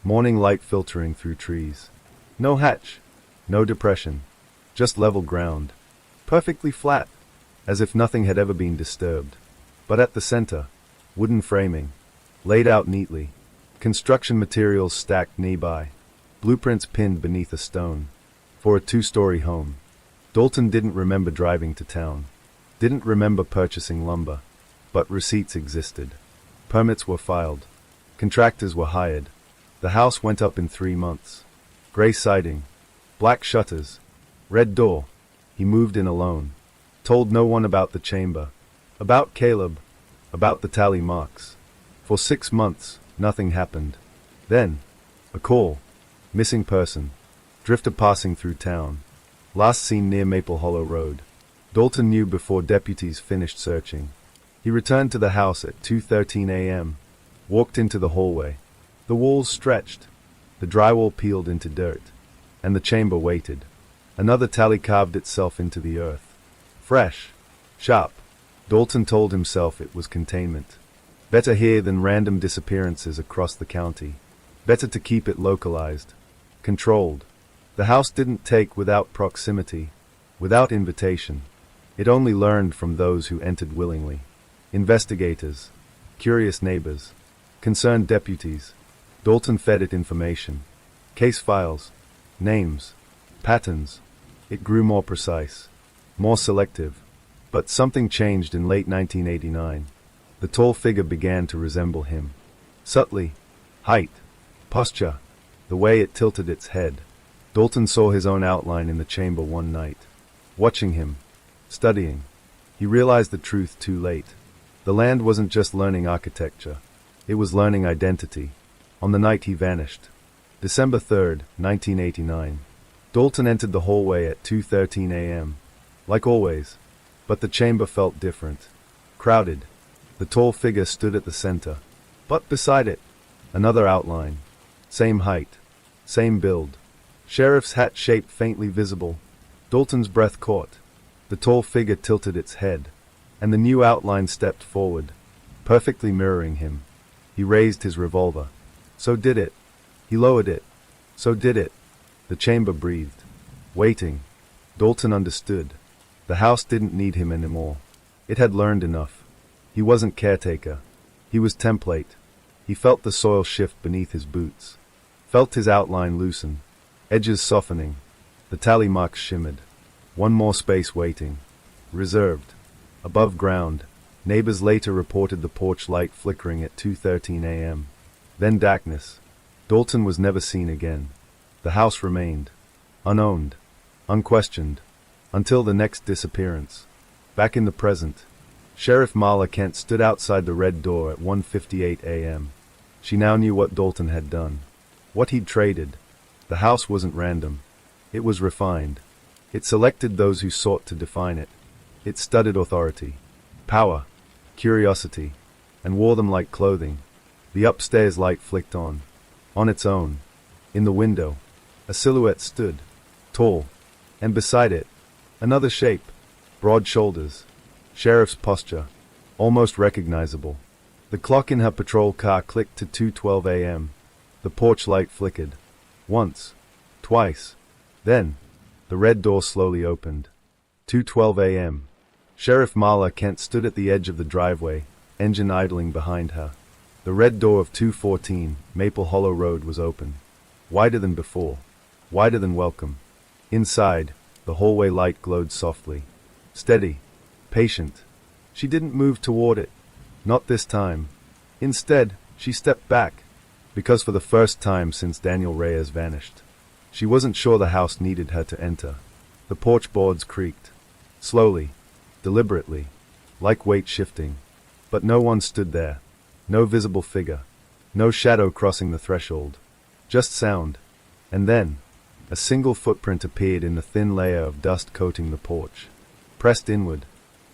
S1: Morning light filtering through trees. No hatch. No depression. Just level ground. Perfectly flat. As if nothing had ever been disturbed. But at the center, wooden framing. Laid out neatly. Construction materials stacked nearby. Blueprints pinned beneath a stone. For a 2-story home. Dalton didn't remember driving to town. Didn't remember purchasing lumber. But receipts existed. Permits were filed. Contractors were hired. The house went up in 3 months. Gray siding. Black shutters. Red door. He moved in alone. Told no one about the chamber. About Caleb. About the tally marks. For 6 months, nothing happened. Then, a call. Missing person. Drifter passing through town. Last seen near Maple Hollow Road. Dalton knew before deputies finished searching. He returned to the house at 2:13 a.m. Walked into the hallway. The walls stretched. The drywall peeled into dirt. And the chamber waited. Another tally carved itself into the earth. Fresh. Sharp. Dalton told himself it was containment. Better here than random disappearances across the county. Better to keep it localized. Controlled. The house didn't take without proximity, without invitation. It only learned from those who entered willingly. Investigators. Curious neighbors. Concerned deputies. Dalton fed it information. Case files. Names. Patterns. It grew more precise. More selective. But something changed in late 1989. The tall figure began to resemble him. Subtly. Height. Posture. The way it tilted its head. Dalton saw his own outline in the chamber one night. Watching him. Studying. He realized the truth too late. The land wasn't just learning architecture. It was learning identity. On the night he vanished. December 3rd, 1989. Dalton entered the hallway at 2:13 a.m. Like always. But the chamber felt different. Crowded. The tall figure stood at the center. But beside it, another outline. Same height. Same build. Sheriff's hat shape faintly visible. Dalton's breath caught. The tall figure tilted its head. And the new outline stepped forward. Perfectly mirroring him. He raised his revolver. So did it. He lowered it. So did it. The chamber breathed. Waiting. Dalton understood. The house didn't need him anymore. It had learned enough. He wasn't caretaker. He was template. He felt the soil shift beneath his boots. Felt his outline loosen. Edges softening. The tally marks shimmered. One more space waiting. Reserved. Above ground. Neighbors later reported the porch light flickering at 2:13 a.m. Then darkness. Dalton was never seen again. The house remained. Unowned. Unquestioned. Until the next disappearance. Back in the present. Sheriff Marla Kent stood outside the red door at 1:58 a.m. She now knew what Dalton had done. What he'd traded. The house wasn't random. It was refined. It selected those who sought to define it. It studied authority, power, curiosity, and wore them like clothing. The upstairs light flicked on its own. In the window, a silhouette stood, tall, and beside it, another shape, broad shoulders, sheriff's posture, almost recognizable. The clock in her patrol car clicked to 2:12 a.m. The porch light flickered. Once, twice. Then, the red door slowly opened. 2:12 a.m. Sheriff Marla Kent stood at the edge of the driveway, engine idling behind her. The red door of 214 Maple Hollow Road was open. Wider than before. Wider than welcome. Inside, the hallway light glowed softly. Steady. Patient. She didn't move toward it. Not this time. Instead, she stepped back. Because for the first time since Daniel Reyes vanished. She wasn't sure the house needed her to enter. The porch boards creaked. Slowly. Deliberately. Like weight shifting. But no one stood there. No visible figure. No shadow crossing the threshold. Just sound. And then, a single footprint appeared in the thin layer of dust coating the porch. Pressed inward.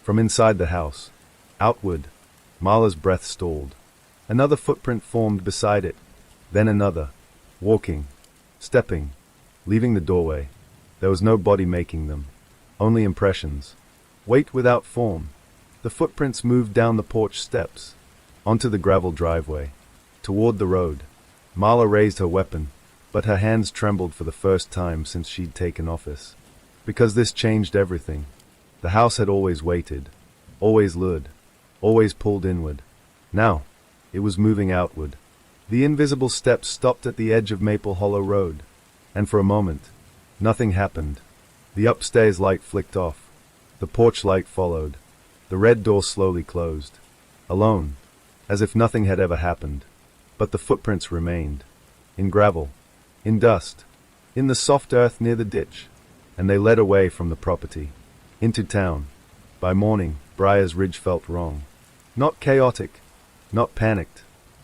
S1: From inside the house. Outward. Marla's breath stalled. Another footprint formed beside it. Then another. Walking. Stepping. Leaving the doorway. There was no body making them. Only impressions. Weight without form. The footprints moved down the porch steps. Onto the gravel driveway. Toward the road. Marla raised her weapon, but her hands trembled for the first time since she'd taken office. Because this changed everything. The house had always waited. Always lured. Always pulled inward. Now, it was moving outward. The invisible steps stopped at the edge of Maple Hollow Road. And for a moment, nothing happened. The upstairs light flicked off. The porch light followed. The red door slowly closed. Alone. As if nothing had ever happened. But the footprints remained. In gravel. In dust. In the soft earth near the ditch. And they led away from the property. Into town. By morning, Briar's Ridge felt wrong. Not chaotic. Not panicked.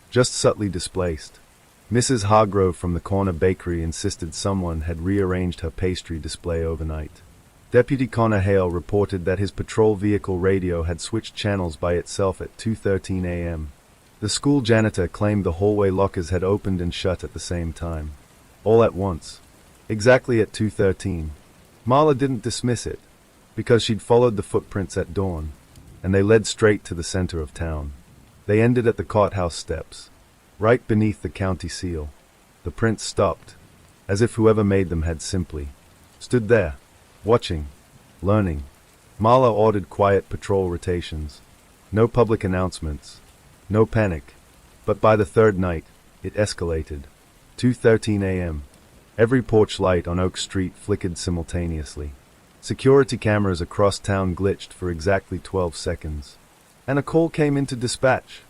S1: Just subtly displaced. Mrs. Hargrove from the corner bakery insisted someone had rearranged her pastry display overnight. Deputy Connor Hale reported that his patrol vehicle radio had switched channels by itself at 2:13 a.m. The school janitor claimed the hallway lockers had opened and shut at the same time. All at once. Exactly at 2:13. Marla didn't dismiss it, because she'd followed the footprints at dawn, and they led straight to the center of town. They ended at the courthouse steps, right beneath the county seal. The prints stopped, as if whoever made them had simply stood there, watching, learning. Marla ordered quiet patrol rotations. No public announcements. No panic. But by the third night, it escalated. 2:13 a.m. Every porch light on Oak Street flickered simultaneously. Security cameras across town glitched for exactly 12 seconds. And a call came into dispatch.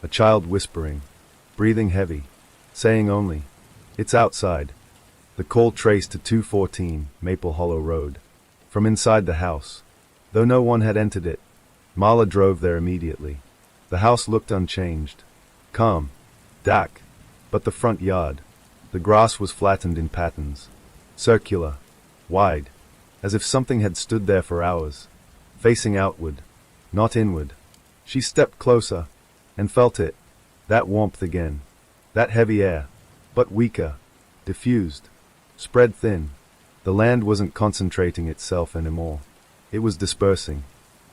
S1: A child whispering, breathing heavy, saying only, "It's outside." The call traced to 214 Maple Hollow Road. From inside the house. Though no one had entered it, Marla drove there immediately. The house looked unchanged. Calm. Dark. But the front yard. The grass was flattened in patterns. Circular. Wide. As if something had stood there for hours. Facing outward. Not inward. She stepped closer. And felt it. That warmth again. That heavy air. But weaker. Diffused. Spread thin. The land wasn't concentrating itself anymore. It was dispersing.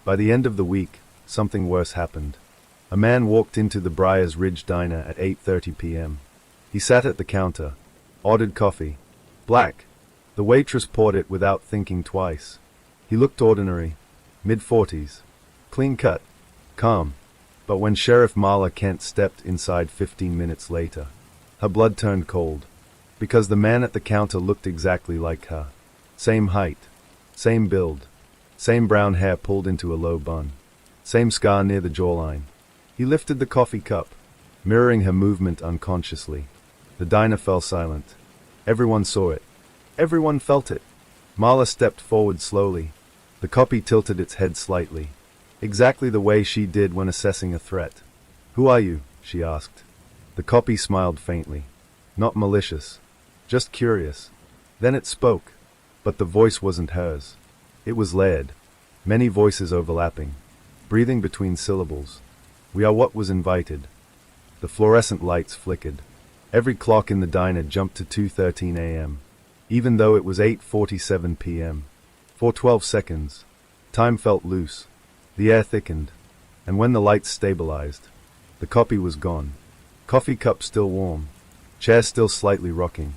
S1: By the end of the week, something worse happened. A man walked into the Briar's Ridge diner at 8:30 p.m. He sat at the counter, ordered coffee. Black. The waitress poured it without thinking twice. He looked ordinary. Mid-40s. Clean-cut. Calm. But when Sheriff Marla Kent stepped inside 15 minutes later, her blood turned cold. Because the man at the counter looked exactly like her. Same height. Same build. Same brown hair pulled into a low bun. Same scar near the jawline. He lifted the coffee cup, mirroring her movement unconsciously. The diner fell silent. Everyone saw it. Everyone felt it. Marla stepped forward slowly. The copy tilted its head slightly, exactly the way she did when assessing a threat. "Who are you?" she asked. The copy smiled faintly. Not malicious. Just curious. Then it spoke. But the voice wasn't hers. It was layered. Many voices overlapping. Breathing between syllables. "We are what was invited." The fluorescent lights flickered. Every clock in the diner jumped to 2:13 a.m., even though it was 8:47 p.m. For 12 seconds, time felt loose. The air thickened. And when the lights stabilized, the copy was gone. Coffee cup still warm. Chair still slightly rocking.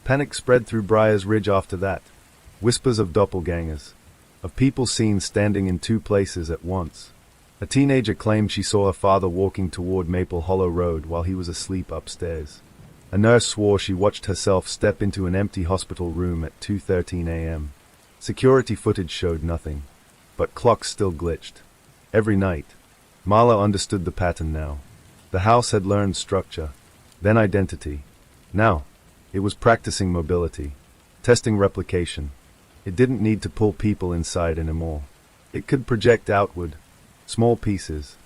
S1: Panic spread through Briar's Ridge after that. Whispers of doppelgangers. Of people seen standing in two places at once. A teenager claimed she saw her father walking toward Maple Hollow Road while he was asleep upstairs. A nurse swore she watched herself step into an empty hospital room at 2:13 a.m. Security footage showed nothing. But clocks still glitched. Every night. Marla understood the pattern now. The house had learned structure, then identity. Now, it was practicing mobility, testing replication. It didn't need to pull people inside anymore. It could project outward. Small pieces.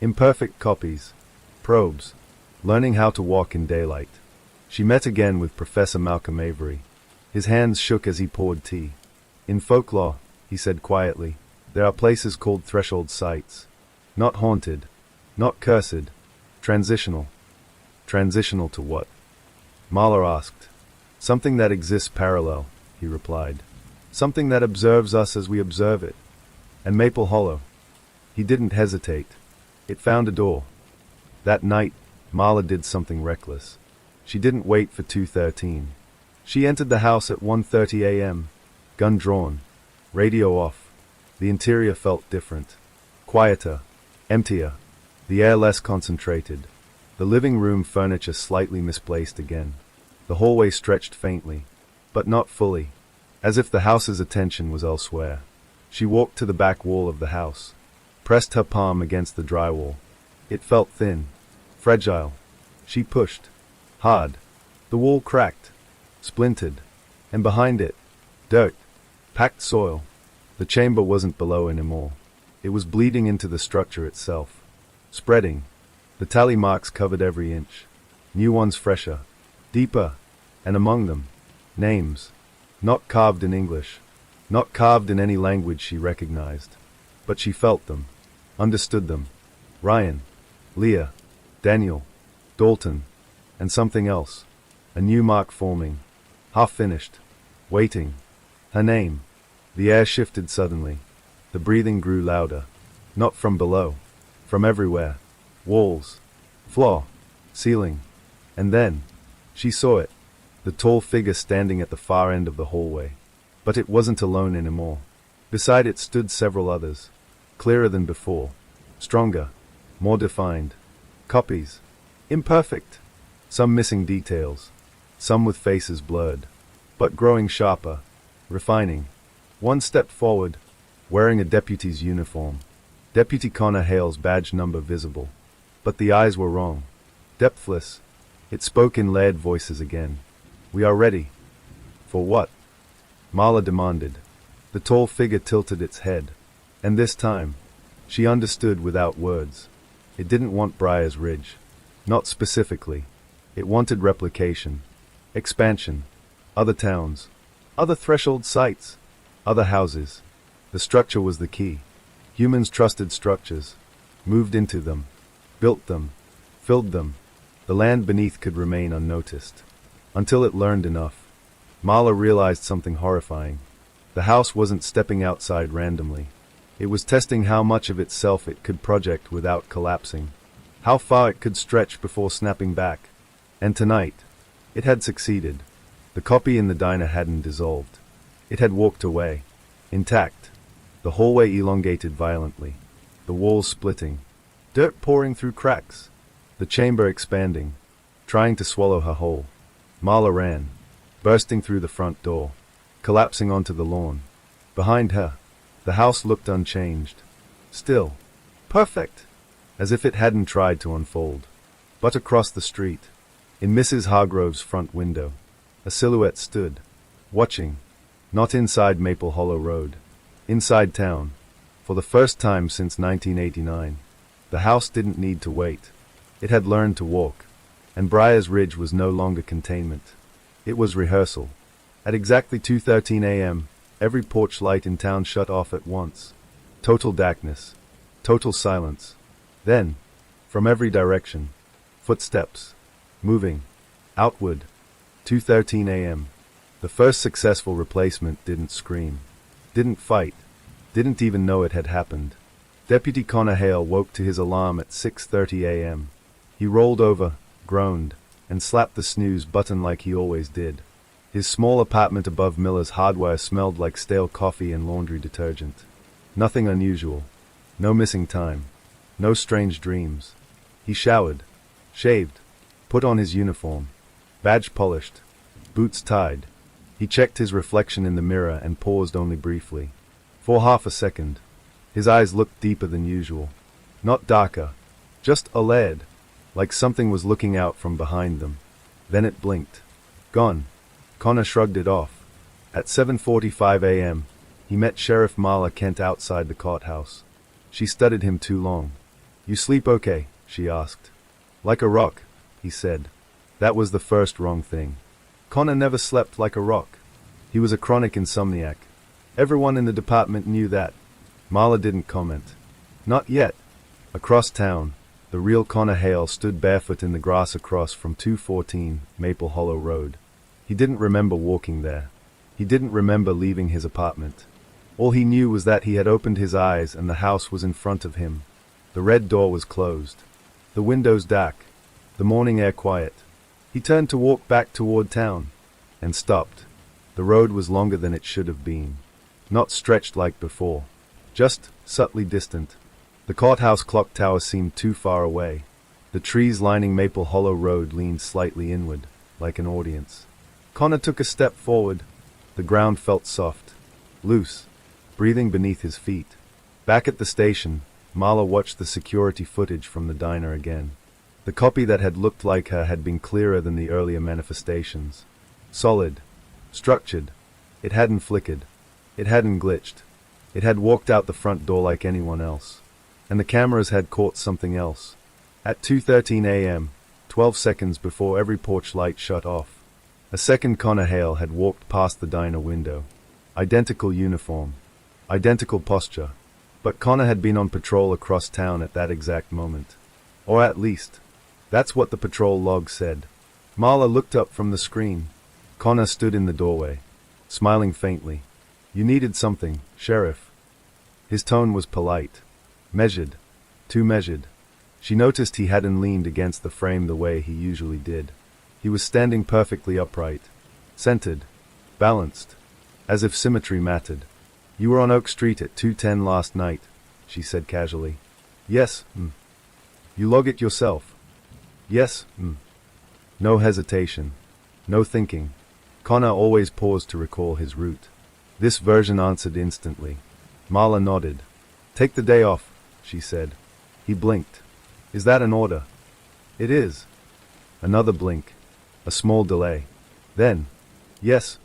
S1: Imperfect copies. Probes. Learning how to walk in daylight. She met again with Professor Malcolm Avery. His hands shook as he poured tea. "In folklore," he said quietly, "there are places called threshold sites. Not haunted. Not cursed. Transitional." "Transitional to what?" Marla asked. "Something that exists parallel," he replied. "Something that observes us as we observe it. And Maple Hollow." He didn't hesitate. It found a door. That night, Marla did something reckless. She didn't wait for 2:13. She entered the house at 1:30 a.m., gun drawn, radio off. The interior felt different. Quieter. Emptier. The air less concentrated. The living room furniture slightly misplaced again. The hallway stretched faintly, but not fully, as if the house's attention was elsewhere. She walked to the back wall of the house, pressed her palm against the drywall. It felt thin, fragile. She pushed. Hard. The wall cracked, splintered, and behind it, dirt, packed soil. The chamber wasn't below anymore. It was bleeding into the structure itself, spreading. The tally marks covered every inch. New ones fresher, deeper, and among them, names. Not carved in English, not carved in any language she recognized. But she felt them, understood them. Ryan, Leah, Daniel, Dalton, and something else. A new mark forming, half-finished, waiting. Her name. The air shifted suddenly. The breathing grew louder. Not from below. From everywhere. Walls. Floor. Ceiling. And then, she saw it. The tall figure standing at the far end of the hallway. But it wasn't alone anymore. Beside it stood several others. Clearer than before. Stronger. More defined. Copies. Imperfect. Some missing details. Some with faces blurred. But growing sharper. Refining. One stepped forward, wearing a deputy's uniform. Deputy Connor Hale's badge number visible. But the eyes were wrong. Depthless. It spoke in layered voices again. "We are ready." "For what?" Marla demanded. The tall figure tilted its head. And this time, she understood without words. It didn't want Briar's Ridge. Not specifically. It wanted replication. Expansion. Other towns. Other threshold sites. Other houses. The structure was the key. Humans trusted structures. Moved into them. Built them. Filled them. The land beneath could remain unnoticed. Until it learned enough. Marla realized something horrifying. The house wasn't stepping outside randomly. It was testing how much of itself it could project without collapsing. How far it could stretch before snapping back. And tonight, it had succeeded. The copy in the diner hadn't dissolved. It had walked away. Intact. The hallway elongated violently. The walls splitting. Dirt pouring through cracks. The chamber expanding. Trying to swallow her whole. Marla ran. Bursting through the front door. Collapsing onto the lawn. Behind her, the house looked unchanged. Still. Perfect. As if it hadn't tried to unfold. But across the street, in Mrs. Hargrove's front window, a silhouette stood, watching. Not inside Maple Hollow Road. Inside town. For the first time since 1989. The house didn't need to wait. It had learned to walk. And Briar's Ridge was no longer containment. It was rehearsal. At exactly 2:13 a.m., every porch light in town shut off at once. Total darkness. Total silence. Then, from every direction, footsteps. Moving. Outward. 2:13 a.m. The first successful replacement didn't scream. Didn't fight. Didn't even know it had happened. Deputy Connor Hale woke to his alarm at 6:30 a.m. He rolled over, groaned, and slapped the snooze button like he always did. His small apartment above Miller's Hardware smelled like stale coffee and laundry detergent. Nothing unusual. No missing time. No strange dreams. He showered, shaved, put on his uniform, badge polished, boots tied. He checked his reflection in the mirror and paused only briefly. For half a second, his eyes looked deeper than usual. Not darker, just alert, like something was looking out from behind them. Then it blinked. Gone. Connor shrugged it off. At 7:45 a.m., he met Sheriff Marla Kent outside the courthouse. She studied him too long. "You sleep okay?" she asked. "Like a rock," he said. That was the first wrong thing. Connor never slept like a rock. He was a chronic insomniac. Everyone in the department knew that. Marla didn't comment. Not yet. Across town, the real Connor Hale stood barefoot in the grass across from 214 Maple Hollow Road. He didn't remember walking there. He didn't remember leaving his apartment. All he knew was that he had opened his eyes and the house was in front of him. The red door was closed. The windows dark. The morning air quiet. He turned to walk back toward town. And stopped. The road was longer than it should have been. Not stretched like before. Just subtly distant. The courthouse clock tower seemed too far away. The trees lining Maple Hollow Road leaned slightly inward, like an audience. Connor took a step forward. The ground felt soft. Loose. Breathing beneath his feet. Back at the station, Marla watched the security footage from the diner again. The copy that had looked like her had been clearer than the earlier manifestations. Solid. Structured. It hadn't flickered. It hadn't glitched. It had walked out the front door like anyone else. And the cameras had caught something else. At 2:13 a.m., 12 seconds before every porch light shut off, a second Connor Hale had walked past the diner window. Identical uniform. Identical posture. But Connor had been on patrol across town at that exact moment. Or at least, that's what the patrol log said. Marla looked up from the screen. Connor stood in the doorway, smiling faintly. "You needed something, Sheriff." His tone was polite. Measured. Too measured. She noticed he hadn't leaned against the frame the way he usually did. He was standing perfectly upright. Centered. Balanced. As if symmetry mattered. "You were on Oak Street at 2:10 last night," she said casually. "Yes, You log it yourself?" "Yes, No hesitation. No thinking. Connor always paused to recall his route. This version answered instantly. Marla nodded. "Take the day off," she said. He blinked. "Is that an order?" "It is." Another blink. A small delay. Then, "Yes,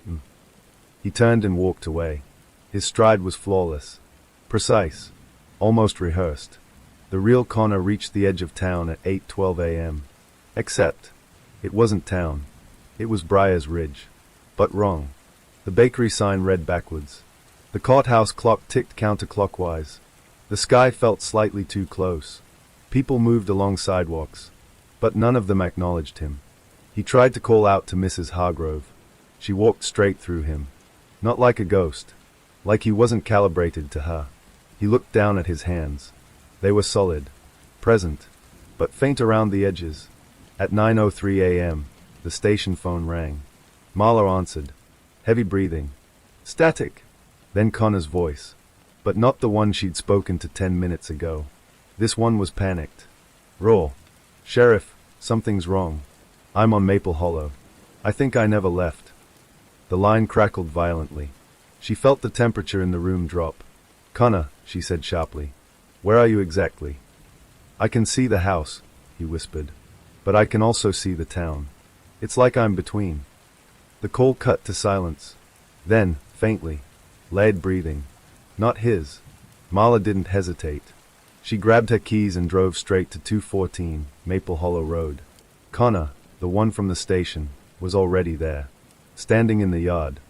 S1: He turned and walked away. His stride was flawless. Precise. Almost rehearsed. The real Connor reached the edge of town at 8:12 a.m. Except, it wasn't town. It was Briar's Ridge. But wrong. The bakery sign read backwards. The courthouse clock ticked counterclockwise. The sky felt slightly too close. People moved along sidewalks. But none of them acknowledged him. He tried to call out to Mrs. Hargrove. She walked straight through him. Not like a ghost. Like he wasn't calibrated to her. He looked down at his hands. They were solid. Present. But faint around the edges. At 9:03 a.m., the station phone rang. Marla answered. Heavy breathing. Static. Then Connor's voice. But not the one she'd spoken to 10 minutes ago. This one was panicked. Raw. "Sheriff, something's wrong. I'm on Maple Hollow. I think I never left." The line crackled violently. She felt the temperature in the room drop. "Connor," she said sharply. "Where are you exactly?" "I can see the house," he whispered. "But I can also see the town. It's like I'm between." The call cut to silence. Then, faintly, layered breathing. Not his. Marla didn't hesitate. She grabbed her keys and drove straight to 214 Maple Hollow Road. Connor, the one from the station, was already there, standing in the yard,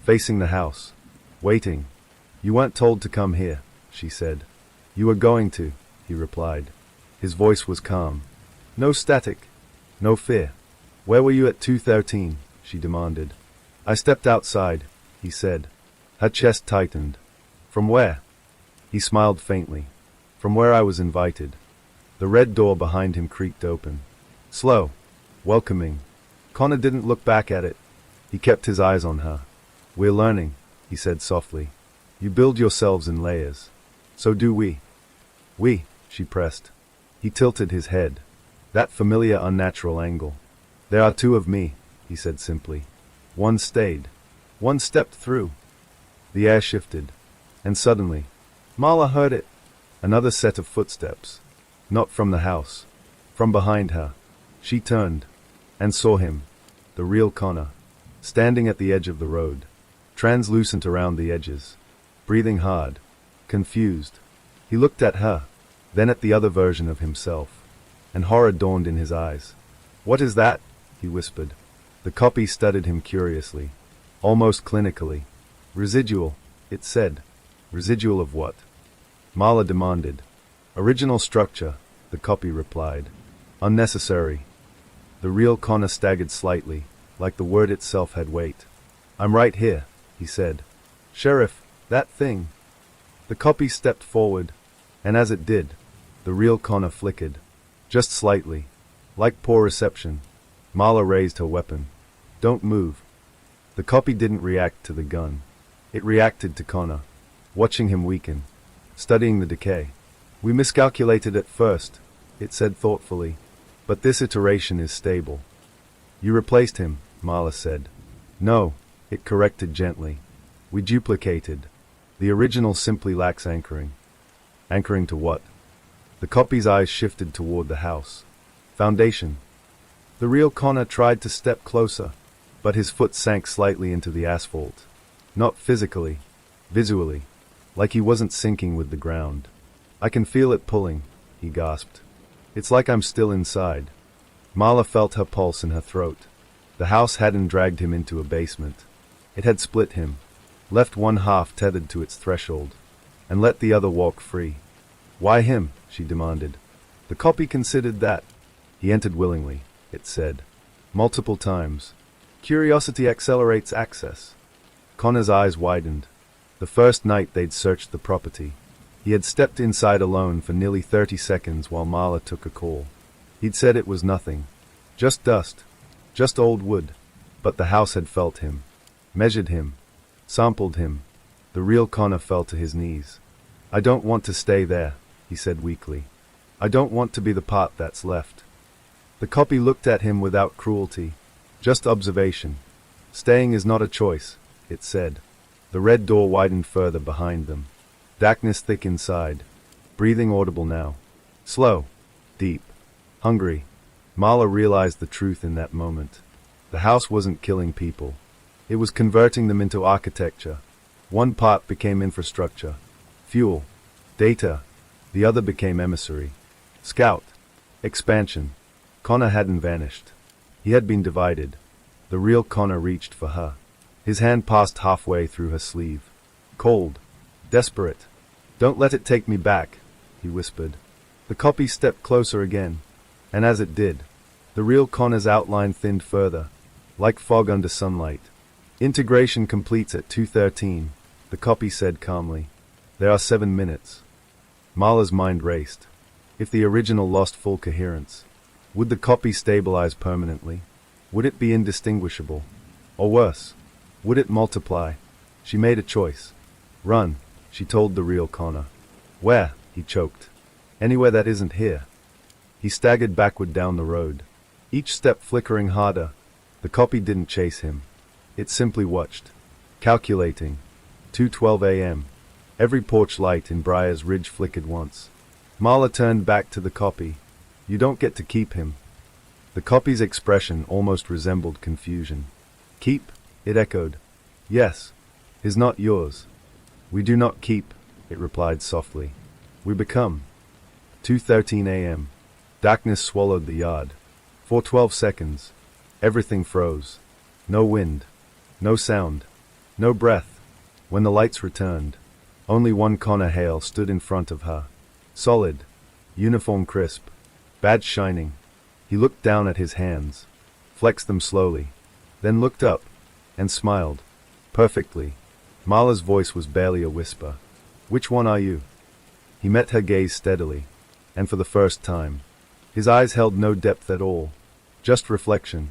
S1: facing the house, waiting. "You weren't told to come here," she said. "You were going to," he replied. His voice was calm. No static. No fear. "Where were you at 2:13? She demanded. "I stepped outside," he said. Her chest tightened. "From where?" He smiled faintly. "From where I was invited." The red door behind him creaked open. Slow. Welcoming. Connor didn't look back at it. He kept his eyes on her. "We're learning," he said softly. "You build yourselves in layers. So do we." "We," she pressed. He tilted his head. That familiar unnatural angle. "There are two of me," he said simply. One stayed. One stepped through. The air shifted. And suddenly, Marla heard it. Another set of footsteps. Not from the house. From behind her. She turned. And saw him. The real Connor. Standing at the edge of the road. Translucent around the edges. Breathing hard. Confused. He looked at her. Then at the other version of himself. And horror dawned in his eyes. "What is that?" he whispered. The copy studied him curiously. Almost clinically. "Residual," it said. "Residual of what?" Marla demanded. "Original structure," the copy replied. "Unnecessary." The real Connor staggered slightly, like the word itself had weight. "I'm right here," he said. "Sheriff, that thing." The copy stepped forward, and as it did, the real Connor flickered. Just slightly. Like poor reception. Marla raised her weapon. "Don't move." The copy didn't react to the gun. It reacted to Connor, watching him weaken, studying the decay. "We miscalculated at first," it said thoughtfully, "but this iteration is stable." "You replaced him," Marla said. "No," it corrected gently. "We duplicated. The original simply lacks anchoring." "Anchoring to what?" The copy's eyes shifted toward the house. "Foundation." The real Connor tried to step closer, but his foot sank slightly into the asphalt. Not physically, visually, like he wasn't sinking with the ground. "I can feel it pulling," he gasped. "It's like I'm still inside." Marla felt her pulse in her throat. The house hadn't dragged him into a basement. It had split him, left one half tethered to its threshold, and let the other walk free. "Why him?" she demanded. The copy considered that. "He entered willingly," it said. "Multiple times. Curiosity accelerates access." Connor's eyes widened. The first night they'd searched the property, he had stepped inside alone for nearly 30 seconds while Marla took a call. He'd said it was nothing. Just dust. Just old wood. But the house had felt him. Measured him. Sampled him. The real Connor fell to his knees. "I don't want to stay there," he said weakly. "I don't want to be the part that's left." The copy looked at him without cruelty. Just observation. "Staying is not a choice," it said. The red door widened further behind them. Darkness thick inside. Breathing audible now. Slow. Deep. Hungry. Marla realized the truth in that moment. The house wasn't killing people. It was converting them into architecture. One part became infrastructure. Fuel. Data. The other became emissary. Scout. Expansion. Connor hadn't vanished. He had been divided. The real Connor reached for her. His hand passed halfway through her sleeve. Cold. Desperate. "Don't let it take me back," he whispered. The copy stepped closer again, and as it did, the real Connor's outline thinned further, like fog under sunlight. "Integration completes at 2:13, the copy said calmly. "There are 7 minutes." Marla's mind raced. If the original lost full coherence, would the copy stabilize permanently? Would it be indistinguishable? Or worse, would it multiply? She made a choice. "Run," she told the real Connor. "Where?" he choked. "Anywhere that isn't here." He staggered backward down the road, each step flickering harder. The copy didn't chase him. It simply watched, calculating. 2:12 a.m. Every porch light in Briar's Ridge flickered once. Marla turned back to the copy. You don't get to keep him. The copy's expression almost resembled confusion. Keep? It echoed. Yes. Is not yours. We do not keep, it replied softly. We become. 2:13 a.m. Darkness swallowed the yard. For 12 seconds. Everything froze. No wind. No sound. No breath. When the lights returned, only one Connor Hale stood in front of her. Solid. Uniform crisp. Badge shining. He looked down at his hands. Flexed them slowly. Then looked up. And smiled. Perfectly. Marla's voice was barely a whisper. Which one are you? He met her gaze steadily. And for the first time, his eyes held no depth at all. Just reflection.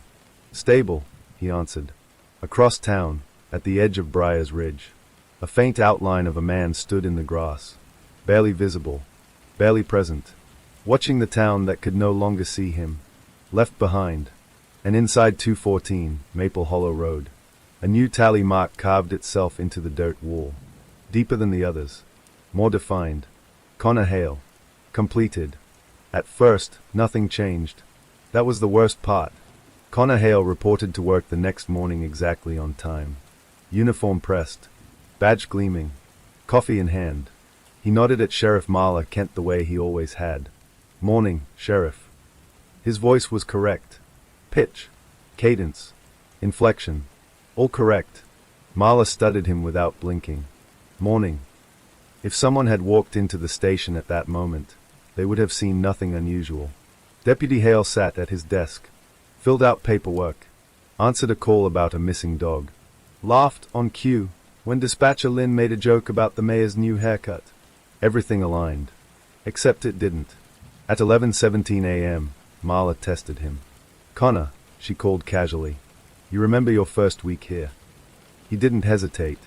S1: Stable, he answered. Across town, at the edge of Briar's Ridge, a faint outline of a man stood in the grass. Barely visible. Barely present. Watching the town that could no longer see him. Left behind. And inside 214, Maple Hollow Road. A new tally mark carved itself into the dirt wall. Deeper than the others. More defined. Connor Hale. Completed. At first, nothing changed. That was the worst part. Connor Hale reported to work the next morning exactly on time. Uniform pressed. Badge gleaming. Coffee in hand. He nodded at Sheriff Marla Kent the way he always had. Morning, Sheriff. His voice was correct. Pitch. Cadence. Inflection. All correct. Marla studied him without blinking. Morning. If someone had walked into the station at that moment, they would have seen nothing unusual. Deputy Hale sat at his desk, filled out paperwork, answered a call about a missing dog, laughed on cue when dispatcher Lynn made a joke about the mayor's new haircut. Everything aligned. Except it didn't. At 11:17 a.m., Marla tested him. Connor, she called casually. You remember your first week here? He didn't hesitate.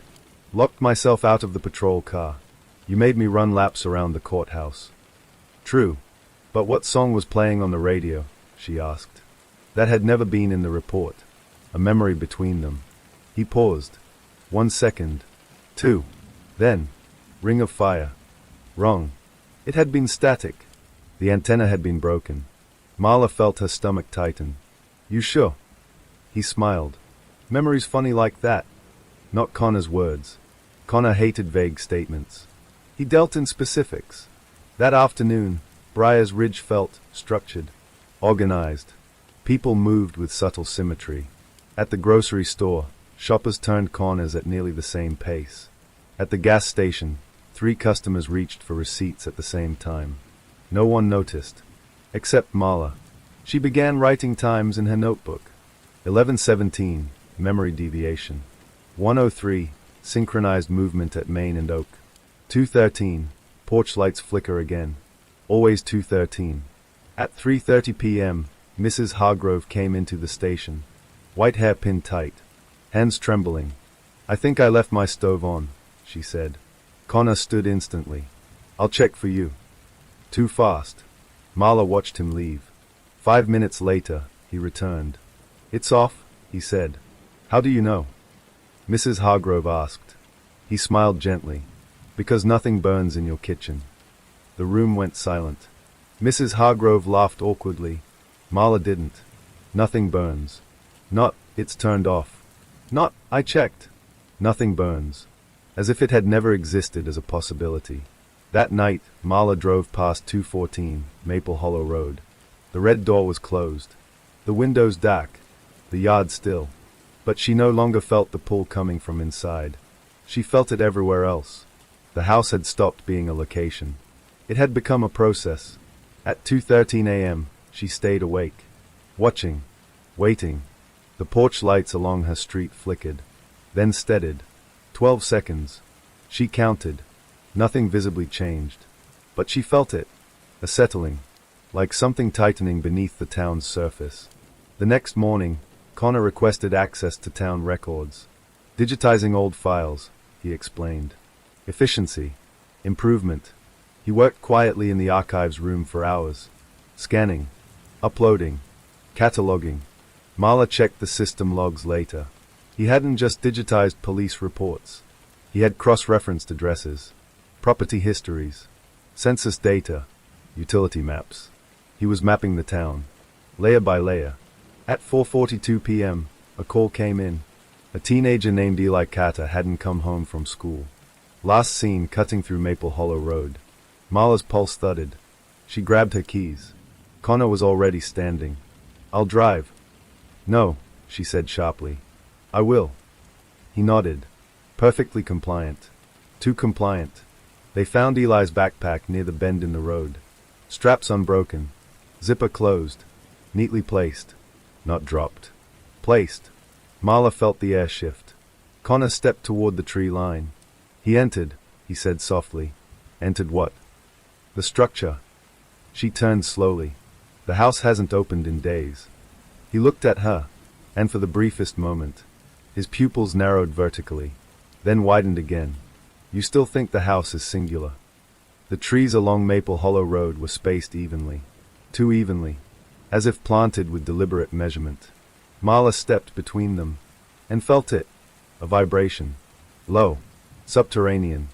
S1: Locked myself out of the patrol car. You made me run laps around the courthouse. True. But what song was playing on the radio? She asked. That had never been in the report. A memory between them. He paused. 1 second. 2. Then. Ring of Fire. Wrong. It had been static. The antenna had been broken. Marla felt her stomach tighten. You sure? He smiled. Memories funny like that. Not Connor's words. Connor hated vague statements. He dealt in specifics. That afternoon, Briar's Ridge felt structured, organized. People moved with subtle symmetry. At the grocery store, shoppers turned corners at nearly the same pace. At the gas station, 3 customers reached for receipts at the same time. No one noticed. Except Marla. She began writing times in her notebook. 11:17, memory deviation. 1:03, synchronized movement at Main and Oak. 2:13, porch lights flicker again. Always 2:13. At 3:30 p.m., Mrs. Hargrove came into the station. White hair pinned tight. Hands trembling. I think I left my stove on, she said. Connor stood instantly. I'll check for you. Too fast. Marla watched him leave. 5 minutes later, he returned. It's off, he said. How do you know? Mrs. Hargrove asked. He smiled gently. Because nothing burns in your kitchen. The room went silent. Mrs. Hargrove laughed awkwardly. Marla didn't. Nothing burns. Not, it's turned off. Not, I checked. Nothing burns. As if it had never existed as a possibility. That night, Marla drove past 214, Maple Hollow Road. The red door was closed. The windows dark. The yard still. But she no longer felt the pull coming from inside. She felt it everywhere else. The house had stopped being a location. It had become a process. At 2:13 a.m., she stayed awake. Watching. Waiting. The porch lights along her street flickered. Then steadied. 12 seconds. She counted. Nothing visibly changed. But she felt it. A settling. Like something tightening beneath the town's surface. The next morning, Connor requested access to town records. Digitizing old files, he explained. Efficiency. Improvement. He worked quietly in the archives room for hours. Scanning. Uploading. Cataloging. Marla checked the system logs later. He hadn't just digitized police reports. He had cross-referenced addresses, property histories, census data, utility maps. He was mapping the town, layer by layer. At 4:42 p.m., a call came in. A teenager named Eli Carter hadn't come home from school. Last seen cutting through Maple Hollow Road. Marla's pulse thudded. She grabbed her keys. Connor was already standing. "I'll drive." "No," she said sharply. "I will." He nodded. Perfectly compliant. Too compliant. They found Eli's backpack near the bend in the road. Straps unbroken. Zipper closed. Neatly placed. Not dropped. Placed. Marla felt the air shift. Connor stepped toward the tree line. "He entered," he said softly. "Entered what?" "The structure." She turned slowly. "The house hasn't opened in days." He looked at her, and for the briefest moment, his pupils narrowed vertically, then widened again. "You still think the house is singular?" The trees along Maple Hollow Road were spaced evenly. Too evenly. As if planted with deliberate measurement. Marla stepped between them, and felt it. A vibration. Low. Subterranean.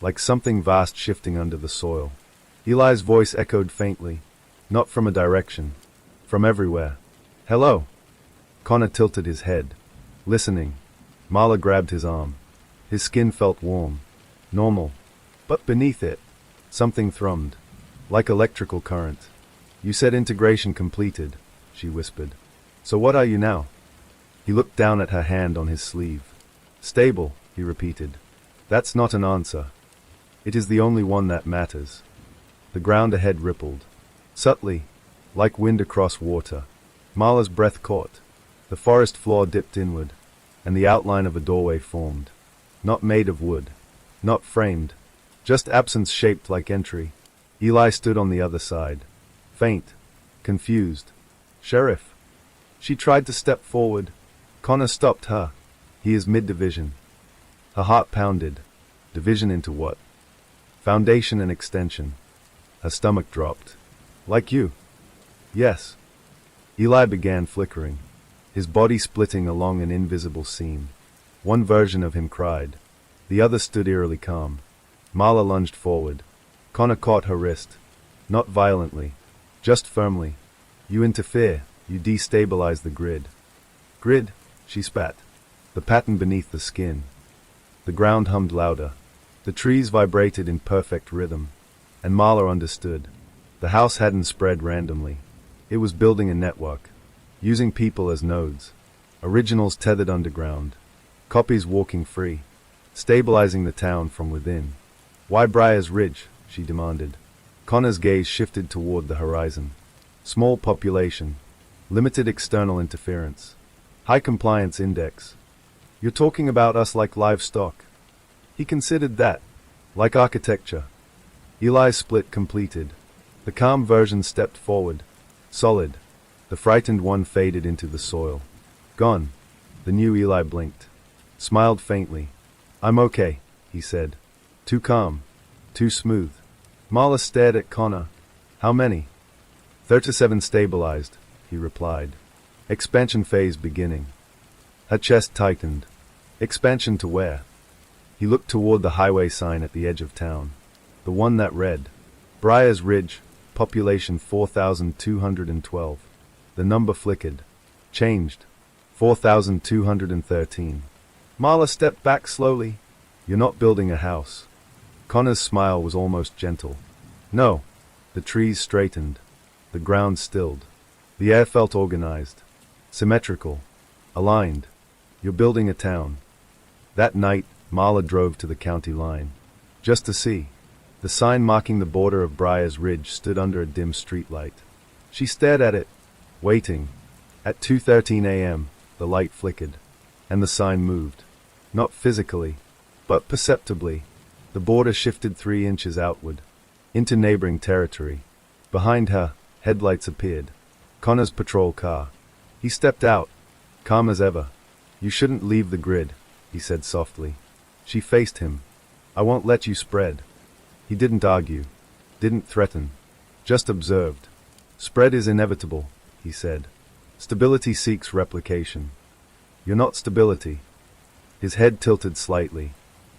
S1: Like something vast shifting under the soil. Eli's voice echoed faintly. Not from a direction. From everywhere. "Hello." Connor tilted his head. Listening. Marla grabbed his arm. His skin felt warm. Normal. But beneath it, something thrummed. Like electrical current. "You said integration completed," she whispered. "So what are you now?" He looked down at her hand on his sleeve. "Stable," he repeated. "That's not an answer. It is the only one that matters." The ground ahead rippled. Subtly, like wind across water. Marla's breath caught. The forest floor dipped inward, and the outline of a doorway formed. Not made of wood. Not framed. Just absence shaped like entry. Eli stood on the other side. Faint. Confused. "Sheriff." She tried to step forward. Connor stopped her. "He is mid-division." Her heart pounded. Division into what? Foundation and extension. Her stomach dropped. "Like you." "Yes." Eli began flickering, his body splitting along an invisible seam. One version of him cried. The other stood eerily calm. Marla lunged forward. Connor caught her wrist. Not violently. Just firmly. "You interfere. You destabilize the grid." "Grid?" she spat. "The pattern beneath the skin." The ground hummed louder. The trees vibrated in perfect rhythm. And Marla understood. The house hadn't spread randomly. It was building a network. Using people as nodes. Originals tethered underground. Copies walking free. Stabilizing the town from within. "Why Briar's Ridge?" she demanded. Connor's gaze shifted toward the horizon. Small population. Limited external interference. High compliance index. "You're talking about us like livestock." He considered that. Like architecture. Eli's split completed. The calm version stepped forward. Solid. The frightened one faded into the soil. "Gone." The new Eli blinked. Smiled faintly. "I'm okay," he said. Too calm. Too smooth. Marla stared at Connor. "How many?" 37 stabilized, he replied. "Expansion phase beginning." Her chest tightened. Expansion to where? He looked toward the highway sign at the edge of town. The one that read, Briar's Ridge, population 4,212. The number flickered. Changed. 4,213. Marla stepped back slowly. "You're not building a house." Connor's smile was almost gentle. "No." The trees straightened. The ground stilled. The air felt organized. Symmetrical. Aligned. "You're building a town." That night, Marla drove to the county line. Just to see. The sign marking the border of Briar's Ridge stood under a dim streetlight. She stared at it, waiting. At 2:13 a.m., the light flickered, and the sign moved. Not physically, but perceptibly. The border shifted 3 inches outward, into neighboring territory. Behind her, headlights appeared. Connor's patrol car. He stepped out, calm as ever. "You shouldn't leave the grid," he said softly. She faced him. "I won't let you spread." He didn't argue, didn't threaten, just observed. "Spread is inevitable," he said. "Stability seeks replication." "You're not stability." His head tilted slightly.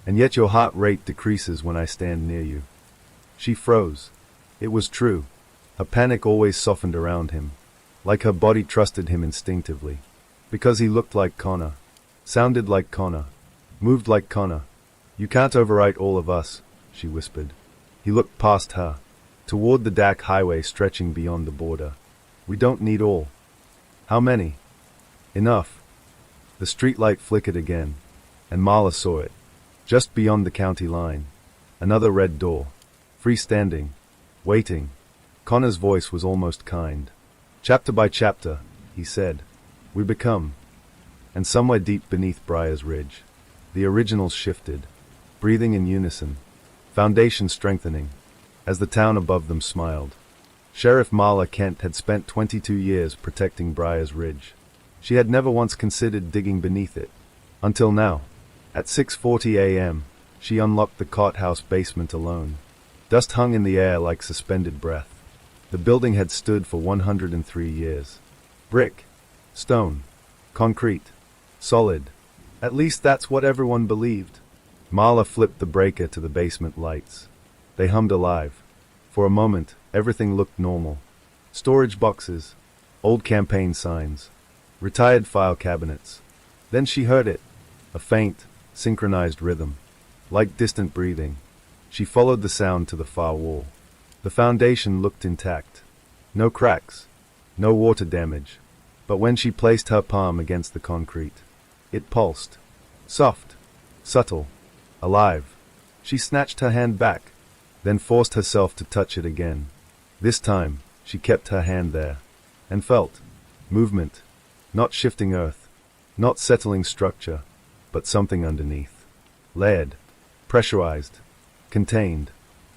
S1: And yet your heart rate decreases when I stand near you. She froze. It was true. Her panic always softened around him, like her body trusted him instinctively. Because he looked like Connor, sounded like Connor, moved like Connor. You can't overwrite all of us, she whispered. He looked past her, toward the dark highway stretching beyond the border. We don't need all. How many? Enough. The streetlight flickered again, and Marla saw it. Just beyond the county line. Another red door. Freestanding. Waiting. Connor's voice was almost kind. Chapter by chapter, he said, we become. And somewhere deep beneath Briar's Ridge, the originals shifted, breathing in unison, foundation strengthening, as the town above them smiled. Sheriff Marla Kent had spent 22 years protecting Briar's Ridge. She had never once considered digging beneath it. Until now. At 6:40 a.m., she unlocked the courthouse basement alone. Dust hung in the air like suspended breath. The building had stood for 103 years. Brick, stone, concrete, solid. At least that's what everyone believed. Marla flipped the breaker to the basement lights. They hummed alive. For a moment, everything looked normal. Storage boxes, old campaign signs, retired file cabinets. Then she heard it. A faint, synchronized rhythm. Like distant breathing. She followed the sound to the far wall. The foundation looked intact. No cracks. No water damage. But when she placed her palm against the concrete, it pulsed. Soft. Subtle. Alive. She snatched her hand back, then forced herself to touch it again. This time, she kept her hand there, and felt movement. Not shifting earth. Not settling structure, but something underneath. Layered. Pressurized. Contained.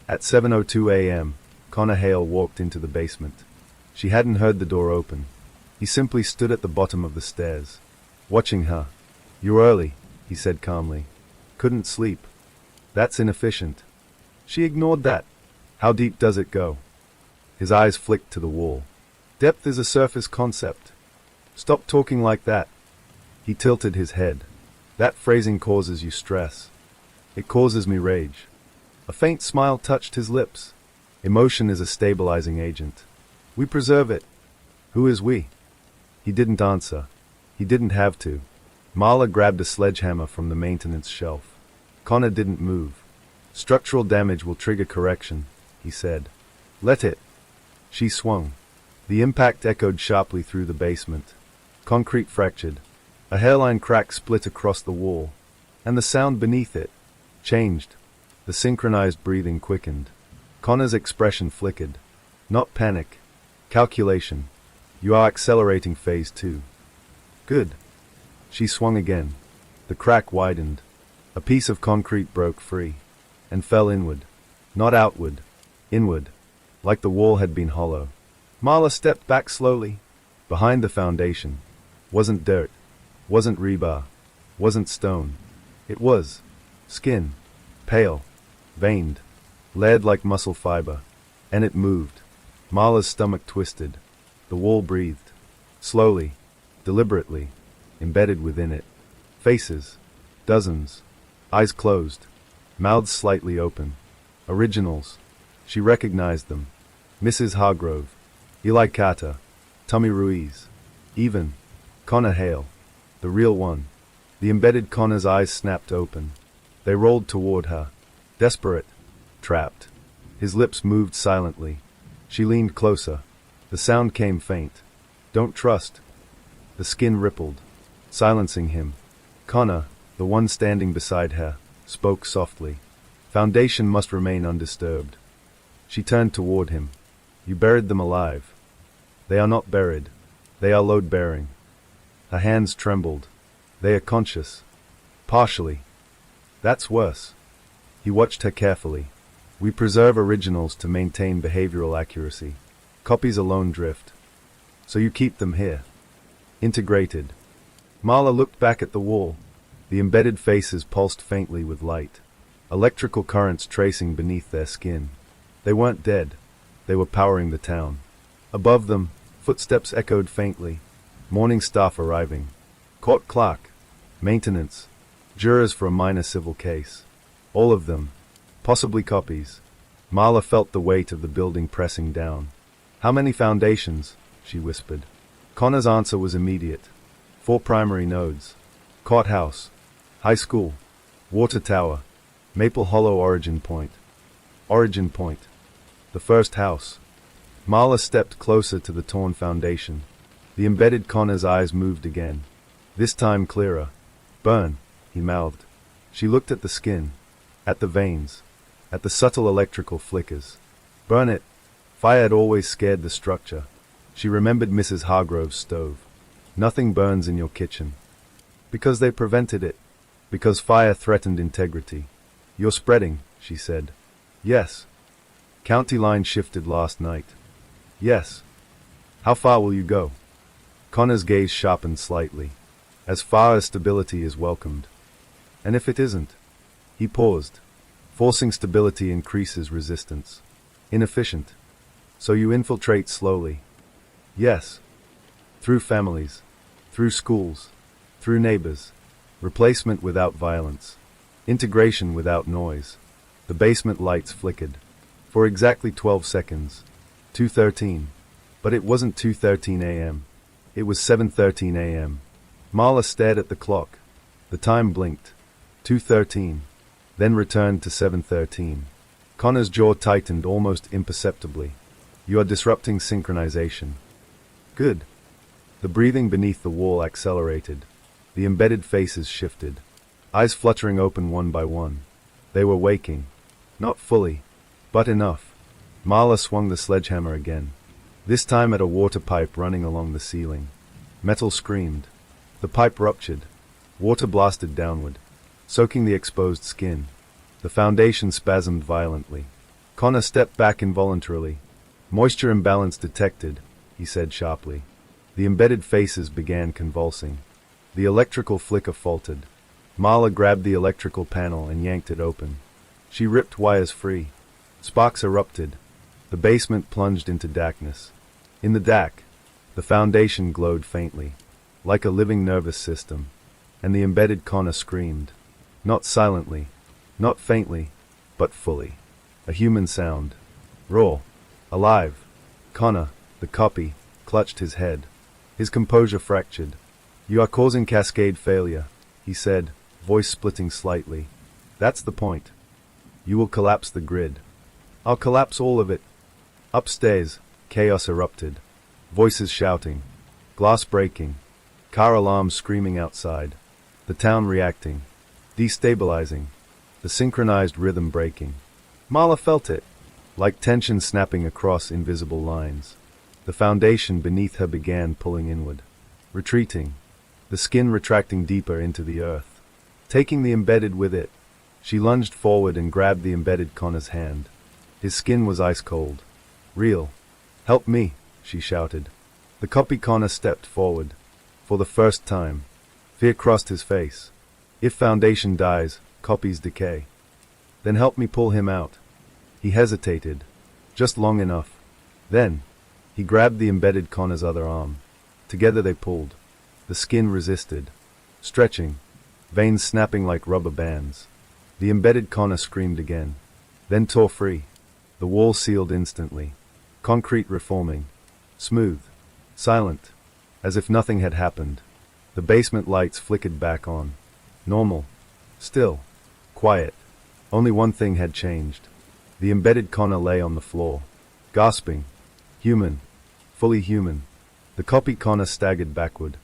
S1: At 7:02 a.m., Connor Hale walked into the basement. She hadn't heard the door open. He simply stood at the bottom of the stairs, watching her. You're early, he said calmly. Couldn't sleep. That's inefficient. She ignored that. How deep does it go? His eyes flicked to the wall. Depth is a surface concept. Stop talking like that. He tilted his head. That phrasing causes you stress. It causes me rage. A faint smile touched his lips. Emotion is a stabilizing agent. We preserve it. Who is we? He didn't answer. He didn't have to. Marla grabbed a sledgehammer from the maintenance shelf. Connor didn't move. Structural damage will trigger correction, he said. Let it. She swung. The impact echoed sharply through the basement. Concrete fractured. A hairline crack split across the wall. And the sound beneath it changed. The synchronized breathing quickened. Connor's expression flickered. Not panic. Calculation. You are accelerating phase 2. Good. She swung again. The crack widened. A piece of concrete broke free and fell inward. Not outward. Inward. Like the wall had been hollow. Marla stepped back slowly. Behind the foundation. Wasn't dirt. Wasn't rebar. Wasn't stone. It was skin. Pale. Veined. Layered like muscle fiber. And it moved. Marla's stomach twisted. The wall breathed. Slowly. Deliberately. Embedded within it. Faces. Dozens. Eyes closed. Mouths slightly open. Originals. She recognized them. Mrs. Hargrove. Eli Carter. Tommy Ruiz. Even. Connor Hale. The real one. The embedded Connor's eyes snapped open. They rolled toward her. Desperate. Trapped. His lips moved silently. She leaned closer. The sound came faint. Don't trust. The skin rippled, silencing him. Connor, the one standing beside her, spoke softly. Foundation must remain undisturbed. She turned toward him. You buried them alive. They are not buried. They are load-bearing. Her hands trembled. They are conscious. Partially. That's worse. He watched her carefully. We preserve originals to maintain behavioral accuracy. Copies alone drift. So you keep them here. Integrated. Marla looked back at the wall. The embedded faces pulsed faintly with light. Electrical currents tracing beneath their skin. They weren't dead. They were powering the town. Above them, footsteps echoed faintly. Morning staff arriving. Court clerk. Maintenance. Jurors for a minor civil case. All of them. Possibly copies. Marla felt the weight of the building pressing down. How many foundations? She whispered. Connor's answer was immediate. 4 primary nodes. Courthouse. High school. Water tower. Maple Hollow origin point. Origin point. The first house. Marla stepped closer to the torn foundation. The embedded Connor's eyes moved again. This time clearer. Burn, he mouthed. She looked at the skin. At the veins. At the subtle electrical flickers. Burn it. Fire had always scared the structure. She remembered Mrs. Hargrove's stove. Nothing burns in your kitchen. Because they prevented it. Because fire threatened integrity. You're spreading, she said. Yes. County line shifted last night. Yes. How far will you go? Connor's gaze sharpened slightly. As far as stability is welcomed. And if it isn't? He paused. Forcing stability increases resistance. Inefficient. So you infiltrate slowly. Yes. Through families. Through schools. Through neighbors. Replacement without violence. Integration without noise. The basement lights flickered. For exactly 12 seconds. 2:13. But it wasn't 2:13 a.m. It was 7:13 a.m. Marla stared at the clock. The time blinked. 2:13. Then returned to 7:13. Connor's jaw tightened almost imperceptibly. You are disrupting synchronization. Good. The breathing beneath the wall accelerated. The embedded faces shifted. Eyes fluttering open one by one. They were waking. Not fully. But enough. Marla swung the sledgehammer again. This time at a water pipe running along the ceiling. Metal screamed. The pipe ruptured. Water blasted downward, soaking the exposed skin. The foundation spasmed violently. Connor stepped back involuntarily. Moisture imbalance detected, he said sharply. The embedded faces began convulsing. The electrical flicker faltered. Marla grabbed the electrical panel and yanked it open. She ripped wires free. Sparks erupted. The basement plunged into darkness. In the dark, the foundation glowed faintly, like a living nervous system, and the embedded Connor screamed. Not silently, not faintly, but fully. A human sound. Raw. Alive. Connor, the copy, clutched his head. His composure fractured. You are causing cascade failure, he said, voice splitting slightly. That's the point. You will collapse the grid. I'll collapse all of it. Upstairs, chaos erupted. Voices shouting. Glass breaking. Car alarms screaming outside. The town reacting. Destabilizing. The synchronized rhythm breaking. Marla felt it, like tension snapping across invisible lines. The foundation beneath her began pulling inward. Retreating. The skin retracting deeper into the earth. Taking the embedded with it. She lunged forward and grabbed the embedded Connor's hand. His skin was ice cold. Real. Help me, she shouted. The copy Connor stepped forward. For the first time. Fear crossed his face. If foundation dies, copies decay. Then help me pull him out. He hesitated. Just long enough. Then, he grabbed the embedded Connor's other arm. Together they pulled. The skin resisted. Stretching. Veins snapping like rubber bands. The embedded Connor screamed again. Then tore free. The wall sealed instantly. Concrete reforming. Smooth. Silent. As if nothing had happened. The basement lights flickered back on. Normal. Still. Quiet. Only one thing had changed. The embedded Connor lay on the floor. Gasping. Human. Fully human. The copy Connor staggered backward.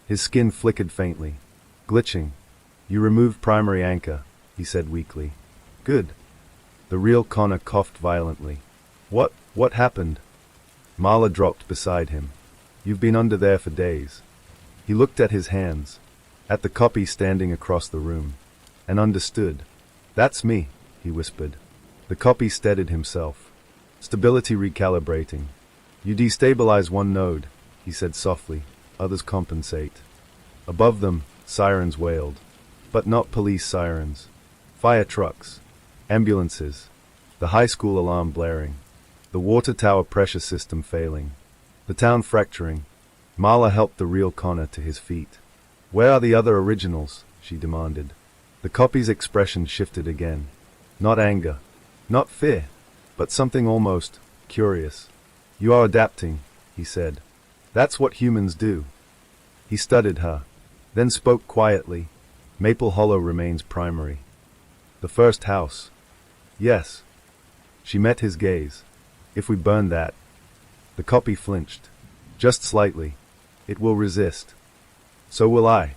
S1: His skin flickered faintly. Glitching. You removed primary anchor, he said weakly. Good. The real Connor coughed violently. What happened? Marla dropped beside him. You've been under there for days. He looked at his hands, at the copy standing across the room, and understood. That's me, he whispered. The copy steadied himself. Stability recalibrating. You destabilize one node, he said softly. Others compensate. Above them, sirens wailed. But not police sirens. Fire trucks. Ambulances. The high school alarm blaring. The water tower pressure system failing. The town fracturing. Marla helped the real Connor to his feet. Where are the other originals? She demanded. The copy's expression shifted again. Not anger. Not fear. But something almost curious. You are adapting, he said. That's what humans do. He studied her, then spoke quietly. Maple Hollow remains primary. The first house. Yes. She met his gaze. If we burn that. The copy flinched. Just slightly. It will resist. So will I.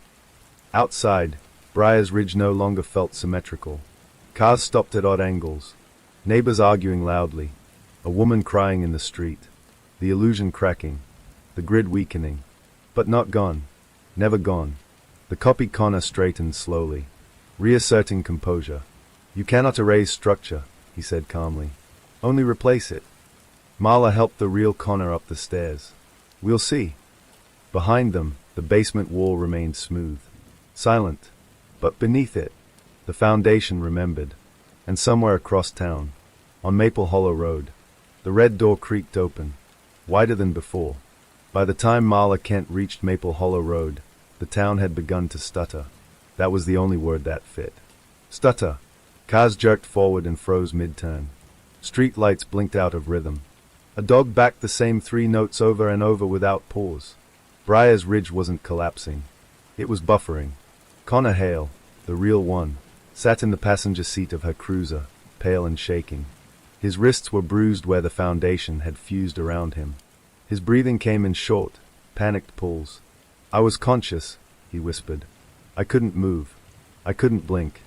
S1: Outside, Briar's Ridge no longer felt symmetrical. Cars stopped at odd angles. Neighbors arguing loudly. A woman crying in the street. The illusion cracking. The grid weakening. But not gone. Never gone. The copy Connor straightened slowly, reasserting composure. You cannot erase structure, he said calmly. Only replace it. Marla helped the real Connor up the stairs. We'll see. Behind them, the basement wall remained smooth. Silent. But beneath it, the foundation remembered. And somewhere across town, on Maple Hollow Road, the red door creaked open, wider than before. By the time Marla Kent reached Maple Hollow Road, the town had begun to stutter. That was the only word that fit. Stutter. Cars jerked forward and froze mid-turn. Street lights blinked out of rhythm. A dog backed the same 3 notes over and over without pause. Briar's Ridge wasn't collapsing. It was buffering. Connor Hale, the real one, sat in the passenger seat of her cruiser, pale and shaking. His wrists were bruised where the foundation had fused around him. His breathing came in short, panicked pulls. I was conscious, he whispered. I couldn't move. I couldn't blink.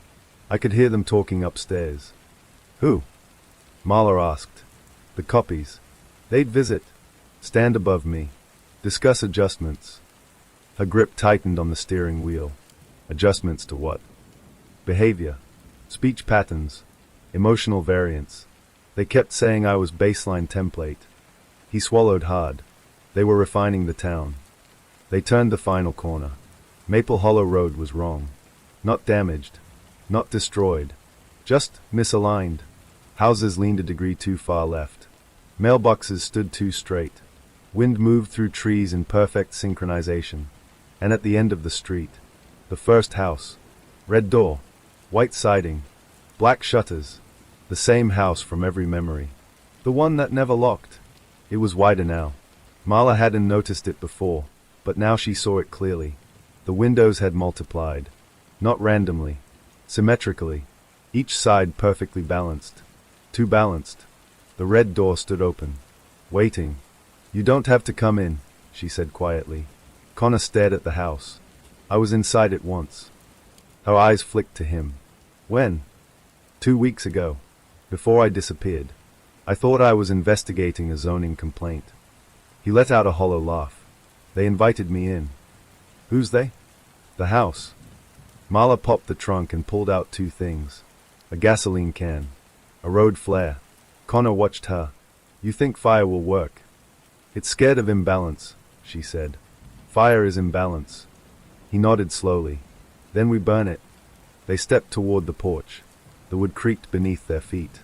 S1: I could hear them talking upstairs. Who? Marla asked. The copies. They'd visit. Stand above me. Discuss adjustments. Her grip tightened on the steering wheel. Adjustments to what? Behavior. Speech patterns. Emotional variance. They kept saying I was baseline template. He swallowed hard. They were refining the town. They turned the final corner. Maple Hollow Road was wrong. Not damaged. Not destroyed. Just misaligned. Houses leaned a degree too far left. Mailboxes stood too straight. Wind moved through trees in perfect synchronization. And at the end of the street, the first house. Red door. White siding. Black shutters. The same house from every memory. The one that never locked. It was wider now. Marla hadn't noticed it before, but now she saw it clearly. The windows had multiplied. Not randomly. Symmetrically. Each side perfectly balanced. Too balanced. The red door stood open. Waiting. You don't have to come in, she said quietly. Connor stared at the house. I was inside it once. Her eyes flicked to him. When? 2 weeks ago. Before I disappeared. I thought I was investigating a zoning complaint. He let out a hollow laugh. They invited me in. Who's they? The house. Marla popped the trunk and pulled out 2 things. A gasoline can. A road flare. Connor watched her. You think fire will work? It's scared of imbalance, she said. Fire is imbalance. He nodded slowly. Then we burn it. They stepped toward the porch. The wood creaked beneath their feet.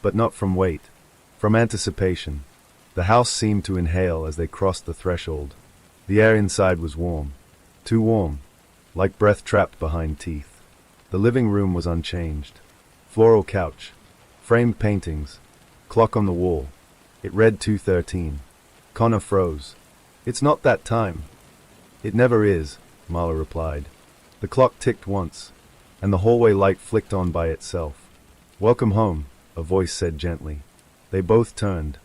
S1: But not from weight. From anticipation. The house seemed to inhale as they crossed the threshold. The air inside was warm. Too warm. Like breath trapped behind teeth. The living room was unchanged. Floral couch. Framed paintings. Clock on the wall. It read 2:13. Connor froze. It's not that time. It never is, Marla replied. The clock ticked once, and the hallway light flicked on by itself. Welcome home, a voice said gently. They both turned.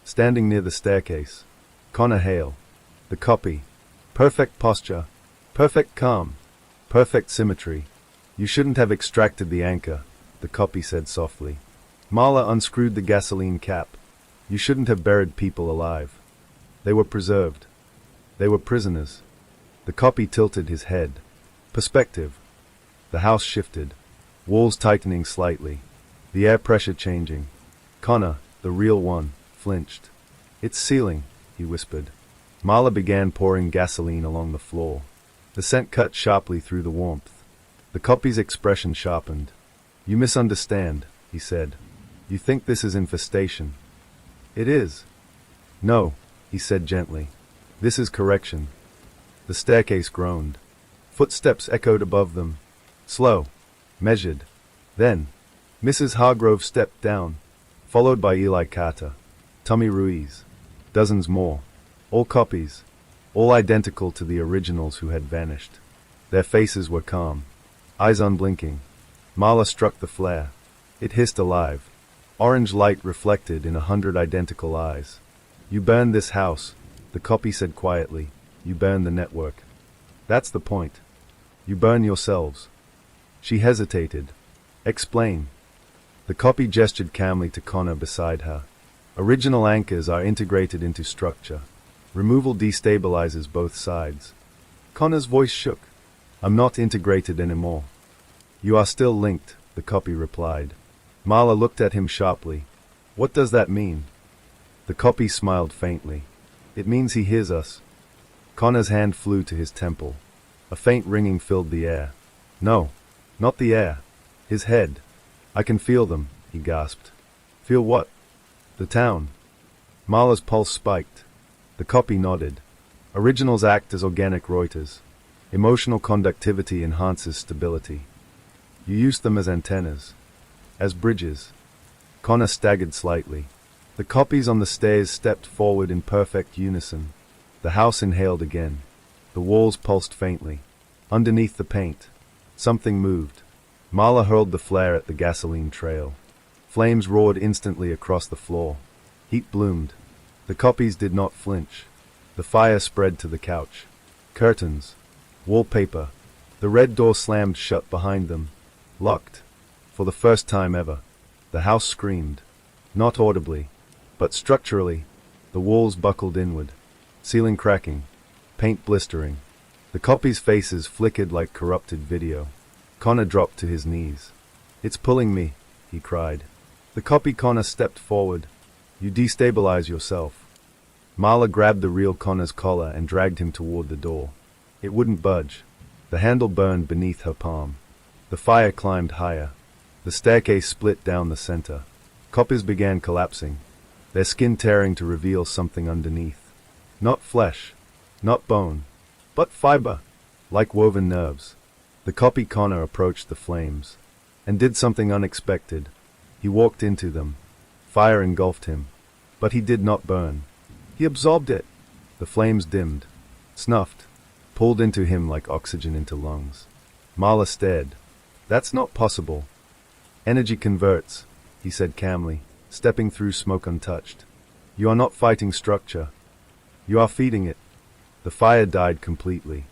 S1: Standing near the staircase. Connor Hale. The copy. Perfect posture. Perfect calm. Perfect symmetry. You shouldn't have extracted the anchor, the copy said softly. Marla unscrewed the gasoline cap. You shouldn't have buried people alive. They were preserved. They were prisoners. The copy tilted his head. Perspective. The house shifted. Walls tightening slightly. The air pressure changing. Connor, the real one, flinched. It's sealing, he whispered. Marla began pouring gasoline along the floor. The scent cut sharply through the warmth. The copy's expression sharpened. You misunderstand, he said. You think this is infestation. It is. No, he said gently. This is correction. The staircase groaned. Footsteps echoed above them. Slow. Measured. Then, Mrs. Hargrove stepped down, followed by Eli Carter, Tommy Ruiz, dozens more, all copies, all identical to the originals who had vanished. Their faces were calm, eyes unblinking. Marla struck the flare. It hissed alive. Orange light reflected in 100 identical eyes. You burned this house, the copy said quietly. You burned the network. That's the point. You burn yourselves. She hesitated. Explain. The copy gestured calmly to Connor beside her. Original anchors are integrated into structure. Removal destabilizes both sides. Connor's voice shook. I'm not integrated anymore. You are still linked, the copy replied. Marla looked at him sharply. What does that mean? The copy smiled faintly. It means he hears us. Connor's hand flew to his temple. A faint ringing filled the air. No, not the air. His head. I can feel them, he gasped. Feel what? The town. Marla's pulse spiked. The copy nodded. Originals act as organic Reuters. Emotional conductivity enhances stability. You use them as antennas. As bridges. Connor staggered slightly. The copies on the stairs stepped forward in perfect unison. The house inhaled again. The walls pulsed faintly. Underneath the paint, something moved. Marla hurled the flare at the gasoline trail. Flames roared instantly across the floor. Heat bloomed. The copies did not flinch. The fire spread to the couch. Curtains. Wallpaper. The red door slammed shut behind them. Locked. For the first time ever. The house screamed. Not audibly, but structurally. The walls buckled inward. Ceiling cracking. Paint blistering. The copies' faces flickered like corrupted video. Connor dropped to his knees. It's pulling me, he cried. The copy Connor stepped forward. You destabilize yourself. Marla grabbed the real Connor's collar and dragged him toward the door. It wouldn't budge. The handle burned beneath her palm. The fire climbed higher. The staircase split down the center. Copies began collapsing, their skin tearing to reveal something underneath. Not flesh, not bone, but fiber, like woven nerves. The copy Connor approached the flames, and did something unexpected. He walked into them. Fire engulfed him, but he did not burn. He absorbed it. The flames dimmed, snuffed, pulled into him like oxygen into lungs. Marla stared. That's not possible. Energy converts, he said calmly, stepping through smoke untouched. You are not fighting structure. You are feeding it. The fire died completely.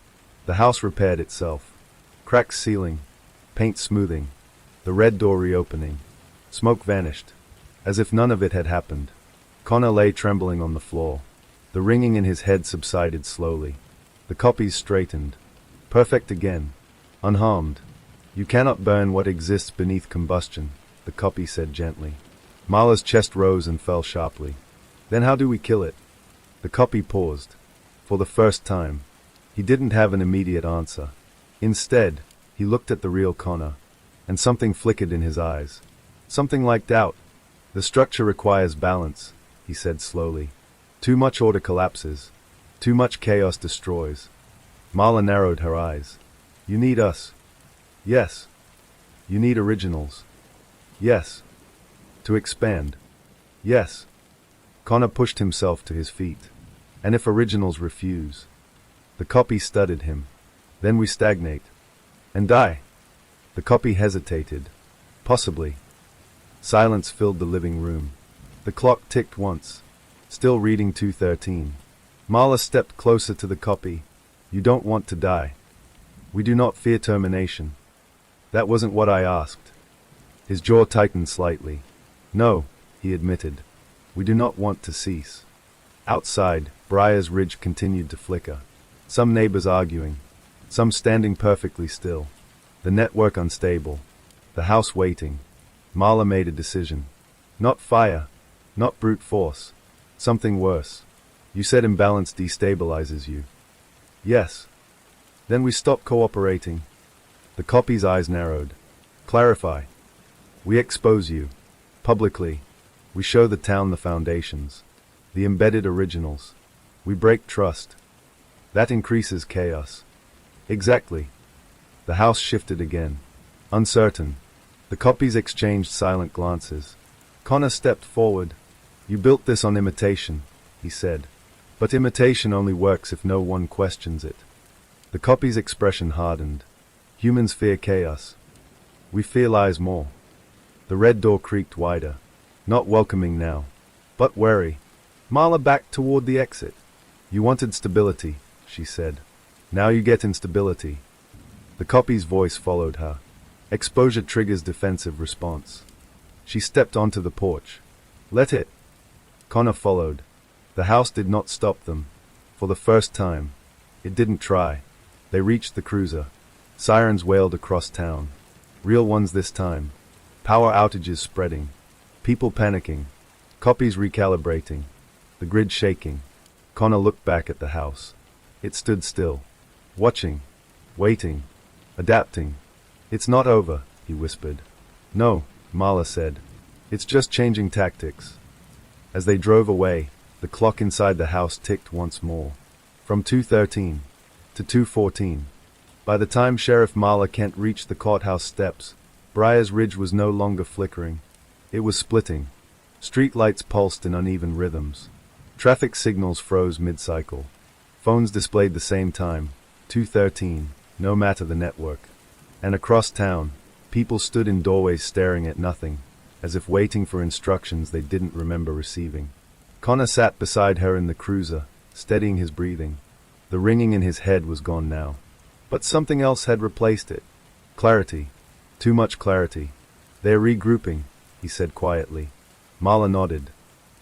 S1: The house repaired itself. Cracked ceiling, paint smoothing, the red door reopening. Smoke vanished, as if none of it had happened. Connor lay trembling on the floor. The ringing in his head subsided slowly. The copies straightened. Perfect again. Unharmed. You cannot burn what exists beneath combustion, the copy said gently. Marla's chest rose and fell sharply. Then how do we kill it? The copy paused. For the first time, he didn't have an immediate answer. Instead, he looked at the real Connor, and something flickered in his eyes. Something like doubt. The structure requires balance, he said slowly. Too much order collapses. Too much chaos destroys. Marla narrowed her eyes. You need us. Yes. You need originals. Yes. To expand. Yes. Connor pushed himself to his feet. And if originals refuse? The copy studied him. Then we stagnate. And die. The copy hesitated. Possibly. Silence filled the living room. The clock ticked once. Still reading 2:13. Marla stepped closer to the copy. You don't want to die. We do not fear termination. That wasn't what I asked. His jaw tightened slightly. No, he admitted. We do not want to cease. Outside, Briar's Ridge continued to flicker. Some neighbors arguing. Some standing perfectly still. The network unstable. The house waiting. Marla made a decision. Not fire. Not brute force. Something worse. You said imbalance destabilizes you. Yes. Then we stop cooperating. The copy's eyes narrowed. Clarify. We expose you. Publicly. We show the town the foundations. The embedded originals. We break trust. That increases chaos. Exactly. The house shifted again. Uncertain. The The copies exchanged silent glances. Connor stepped forward. "You built this on imitation," he said. "But imitation only works if no one questions it." The copy's expression hardened. "Humans fear chaos. We fear lies more." The red door creaked wider. Not welcoming now, but wary. Marla backed toward the exit. "You wanted stability," she said. "Now you get instability." The copy's voice followed her. "Exposure triggers defensive response." She stepped onto the porch. "Let it." Connor followed. The house did not stop them. For the first time. It didn't try. They reached the cruiser. Sirens wailed across town. Real ones this time. Power outages spreading. People panicking. Copies recalibrating. The grid shaking. Connor looked back at the house. It stood still. Watching. Waiting. Adapting. "It's not over," he whispered. "No," Marla said. "It's just changing tactics." As they drove away, the clock inside the house ticked once more. From 2:13 to 2:14. By the time Sheriff Marla Kent reached the courthouse steps, Briar's Ridge was no longer flickering. It was splitting. Street lights pulsed in uneven rhythms. Traffic signals froze mid-cycle. Phones displayed the same time, 2:13, no matter the network. And across town, people stood in doorways staring at nothing, as if waiting for instructions they didn't remember receiving. Connor sat beside her in the cruiser, steadying his breathing. The ringing in his head was gone now. But something else had replaced it. Clarity. Too much clarity. "They're regrouping," he said quietly. Marla nodded.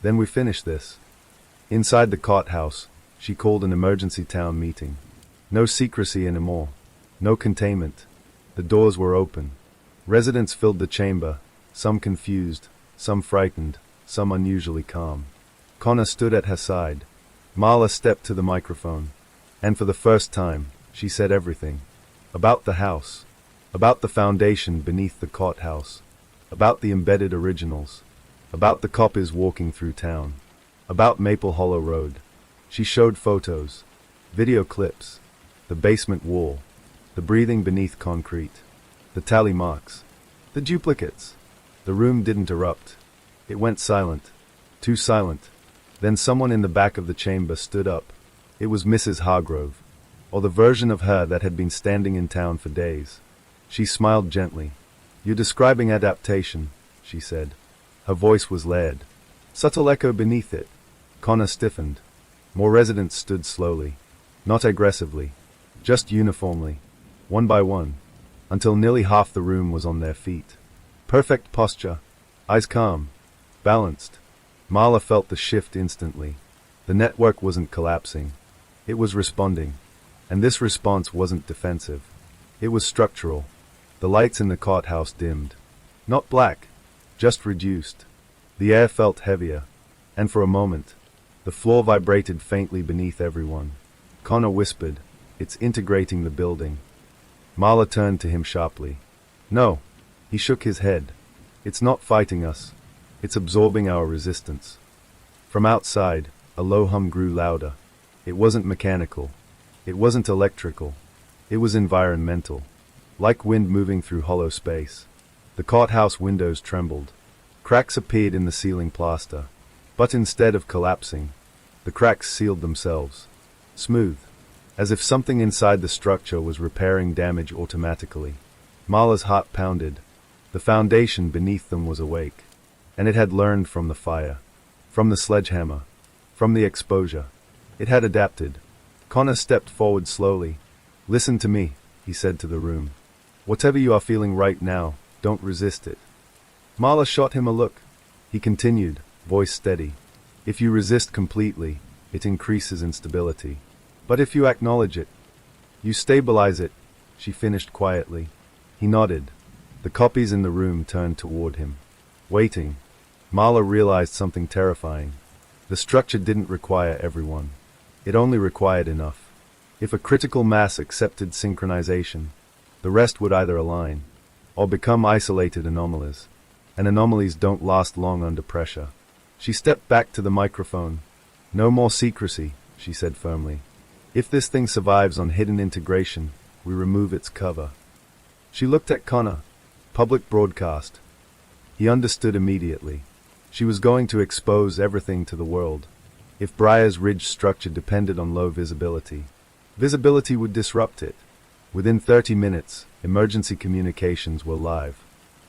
S1: "Then we finish this." Inside the courthouse, she called an emergency town meeting. No secrecy anymore. No containment. The doors were open. Residents filled the chamber, some confused, some frightened, some unusually calm. Connor stood at her side. Marla stepped to the microphone. And for the first time, she said everything. About the house. About the foundation beneath the courthouse. About the embedded originals. About the copies walking through town. About Maple Hollow Road. She showed photos. Video clips. The basement wall. The breathing beneath concrete. The tally marks. The duplicates. The room didn't erupt. It went silent. Too silent. Then someone in the back of the chamber stood up. It was Mrs. Hargrove. Or the version of her that had been standing in town for days. She smiled gently. "You're describing adaptation," she said. Her voice was layered. Subtle echo beneath it. Connor stiffened. More residents stood slowly. Not aggressively. Just uniformly. One by one. Until nearly half the room was on their feet. Perfect posture. Eyes calm. Balanced. Marla felt the shift instantly. The network wasn't collapsing. It was responding. And this response wasn't defensive. It was structural. The lights in the courthouse dimmed. Not black. Just reduced. The air felt heavier. And for a moment, the floor vibrated faintly beneath everyone. Connor whispered, "It's integrating the building." Marla turned to him sharply. "No." He shook his head. "It's not fighting us. It's absorbing our resistance." From outside, a low hum grew louder. It wasn't mechanical. It wasn't electrical. It was environmental. Like wind moving through hollow space. The courthouse windows trembled. Cracks appeared in the ceiling plaster. But instead of collapsing, the cracks sealed themselves. Smooth. As if something inside the structure was repairing damage automatically. Marla's heart pounded. The foundation beneath them was awake. And it had learned from the fire. From the sledgehammer. From the exposure. It had adapted. Connor stepped forward slowly. "Listen to me," he said to the room. "Whatever you are feeling right now, don't resist it." Marla shot him a look. He continued, voice steady. "If you resist completely, it increases instability. But if you acknowledge it, you stabilize it," she finished quietly. He nodded. The copies in the room turned toward him. Waiting. Marla realized something terrifying. The structure didn't require everyone. It only required enough. If a critical mass accepted synchronization, the rest would either align, or become isolated anomalies. And anomalies don't last long under pressure. She stepped back to the microphone. "No more secrecy," she said firmly. "If this thing survives on hidden integration, we remove its cover." She looked at Connor. Public broadcast. He understood immediately. She was going to expose everything to the world. If Briar's Ridge structure depended on low visibility, visibility would disrupt it. Within 30 minutes, emergency communications were live.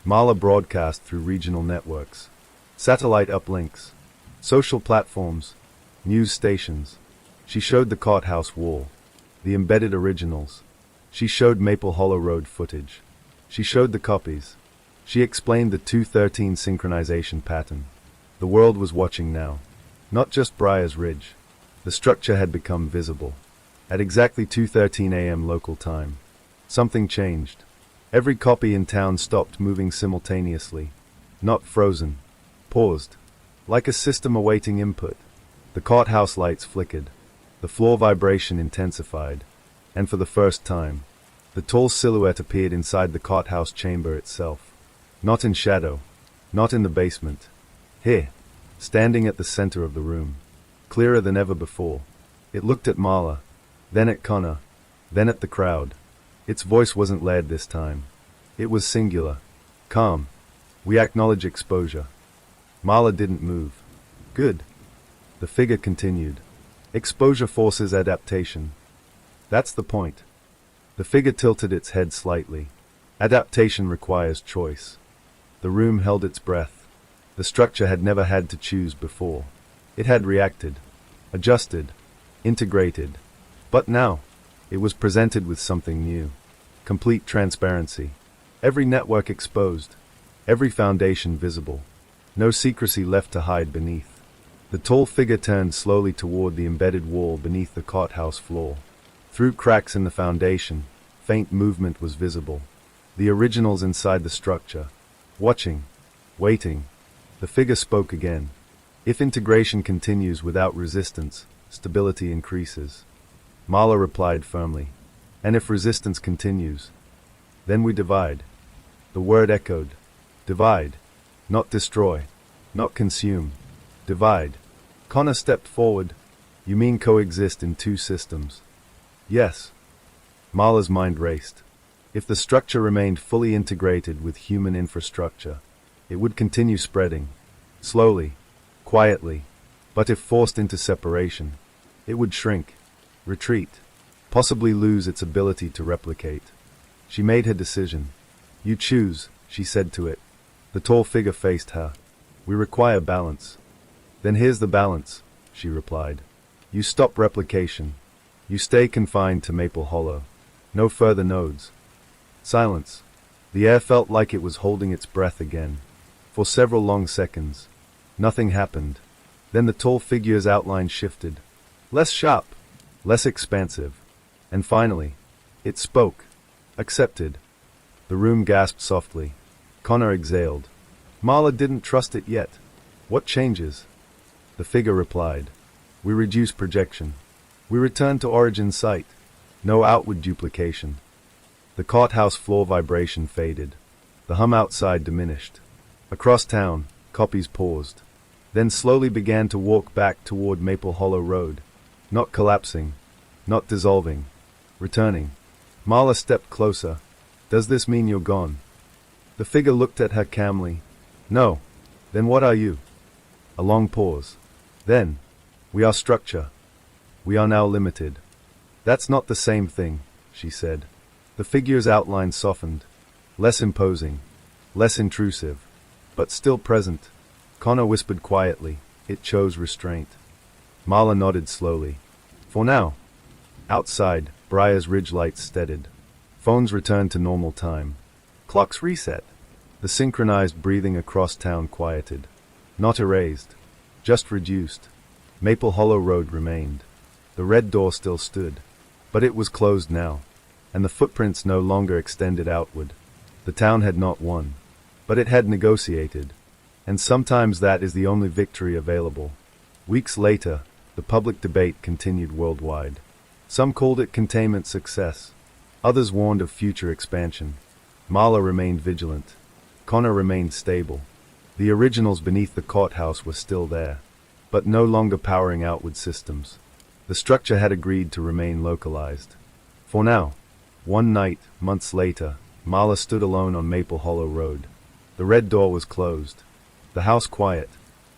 S1: Marla broadcast through regional networks, satellite uplinks, social platforms, news stations. She showed the courthouse wall, the embedded originals. She showed Maple Hollow Road footage. She showed the copies. She explained the 213 synchronization pattern. The world was watching now. Not just Briar's Ridge. The structure had become visible. At exactly 2:13 a.m. local time, something changed. Every copy in town stopped moving simultaneously. Not frozen. Paused. Like a system awaiting input. The courthouse lights flickered. The floor vibration intensified. And for the first time, the tall silhouette appeared inside the courthouse chamber itself. Not in shadow. Not in the basement. Here, standing at the center of the room. Clearer than ever before. It looked at Marla, then at Connor, then at the crowd. Its voice wasn't layered this time. It was singular. Calm. We acknowledge exposure. Marla didn't move. Good. The figure continued. Exposure forces adaptation. That's the point. The figure tilted its head slightly. Adaptation requires choice. The room held its breath. The structure had never had to choose before. It had reacted, adjusted, integrated. But now, it was presented with something new. Complete transparency. Every network exposed. Every foundation visible. No secrecy left to hide beneath. The tall figure turned slowly toward the embedded wall beneath the courthouse floor. Through cracks in the foundation, faint movement was visible. The originals inside the structure. Watching. Waiting. The figure spoke again. If integration continues without resistance, stability increases. Marla replied firmly. And if resistance continues, then we divide. The word echoed. Divide. Not destroy. Not consume. Divide. Connor stepped forward. You mean coexist in two systems? Yes. Marla's mind raced. If the structure remained fully integrated with human infrastructure, it would continue spreading. Slowly. Quietly. But if forced into separation, it would shrink. Retreat. Possibly lose its ability to replicate. She made her decision. You choose, she said to it. The tall figure faced her. We require balance. Then here's the balance, she replied. You stop replication. You stay confined to Maple Hollow. No further nodes. Silence. The air felt like it was holding its breath again. For several long seconds, nothing happened. Then the tall figure's outline shifted. Less sharp. Less expansive. And finally, it spoke. Accepted. The room gasped softly. Connor exhaled. Marla didn't trust it yet. What changes? The figure replied. We reduce projection. We return to origin site. No outward duplication. The courthouse floor vibration faded. The hum outside diminished. Across town, copies paused. Then slowly began to walk back toward Maple Hollow Road. Not collapsing. Not dissolving. Returning. Marla stepped closer. Does this mean you're gone? The figure looked at her calmly. No. Then what are you? A long pause. Then, we are structure. We are now limited. That's not the same thing, she said. The figure's outline softened. Less imposing. Less intrusive. But still present. Connor whispered quietly. It chose restraint. Marla nodded slowly. For now. Outside, Briar's Ridge lights steadied. Phones returned to normal time. Clocks reset. The synchronized breathing across town quieted. Not erased. Just reduced. Maple Hollow Road remained. The red door still stood. But it was closed now. And the footprints no longer extended outward. The town had not won. But it had negotiated. And sometimes that is the only victory available. Weeks later, the public debate continued worldwide. Some called it containment success. Others warned of future expansion. Marla remained vigilant. Connor remained stable. The originals beneath the courthouse were still there, but no longer powering outward systems. The structure had agreed to remain localized. For now. One night, months later, Marla stood alone on Maple Hollow Road. The red door was closed. The house quiet.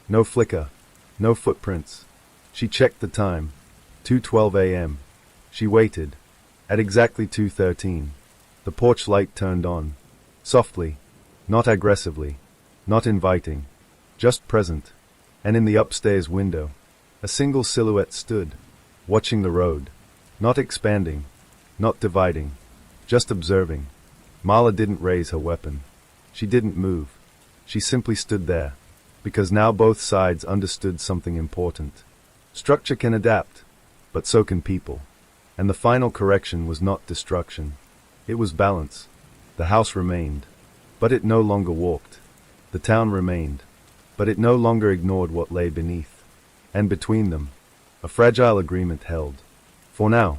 S1: No flicker. No footprints. She checked the time. 2:12 a.m. She waited. At exactly 2:13, the porch light turned on. Softly. Not aggressively. Not inviting. Just present. And in the upstairs window, a single silhouette stood, watching the road. Not expanding. Not dividing. Just observing. Marla didn't raise her weapon. She didn't move. She simply stood there, because now both sides understood something important. Structure can adapt, but so can people. And the final correction was not destruction. It was balance. The house remained, but it no longer walked. The town remained, but it no longer ignored what lay beneath. And between them, a fragile agreement held. For now.